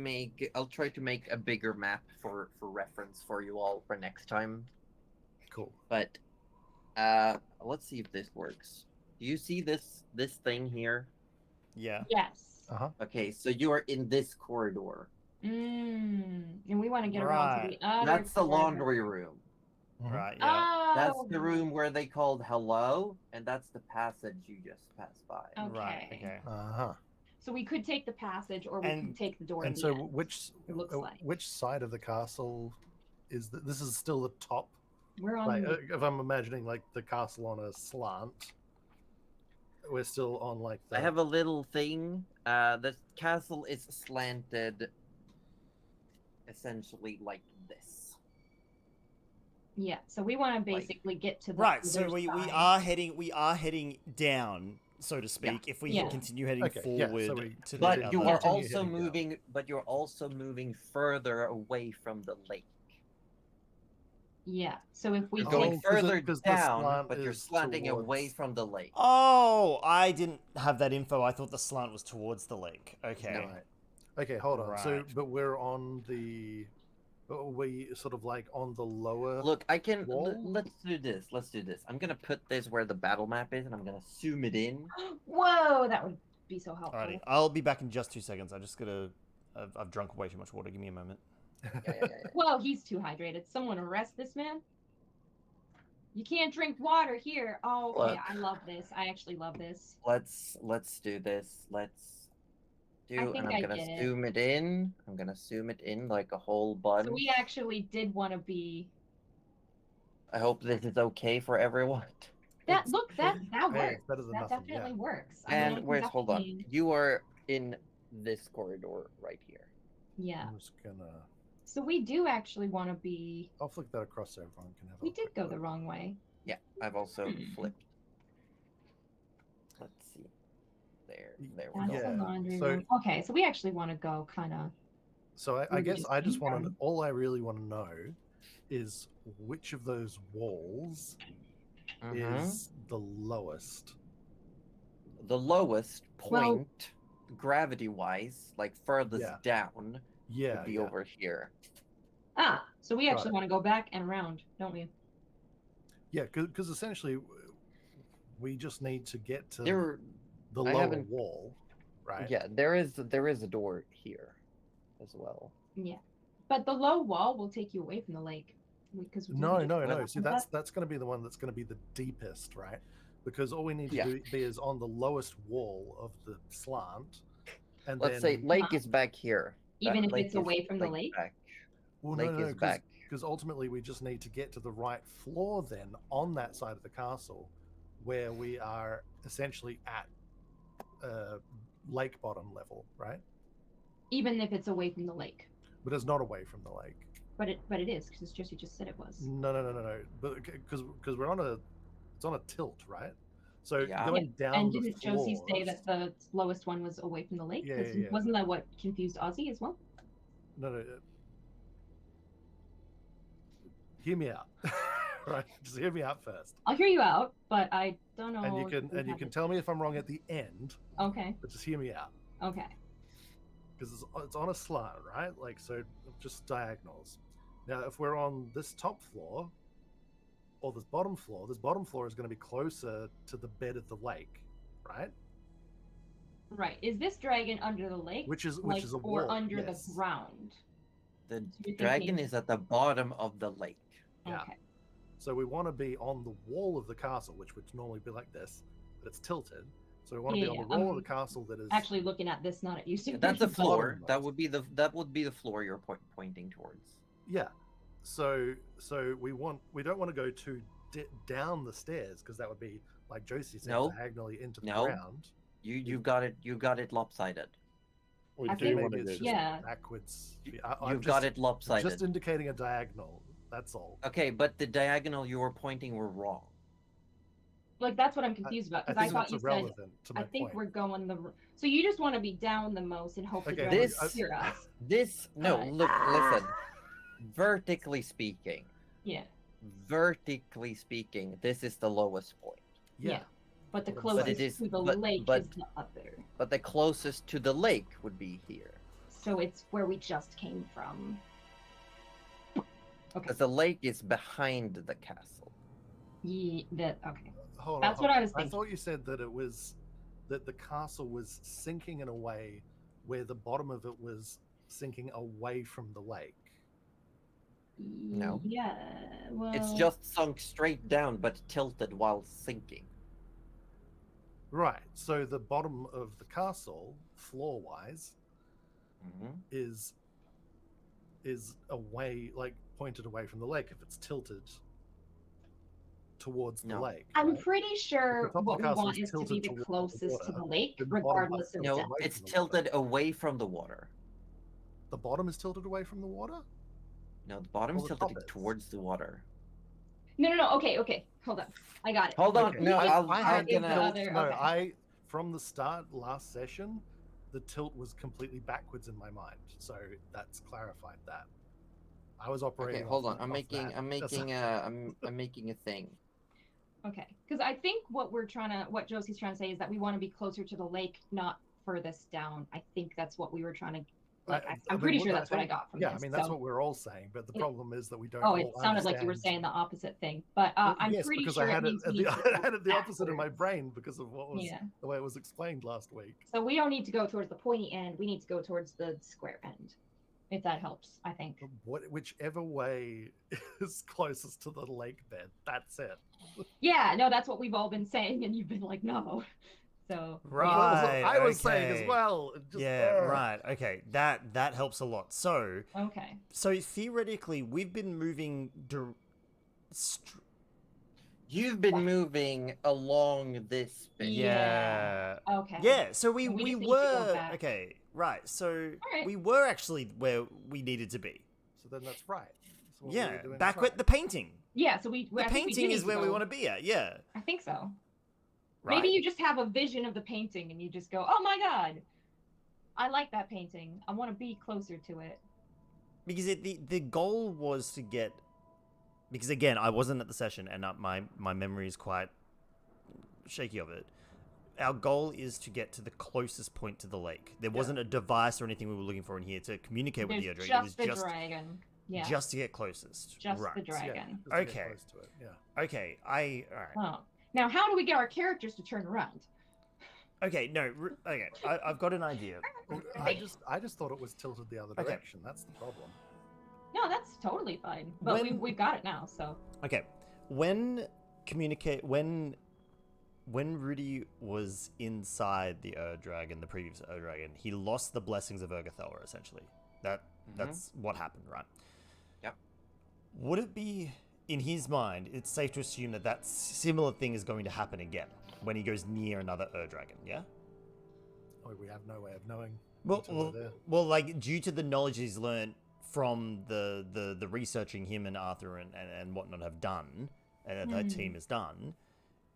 make a bigger map for reference for you all for next time.
Cool.
But let's see if this works. Do you see this thing here?
Yeah.
Yes.
Okay, so you are in this corridor.
And we want to get around to the other.
That's the
corner.
laundry room.
Right. Yeah.
Oh.
That's the room where they called hello, and that's the passage you just passed by.
Right.
Okay.
Okay.
So we could take the passage, or we
And-
could take the door.
And
at the
so,
end,
which
it looks like.
which side of the castle is that? This is still the top.
We're on.
Like,
the...
if I'm imagining like the castle on a slant, we're still on like the.
I have a little thing. The castle is slanted, essentially like this.
Yeah. So we want to basically get to the
Right. So
other
we
side.
are heading down, so to speak. If we
Yeah.
continue heading
Okay, yeah,
forward
so we-
to the
But you
other-
are
continue
also
heading down.
moving. But you're also moving further away from the lake.
Yeah. So if we
You're
Oh,
going
take,
'cause it-
further
'cause the
down,
slant
but you're
is
slanting away
towards-
from the lake.
Oh, I didn't have that info. I thought the slant was towards the lake. Okay.
Right. Okay, hold on. So,
Right.
but we're on the. Are we sort of like on the lower.
Look, I can.
Wall?
Let's do this. Let's do this. I'm gonna put this where the battle map is, and I'm gonna zoom it in.
whoa, that would be so helpful.
Alrighty. I'll be back in just 2 seconds. I just gotta. I've drunk way too much water. Give me a moment.
Yeah.
Whoa, he's too hydrated. Someone arrest this man. You can't drink water here. Oh, okay.
Look.
I love this. I actually love this.
Let's do this. Let's do,
think
and
I
I'm gonna
get it.
zoom it in. I'm gonna zoom it in like a whole bunch.
So we actually did want to be.
I hope this is okay for everyone.
That
It's-
look that
Hey,
works.
it's better than
That
nothing.
definitely
Yeah.
works. I don't
And
know
wait,
if
hold on.
definitely-
You are in this corridor right here.
Yeah.
I'm just gonna.
So we do actually want to be.
I'll flick that across so everyone can have.
We
a
did
quick
go
look.
the wrong way.
Yeah, I've also flipped. Let's see. There we
That's
go.
Yeah,
the laundry
so-
room. Okay, so we actually want to go kind of.
So I
We
guess
just
I just
came
want to.
from-
All I really want to know is which of those walls
Mhm.
is the lowest.
The lowest
Well-
point, gravity-wise, like furthest
Yeah.
down,
Yeah.
would be
yeah.
over here.
Ah, so we actually
Right.
want to go back and around, don't we?
Yeah, because essentially we just need to get to
There,
the
I
lower
haven't-
wall, right?
yeah, there is a door here, as well.
Yeah, but the low wall will take you away from the lake. Because
No.
What?
See, that's going to be the one that's going to be the deepest, right? Because all we need to
Yeah.
be is on the lowest wall of the slant, and
Let's say
then
lake is back here.
Even
That
if
lake
it's
is,
away from the
like,
lake?
Back.
well,
Lake is back.
because ultimately we just need to get to the right floor then on that side of the castle, where we are essentially at lake bottom level, right?
Even if it's away from the lake,
But it's not away from the lake.
but it is because you just said it was.
No. But because we're on it's on a tilt, right? So
Yeah.
going down
And
the
didn't Josie say
floors-
that the lowest one was away from the lake?
Yeah,
'Cause
yeah, yeah.
Wasn't that what confused Aussie as well?
No. Hear me out, right? Just hear me out first,
I'll hear you out, but I don't know.
and you
if
can
we had it.
tell me if I'm wrong at the end.
Okay.
But just hear me out,
Okay.
because it's on a slant, right? Like, so just diagonals. Now, if we're on this top floor or this bottom floor is going to be closer to the bed of the lake, right?
Right. Is this dragon under the lake?
Which is
like,
a
or
wall,
under
yes.
the ground?
The
you're
dragon
thinking-
is at the bottom of the lake.
Yeah.
Okay.
So we want to be on the wall of the castle, which would normally be like this, but it's tilted. So we want to
Yeah,
be on
yeah,
the wall of
I'm
the castle that is
Actually, looking at this, not at you.
Yeah, that's the floor.
bottom
That
right.
would be the floor you're pointing towards.
Yeah. So we don't want to go too down the stairs because that would be like Josie said,
No.
diagonally into the
No.
ground.
You got it lopsided.
We
I
do
think-
want
Maybe
to
it's
do
just
Yeah.
backwards.
You
I'm
got
just-
it lopsided.
Just indicating a diagonal. That's all.
Okay, but the diagonal you were pointing were wrong.
Like that's what I'm confused about
I
because I,
think
thought
that's
you said.
irrelevant to my
I think
point.
we're going So you just want to be down the most and hope the
Okay,
dragon
This-
will hear us.
No,
Alright.
listen. Vertically speaking,
Yeah.
this is the lowest point.
Yeah.
But the
But
closest
it is-
to the
but-
lake
but-
is the other.
But the closest to the lake would be here.
So it's where we just came from. Okay.
Because the lake is behind the castle.
Okay.
Hold on,
That's
hold
what
on.
I was thinking.
thought you said that it was that the castle was sinking in a way where the bottom of it was sinking away from the lake.
No.
Yeah. Well.
It's just sunk straight down, but tilted while sinking.
Right. So the bottom of the castle, floor-wise,
Mm-hmm.
is away, like pointed away from the lake if it's tilted towards the
No.
lake.
I'm
right?
pretty sure
top of the
what we
castle
want
is
is to be
tilted
the
towards the
closest to
water,
the lake,
then the bottom
regardless of
must
No,
away
depth.
it's
from the water.
tilted away from the water.
The bottom is tilted away from the water?
No, the bottom's
Well, the
tilted
top is.
towards the water.
No. Okay. Hold on. I got it.
Hold on.
Okay,
No,
I-
I'll,
I
I'm
had the
gonna.
other-
No,
okay.
from the start last session, the tilt was completely backwards in my mind. So that's clarified that. I was operating.
Okay, hold
off
on. I'm
off
making.
that.
I'm making a. I'm making a thing.
Okay, because I think what Josie's trying to say is that we want to be closer to the lake, not furthest down. I think that's what we were trying to. Like, I'm pretty sure that's what I got from
yeah,
this.
I mean that's
so-
what we're all saying, but the problem is that we don't.
Oh,
all
it sounded like you were
understand-
saying the opposite thing, but
Well,
I'm
yes,
pretty
because
sure
I had
it means
it,
we need to
I had it the
go
opposite in my
backwards.
brain because of what was
Yeah.
the way it was explained last week.
So we don't need to go towards the pointy end. We need to go towards the square end, if that helps. I think.
Whichever way is closest to the lake bed, that's it.
Yeah, no, that's what we've all been saying, and you've been like, no. So
Right.
I was saying as
okay.
well. Just,
Yeah, right. Okay, that helps a lot. So
okay.
theoretically, we've been moving.
You've been moving along this bit.
Yeah.
Okay.
Yeah. So we
And we
we
just need to go
were
back.
okay. Right. So
Alright.
we were actually where we needed to be.
So then that's right. So what we
Yeah.
were doing
Back
is
with
right.
the painting.
Yeah. So we.
The
I think we do
painting
need
is where we
go-
want to be at. Yeah.
I think so.
Right.
Maybe you just have a vision of the painting and you just go, "Oh my god, I like that painting. I want to be closer to it."
Because the goal was to get, because again I wasn't at the session and my memory is quite shaky of it. Our goal is to get to the closest point to the lake. There wasn't a device or anything we were looking for in here to communicate with
There's
the Erdrig.
just
It was
the
just
dragon. Yeah.
just to get closest.
Just
right.
the
Yeah,
dragon.
just to get
Okay.
close to it, yeah.
Okay. All right.
Oh. Now, how do we get our characters to turn around?
Okay. No. Okay. I've got an idea.
Well, I just thought it was tilted the other
Okay.
direction. That's the problem.
No, that's totally fine. But
When-
we've got it now, so.
Okay. When Rudy was inside the Ur-Dragon, the previous Ur-Dragon, he lost the blessings of Urgathoa, essentially. That's what happened, right?
Yep.
Would it be, in his mind, it's safe to assume that that similar thing is going to happen again when he goes near another Ur-Dragon, yeah?
Oh, we have no way of knowing.
Well,
until we're there.
like, due to the knowledge he's learned from the researching him and Arthur and whatnot have done, and that team has done,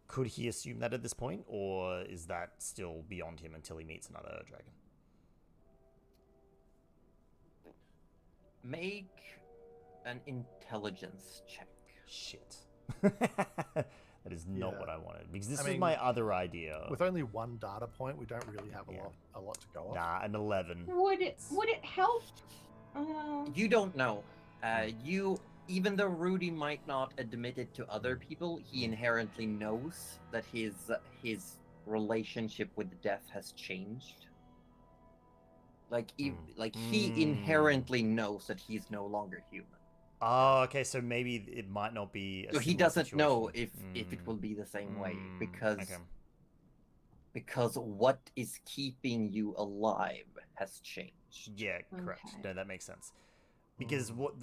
could he assume that at this point, or is that still beyond him until he meets another dragon?
Make an intelligence check.
Shit. That is not
Yeah.
what I wanted, because this
I
was
mean,
my other idea.
With only one data point, we don't really have
Yeah.
a lot to go off.
Nah, an 11.
Would it help?
You don't know. Even though Rudy might not admit it to other people, he inherently knows that his relationship with death has changed. He inherently knows that he's no longer human.
Oh, okay, so maybe it might not be.
So he doesn't know if it will be the same way
okay.
because what is keeping you alive has changed.
Yeah, correct.
Okay.
No, that makes sense. Because what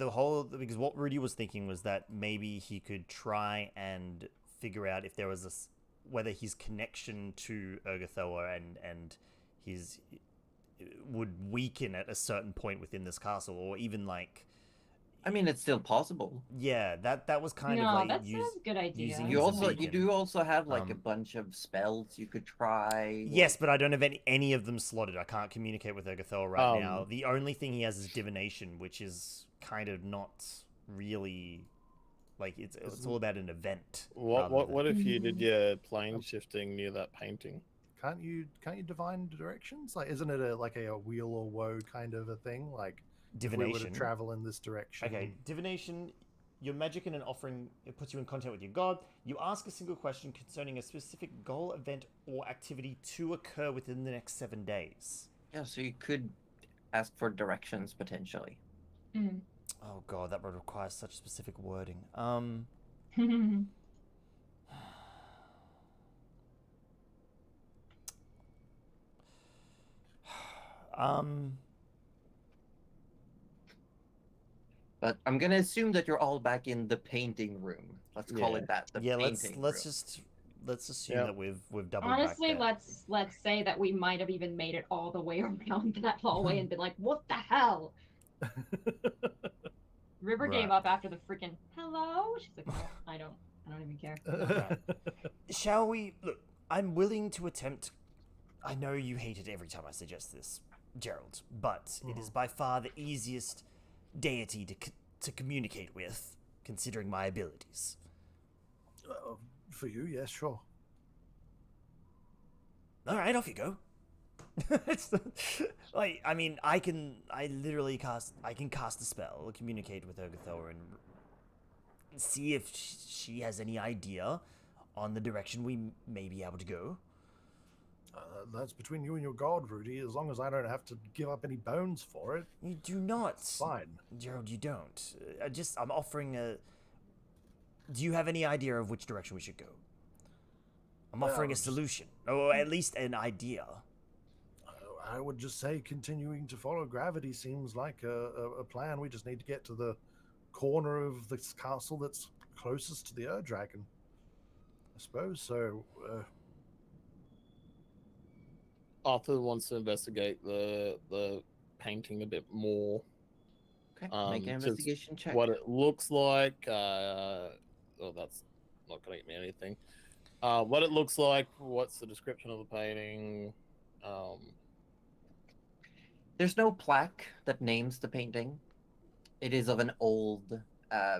Rudy was thinking was that maybe he could try and figure out if there was whether his connection to Urgathoa and his would weaken at a certain point within this castle, or even like.
I mean, it's still possible.
Yeah, that was kind
No,
of like
that's a good idea.
using
You
as a
you
beacon.
do also have like a
Um,
bunch of spells you could try.
Yes, but I don't have any of them slotted. I can't communicate with Urgathoa right now.
Um,
The only thing he has is divination, which is kind of not really like it's all about an event.
What if you did
Mhm.
your plane shifting near that painting?
Can't you divine directions? Like, isn't it like a wheel or woe kind of a thing? Like, if we were to
Divination.
travel in this direction.
Okay, divination. your magic in an offering it puts you in contact with your god. You ask a single question concerning a specific goal, event, or activity to occur within the next 7 days.
Yeah, so you could ask for directions potentially.
Oh god, that would require such specific wording.
But I'm gonna assume that you're all back in the painting room. Let's call it that. The painting room.
Let's assume that we've doubled
Honestly,
back there.
let's say that we might have even made it all the way around that hallway and been like, what the hell? River gave up after the freaking hello. She's like, oh, I don't even care.
Right. Shall we look? I'm willing to attempt. I know you hate it every time I suggest this, Gerald, but it is by far the easiest deity to communicate with, considering my abilities.
For you, yes, sure.
All right, off you go. I mean, I can cast a spell, communicate with Urgathor, and see if she has any idea on the direction we may be able to go.
That's between you and your god, Rudy. As long as I don't have to give up any bones for it.
You do not.
It's fine.
Gerald, you don't. I'm offering a... Do you have any idea of which direction we should go? I'm offering a solution, or at least an idea.
I would just say continuing to follow gravity seems like a plan. We just need to get to the corner of this castle that's closest to the Dragon. I suppose so.
Arthur wants to investigate the painting a bit more.
Okay, make an investigation check.
What it looks like. That's not going to get me anything. What it looks like. What's the description of the painting?
There's no plaque that names the painting. It is of an old,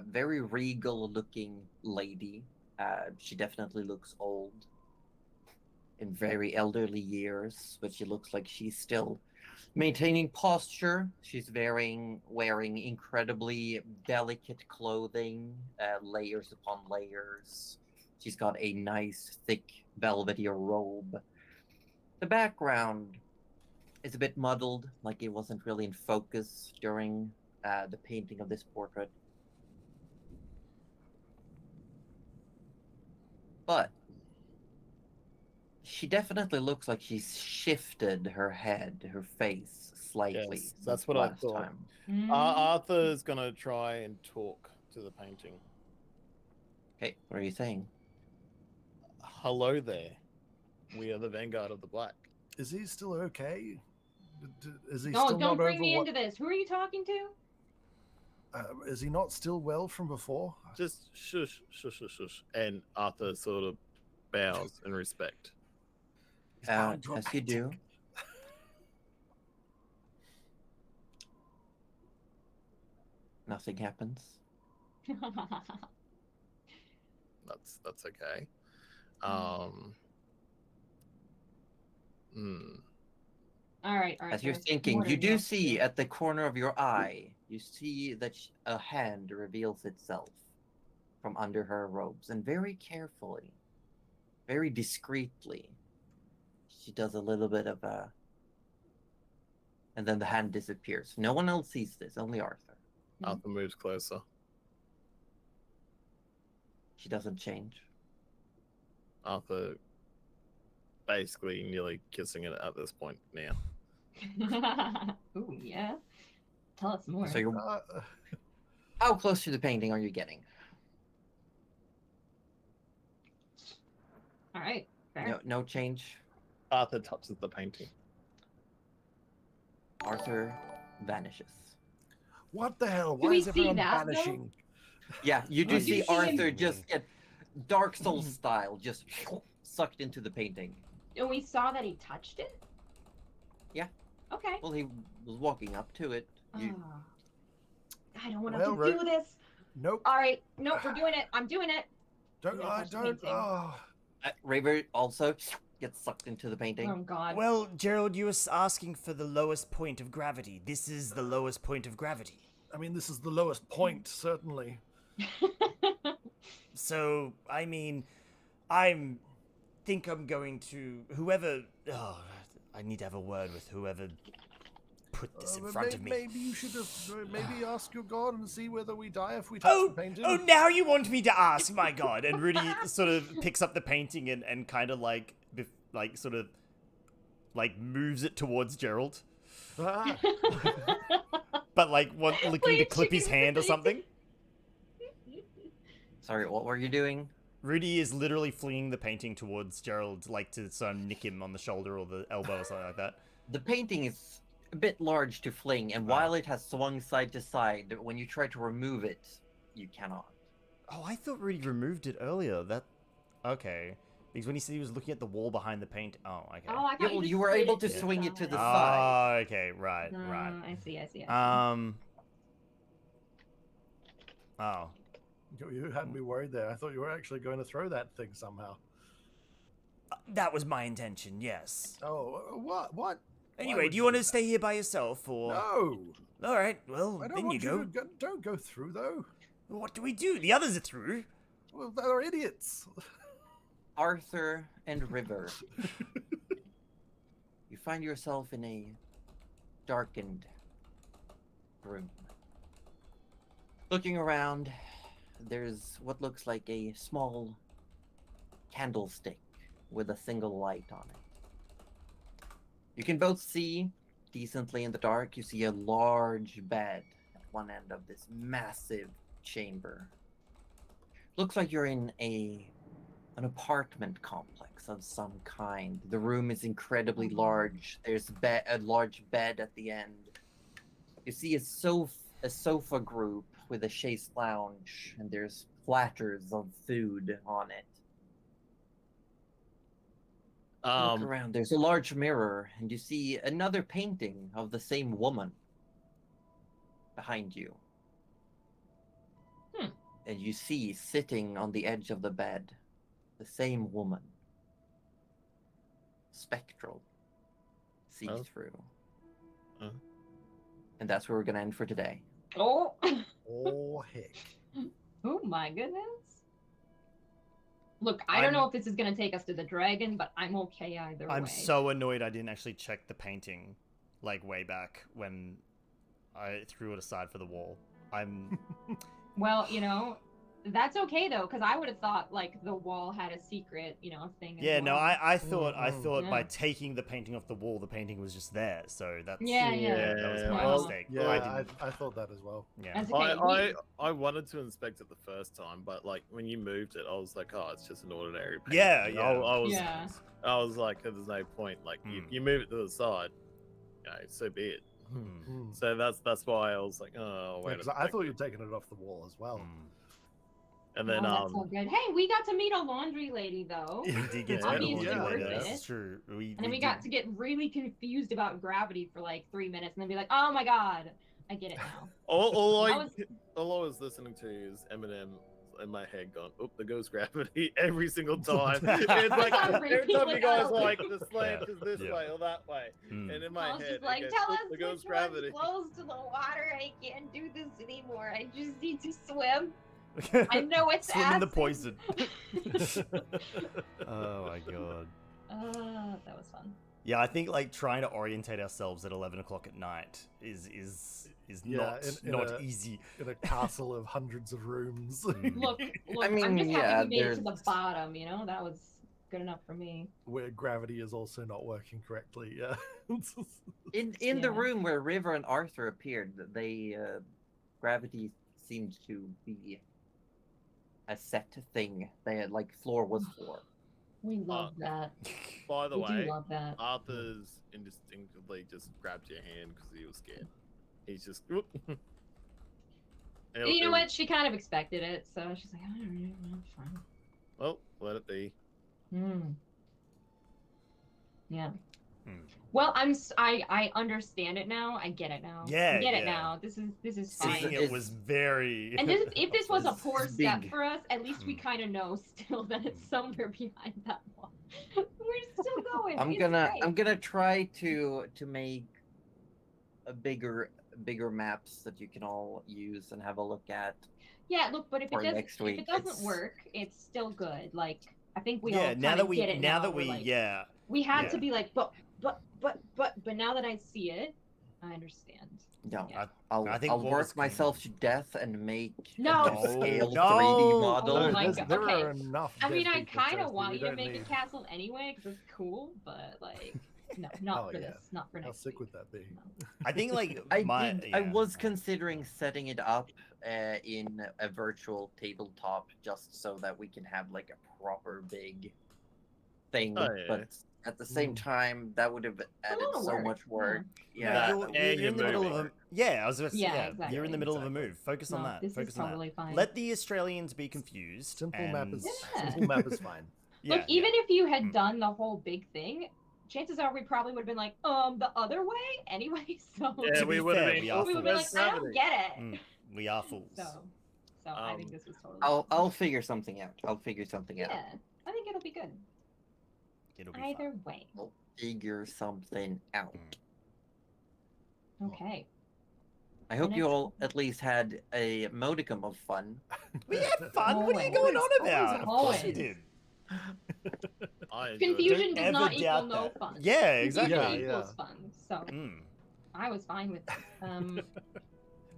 very regal-looking lady. She definitely looks old, in very elderly years, but she looks like she's still maintaining posture. She's wearing incredibly delicate clothing, layers upon layers. She's got a nice, thick, velvety robe. The background is a bit muddled, like it wasn't really in focus during the painting of this portrait. But she definitely looks like she's shifted her head, her face slightly.
Yes, that's what I thought. Arthur is going to try and talk to the painting.
Okay, what are you saying?
Hello there. We are the Vanguard of the Black.
Is he still okay? Is he
No,
still
don't
not
bring
over
me into this. Who are you talking to?
Is he not still well from before?
Just shush, shush, shush, shush. And Arthur sort of bows in respect.
As you do. Nothing happens.
That's okay.
All right.
As you're thinking, you do see at the corner of your eye, you see that a hand reveals itself from under her robes, and very carefully, very discreetly, she does a little bit of a... And then the hand disappears. No one else sees this, only Arthur.
Arthur moves closer.
She doesn't change.
Arthur basically nearly kissing it at this point now.
Ooh, yeah. Tell us more.
So you're... How close to the painting are you getting?
All right. Fair.
No change.
Arthur touches the painting.
Arthur vanishes.
What the hell?
Do
Why
we
is everyone
see that,
vanishing?
Yeah, you do
Did
see
you see him-
Arthur just get Dark Souls style, just sucked into the painting.
And we saw that he touched it?
Yeah.
Okay.
Well, he was walking up to it. You...
I don't want to
Well,
do this.
Nope.
All right. Nope, we're doing it. I'm doing it.
Don't.
Yeah, touch the
Don't.
painting.
Oh.
Raver also gets sucked into the painting.
Oh, God.
Well, Gerald, you were asking for the lowest point of gravity. This is the lowest point of gravity.
I mean, this is the lowest point, certainly.
So, I mean, I'm think I'm going to whoever. Oh, I need to have a word with whoever put this in front of me.
Maybe you should have maybe ask your god and see whether we die if we touch the painting.
Oh, now you want me to ask, my god. And Rudy sort of picks up the painting and kind of like sort of like moves it towards Gerald.
Ah,
But like looking to
Please,
clip his
chicken
hand or
feet.
something.
Sorry, what were you doing?
Rudy is literally flinging the painting towards Gerald, like to sort of nick him on the shoulder or the elbow or something like that.
The painting is a bit large to fling, and while it has swung side to side, when you try to remove it, you cannot.
Oh, I thought Rudy removed it earlier. Okay. Because when he said he was looking at the wall behind the paint. Oh, okay.
Oh, I
Yeah,
thought
well,
you
you were
slid
able
it
to
the
swing it to the
side.
side.
Oh, okay, right.
I see.
Oh.
you had me worried there. I thought you were actually going to throw that thing somehow.
That was my intention, yes.
Oh, what? What?
Anyway,
would
do
you
you want
do
to
that?
stay here by yourself, or?
No.
Alright, well,
I don't
then you
want
go.
you to don't go through though.
What do we do? The others are through.
Well, they're idiots.
Arthur and River. You find yourself in a darkened room. Looking around, there's what looks like a small candlestick with a single light on it. You can both see decently in the dark. You see a large bed at one end of this massive chamber. Looks like you're in an apartment complex of some kind. The room is incredibly large. There's a large bed at the end. You see a sofa group with a chaise lounge, and there's platters of food on it. Look around. There's a large mirror, and you see another painting of the same woman behind you. And you see sitting on the edge of the bed the same woman. Spectral. See through. And that's where we're going to end for today.
Oh.
Oh heck.
Oh my goodness. Look, I don't know if this is gonna take us to the dragon, but I'm okay either way.
I'm so annoyed I didn't actually check the painting, like, way back when I threw it aside for the wall.
Well, you know, that's okay though, because I would have thought like the wall had a secret, thing.
Yeah,
as
no,
well.
I thought by
Yeah.
taking the painting off the wall, the painting was just there. So that's
Yeah.
that was
Yeah,
my
well,
mistake.
Yeah, I thought that as well.
Yeah.
That's okay.
I wanted to inspect it the first time, but like when you moved it, I was like, oh, it's just an ordinary painting.
Yeah,
And
yeah.
I was like, there's no point. Like you move it to the side, so be it. So that's why I was like, oh wait.
I thought you'd taken it off the wall as well.
And then
that's so good. Hey, we got to meet a laundry lady though.
We did get to
I
meet
mean,
the
it's
laundry
worth
lady,
it.
That's true.
And then we got to get really confused about gravity for like 3 minutes, and then be like, "Oh my god, I get it now."
all I was listening to is Eminem in my head going, "Oh, there goes gravity" every single time. It's like every time you guys are like, the slant is this way or that way, and in my
I was
head,
just like,
it goes,
"Tell
"Oh,
us
there goes
which
gravity."
one's close to the water. I can't do this anymore. I just need to swim. I know it's
swim in the
acid."
poison. Oh my god.
That was fun.
Yeah, I think like trying to orientate ourselves at 11 o'clock at night is not easy.
In a castle of hundreds of rooms.
Look,
I mean,
I'm just happy we made it to the
there's-
bottom. That was good enough for me.
Where gravity is also not working correctly. Yeah.
In the
Yeah.
room where River and Arthur appeared, gravity seemed to be a set thing. They had like floor was floor.
We love that.
By the
We do
way,
love that.
Arthur's instinctively just grabbed your hand because he was scared. He's just. Whoop.
You know what? She kind of expected it, so she's like, "I don't know, fine."
Well, let it be.
Yeah.
Hmm.
Well, I understand it now. I get it now.
Yeah,
I get it
yeah.
now. This is fine.
Seeing it was very.
And if this was a poor
It's
step
big.
for us, at least we kind of know still that it's somewhere behind that wall. We're still going.
I'm
It's
gonna
great.
try to make a bigger maps that you can all use and have a look at.
Yeah, look, but if
For
it doesn't,
next week,
if it doesn't
it's-
work, it's still good. Like I think we
Yeah,
all
now
kind
that
of
we
get it now.
that
we're
we
like,
yeah.
we had
yeah.
to be like, but now that I see it, I understand.
No,
Yeah.
I'll
I think
I'll
what was
work myself to death and make
No.
a scale
No.
3D
Oh
model.
my
There's-
God.
there
Okay.
are enough.
I mean,
dead
I
people,
kind of
Toasty,
want
we
you to
don't
make a
need-
castle anyway because it's cool, but like, no, not
Oh,
for
yeah.
this, not for
How
next
sick
week.
would that be?
No.
I think like
I
yeah.
was considering setting it up in a virtual tabletop just so that we can have like a proper big thing,
Oh, yeah.
but at the same time that would have added
lot of
so
work,
much
yeah.
work.
Yeah,
Yeah,
you're,
and
you're
you're
in the middle of
moving.
a yeah. I was gonna say,
Yeah,
yeah.
exactly.
You're in the middle of a
Exactly.
move. Focus on
No,
that.
this
Focus
is
on
totally
that.
fine.
Let the Australians be confused.
Simple map
and-
is
Yeah.
simple map is fine.
yeah,
Look, even if you had
Mm.
done the whole big thing, chances are we probably would have been like, the other way anyway. So
Yeah,
To
we
be
would have
fair,
been.
we are
we would be like,
fools.
I don't get it.
Mm, we are fools.
So I think this was totally.
I'll
fine.
I'll figure something out. I'll figure something out.
Yeah, I think it'll be good.
It'll be
Either
fun.
way.
I'll figure something out.
Okay.
I hope
The
you
next
all
one.
at least had a modicum of fun.
We had fun. What are you going on about? Of course we
Always.
did.
I enjoyed it.
Confusion
Don't
does
ever
not equal
doubt
no
that.
fun.
Yeah, exactly.
Yeah,
Confusion
yeah.
equals fun. So
Mm.
I was fine with it.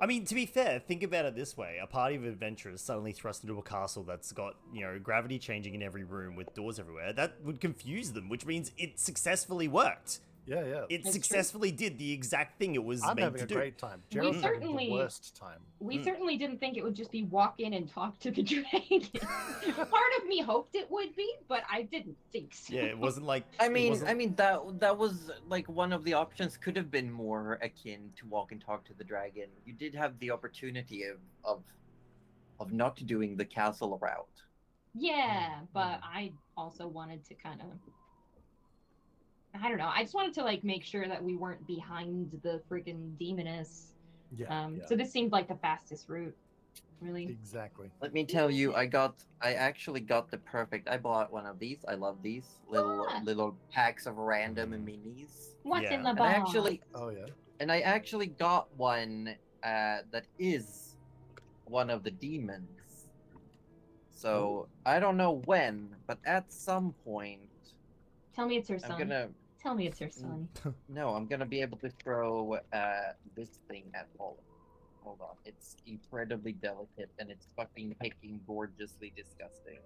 I mean, to be fair, think about it this way: a party of adventurers suddenly thrust into a castle that's got, gravity changing in every room with doors everywhere. That would confuse them, which means it successfully worked.
Yeah, yeah.
It
That's true.
successfully did the exact thing it was
I'm
meant
having
to
a
do.
great time. Gerald's having
certainly-
the worst time.
We
Mm.
certainly didn't think it would just be walk in and talk to the dragon. Part of me hoped it would be, but I didn't think so.
Yeah, it wasn't like.
I
it
mean,
wasn't-
that was like one of the options could have been more akin to walk and talk to the dragon. You did have the opportunity of not doing the castle route.
Yeah, but I also wanted to kind of, I don't know. I just wanted to like make sure that we weren't behind the freaking demoness.
Yeah, yeah.
So this seemed like the fastest route, really.
Exactly.
Let me tell you, I actually got the perfect. I bought one of these. I love these
Ah.
little packs of random minis.
What's
Yeah.
in the
And
box?
Oh yeah.
I actually got one that is one of the demons. So I don't know when, but at some point,
Tell me it's your
I'm
son.
gonna
Tell me it's your son.
I'm gonna be able to throw this thing at Paul. Hold on, it's incredibly delicate and it's fucking picking gorgeously disgusting.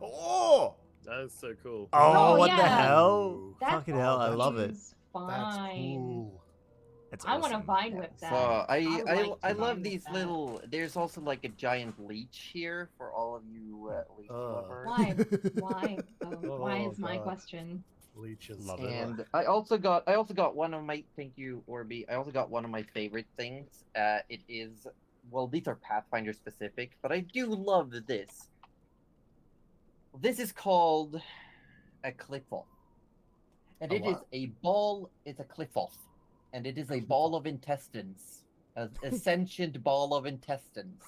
Oh!
That is so cool.
Oh,
Oh,
what the
yeah.
hell?
That
Fucking hell, I
that's-
love it.
seems
That's
Fine.
cool.
It's
I want to
awesome.
vine whip that.
So
I would like
I
to
love
vine whip
these
that.
little. There's also like a giant leech here for all of you leech lovers.
Why? Why? Why
Oh,
is my
God.
question?
Leeches.
Love it.
And I also got one of my thank you Orby. I also got one of my favorite things. It is these are Pathfinder specific, but I do love this. This is called a cliff-off. And
A
it is
what?
a ball, it's a cliff-off. And it is a ball of intestines. A sentient ball of intestines.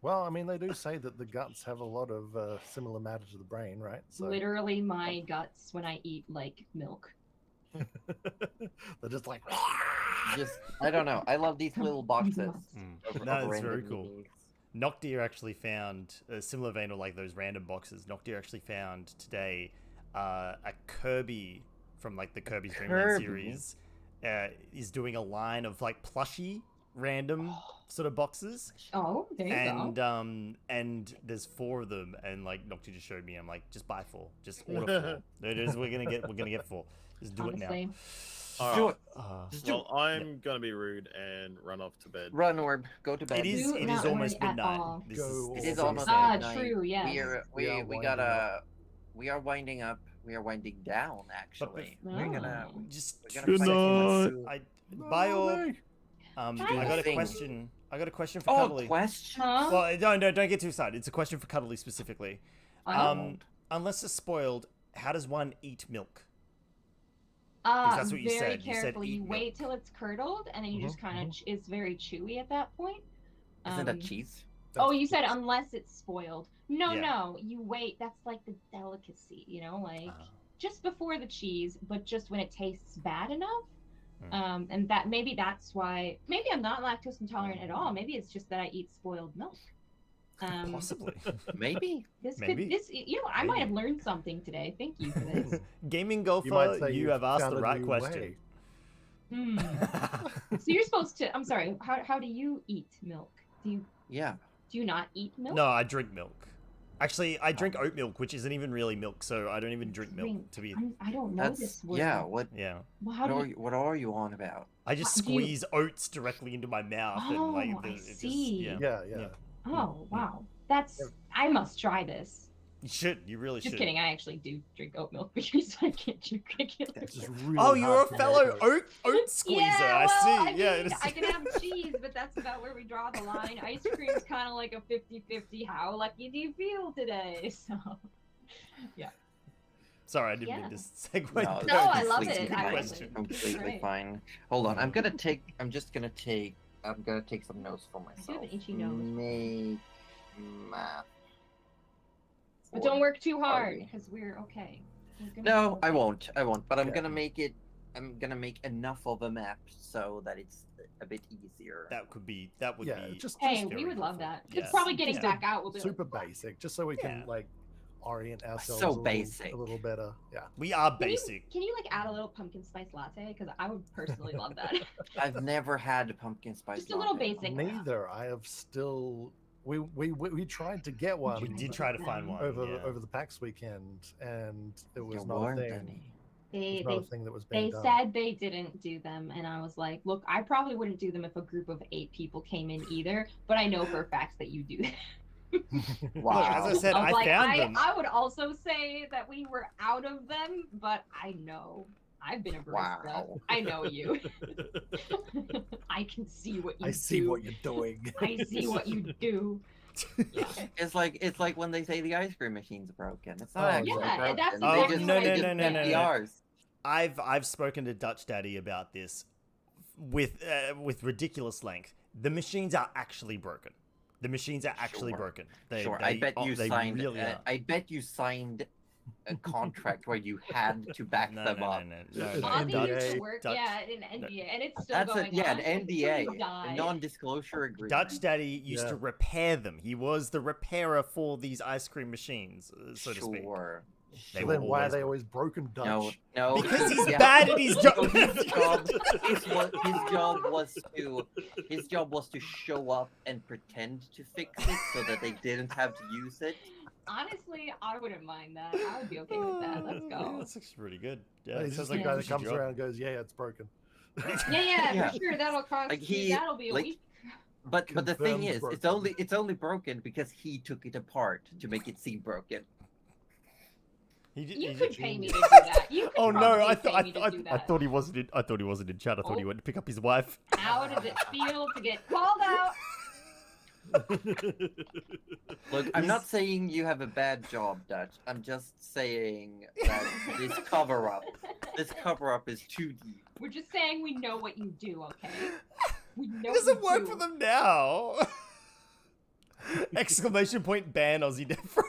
Well, I mean, they do say that the guts have a lot of similar matter to the brain, right? So
Literally my guts when I eat like milk.
they're just like.
Just I don't know. I love these little boxes.
Mm.
of
No, it's
random
very cool.
minis.
Noctir actually found a similar vein of like those random boxes. Noctir actually found today a Kirby from like the Kirby's Dream Land
Kirby?
series is doing a line of like plushie random sort of boxes.
Oh, there you go.
And there's 4 of them, and like Noctir just showed me. I'm like, just buy 4, just order 4. It is, we're gonna get 4. Just do
Honestly.
it now.
All
Do
right.
it. Just do
Well, I'm gonna be rude and run off to bed.
Run, Orb. Go to bed.
It is
Do
it is
not
almost
worry at
midnight.
all.
This
Go
It is
Orb.
almost
Ah,
midnight.
true, yes.
We are
We are
we
winding
gotta we are winding up. We are winding down actually. We're gonna
Oh.
just
we're gonna
Good
fight
night.
Bye all.
Bye.
I
Bye.
got a
Thing.
question. I got a question for
Oh,
Cuddly.
question.
Huh?
Well, don't get too excited. It's a question for Cuddly specifically. Unless it's spoiled, how does one eat milk? that's what you
very
said. You said
carefully.
eat
You wait till it's curdled, and then you just kind of. It's very chewy at that point.
Isn't that cheese?
Oh, you said unless it's spoiled. No,
Yeah.
no, you wait. That's like the delicacy, like just before the cheese, but just when it tastes bad enough. And that maybe that's why. Maybe I'm not lactose intolerant at all. Maybe it's just that I eat spoiled milk.
Possibly.
Maybe.
Maybe.
I might have learned something today. Thank you for this.
Gaming
You
golfer,
might say
you
you've
have asked
found
the
a
right
new
question.
way.
So you're supposed to. I'm sorry. How do you eat milk? Do you not eat milk?
No, I drink milk. Actually, I drink oat milk, which isn't even really milk, so I don't even drink milk. To be,
I don't know this word.
Yeah. What?
yeah,
Well,
What are you on about?
I just
do you-
squeeze oats directly into my mouth, and
Oh,
like,
I
it just,
see.
yeah.
Yeah.
Oh wow, I must try this.
You should. You really
Just
should.
kidding. I actually do drink oat milk because I can't drink regular
It's
milk.
just really
Oh, you're a
hard to
fellow
make
oat squeezer.
Yeah, well,
I see.
I
Yeah.
mean, I can have cheese, but that's about where we draw the line. Ice cream is kind of like a 50-50. How lucky do you feel today? So, yeah.
Sorry, I didn't
Yeah.
mean to segue.
No,
to
No, I
this
love
next
it. I love
question.
it.
Completely
Right.
fine. Hold on. I'm just gonna take some notes for
I do have
myself.
an itchy nose.
Make math.
But
for
don't work too hard
Barbie.
because we're okay. We're gonna
No,
be
I
okay.
won't. But I'm
Yeah.
gonna make it. I'm gonna make enough of a map so that it's a bit easier.
That would be.
Yeah, just
Hey,
very
we would love
helpful.
that.
Yeah.
It's probably getting
Just
back out. We'll be
super
like,
basic, just so we
Yeah.
can like orient ourselves
So
a little,
basic.
a little better. Yeah.
We are
Can you-
basic.
Can you like add a little pumpkin spice latte? Because I would personally love that.
I've never had a pumpkin spice.
Just a little
latte.
basic.
Neither. I have still. We tried to get one.
We did try to find one.
over the PAX weekend, and it was
You
not a
weren't
thing.
any.
It was not a thing that was
They
being done.
said they didn't do them, and I was like, look, I probably wouldn't do them if a group of 8 people came in either, but I know for a fact that you do that.
Wow.
Look, as I said,
was
I
like,
found them.
I would also say that we were out of them, but I know. I've been a barista.
Wow.
I know you. I can see what you do.
I see what you're doing.
I see what you do.
It's like when they say the ice cream machine's broken. It's not
Oh,
actually
yeah,
broken.
that's
They
exactly
just-
what I
they
did.
just
No,
make
no.
PRs.
I've spoken to Dutch Daddy about this with ridiculous length. The machines are actually broken. The machines are actually
Sure.
broken.
Sure, I bet you
they
signed.
really are.
I bet you signed a contract where you had to back
No,
them
no,
up.
no.
Ozzy
Dutch-
used to work,
Dutch-
in NDA, and it's still
That's
going
yeah,
on.
an
until
NDA,
you die.
a non-disclosure agreement.
Dutch Daddy used
Yeah.
to repair them. He was the repairer for these ice cream machines, so to speak.
Sure.
They
So
were
then why are
always
they
broken.
always broken, Dutch?
No,
Because he's
yeah.
bad at his job.
His job was to show up and pretend to fix it so that they didn't have to use it.
Honestly, I wouldn't mind that. I would be okay with that. Let's go.
That's actually pretty good. Yeah,
He's
it
just
sounds
the
like
guy
a
that
fishy
comes
job.
around and goes, yeah, it's broken.
Yeah,
Yeah.
for sure. That'll cost
Like
you.
he-
That'll be a
like-
week.
But the thing
Confirmed
is,
broken.
it's only broken because he took it apart to make it seem broken.
You could pay me to do that. You could
Oh no!
probably
I
pay me to do
I
that.
thought he wasn't in. I thought he wasn't in chat. I thought he
Oh.
went to pick up his wife.
How does it feel to get called out?
Look, I'm not saying you have a bad job, Dutch. I'm just saying that this cover-up is too deep.
We're just saying we know what you do, okay? We know
It doesn't
what you
work
do.
for them now. Exclamation point ban AussieDevFro.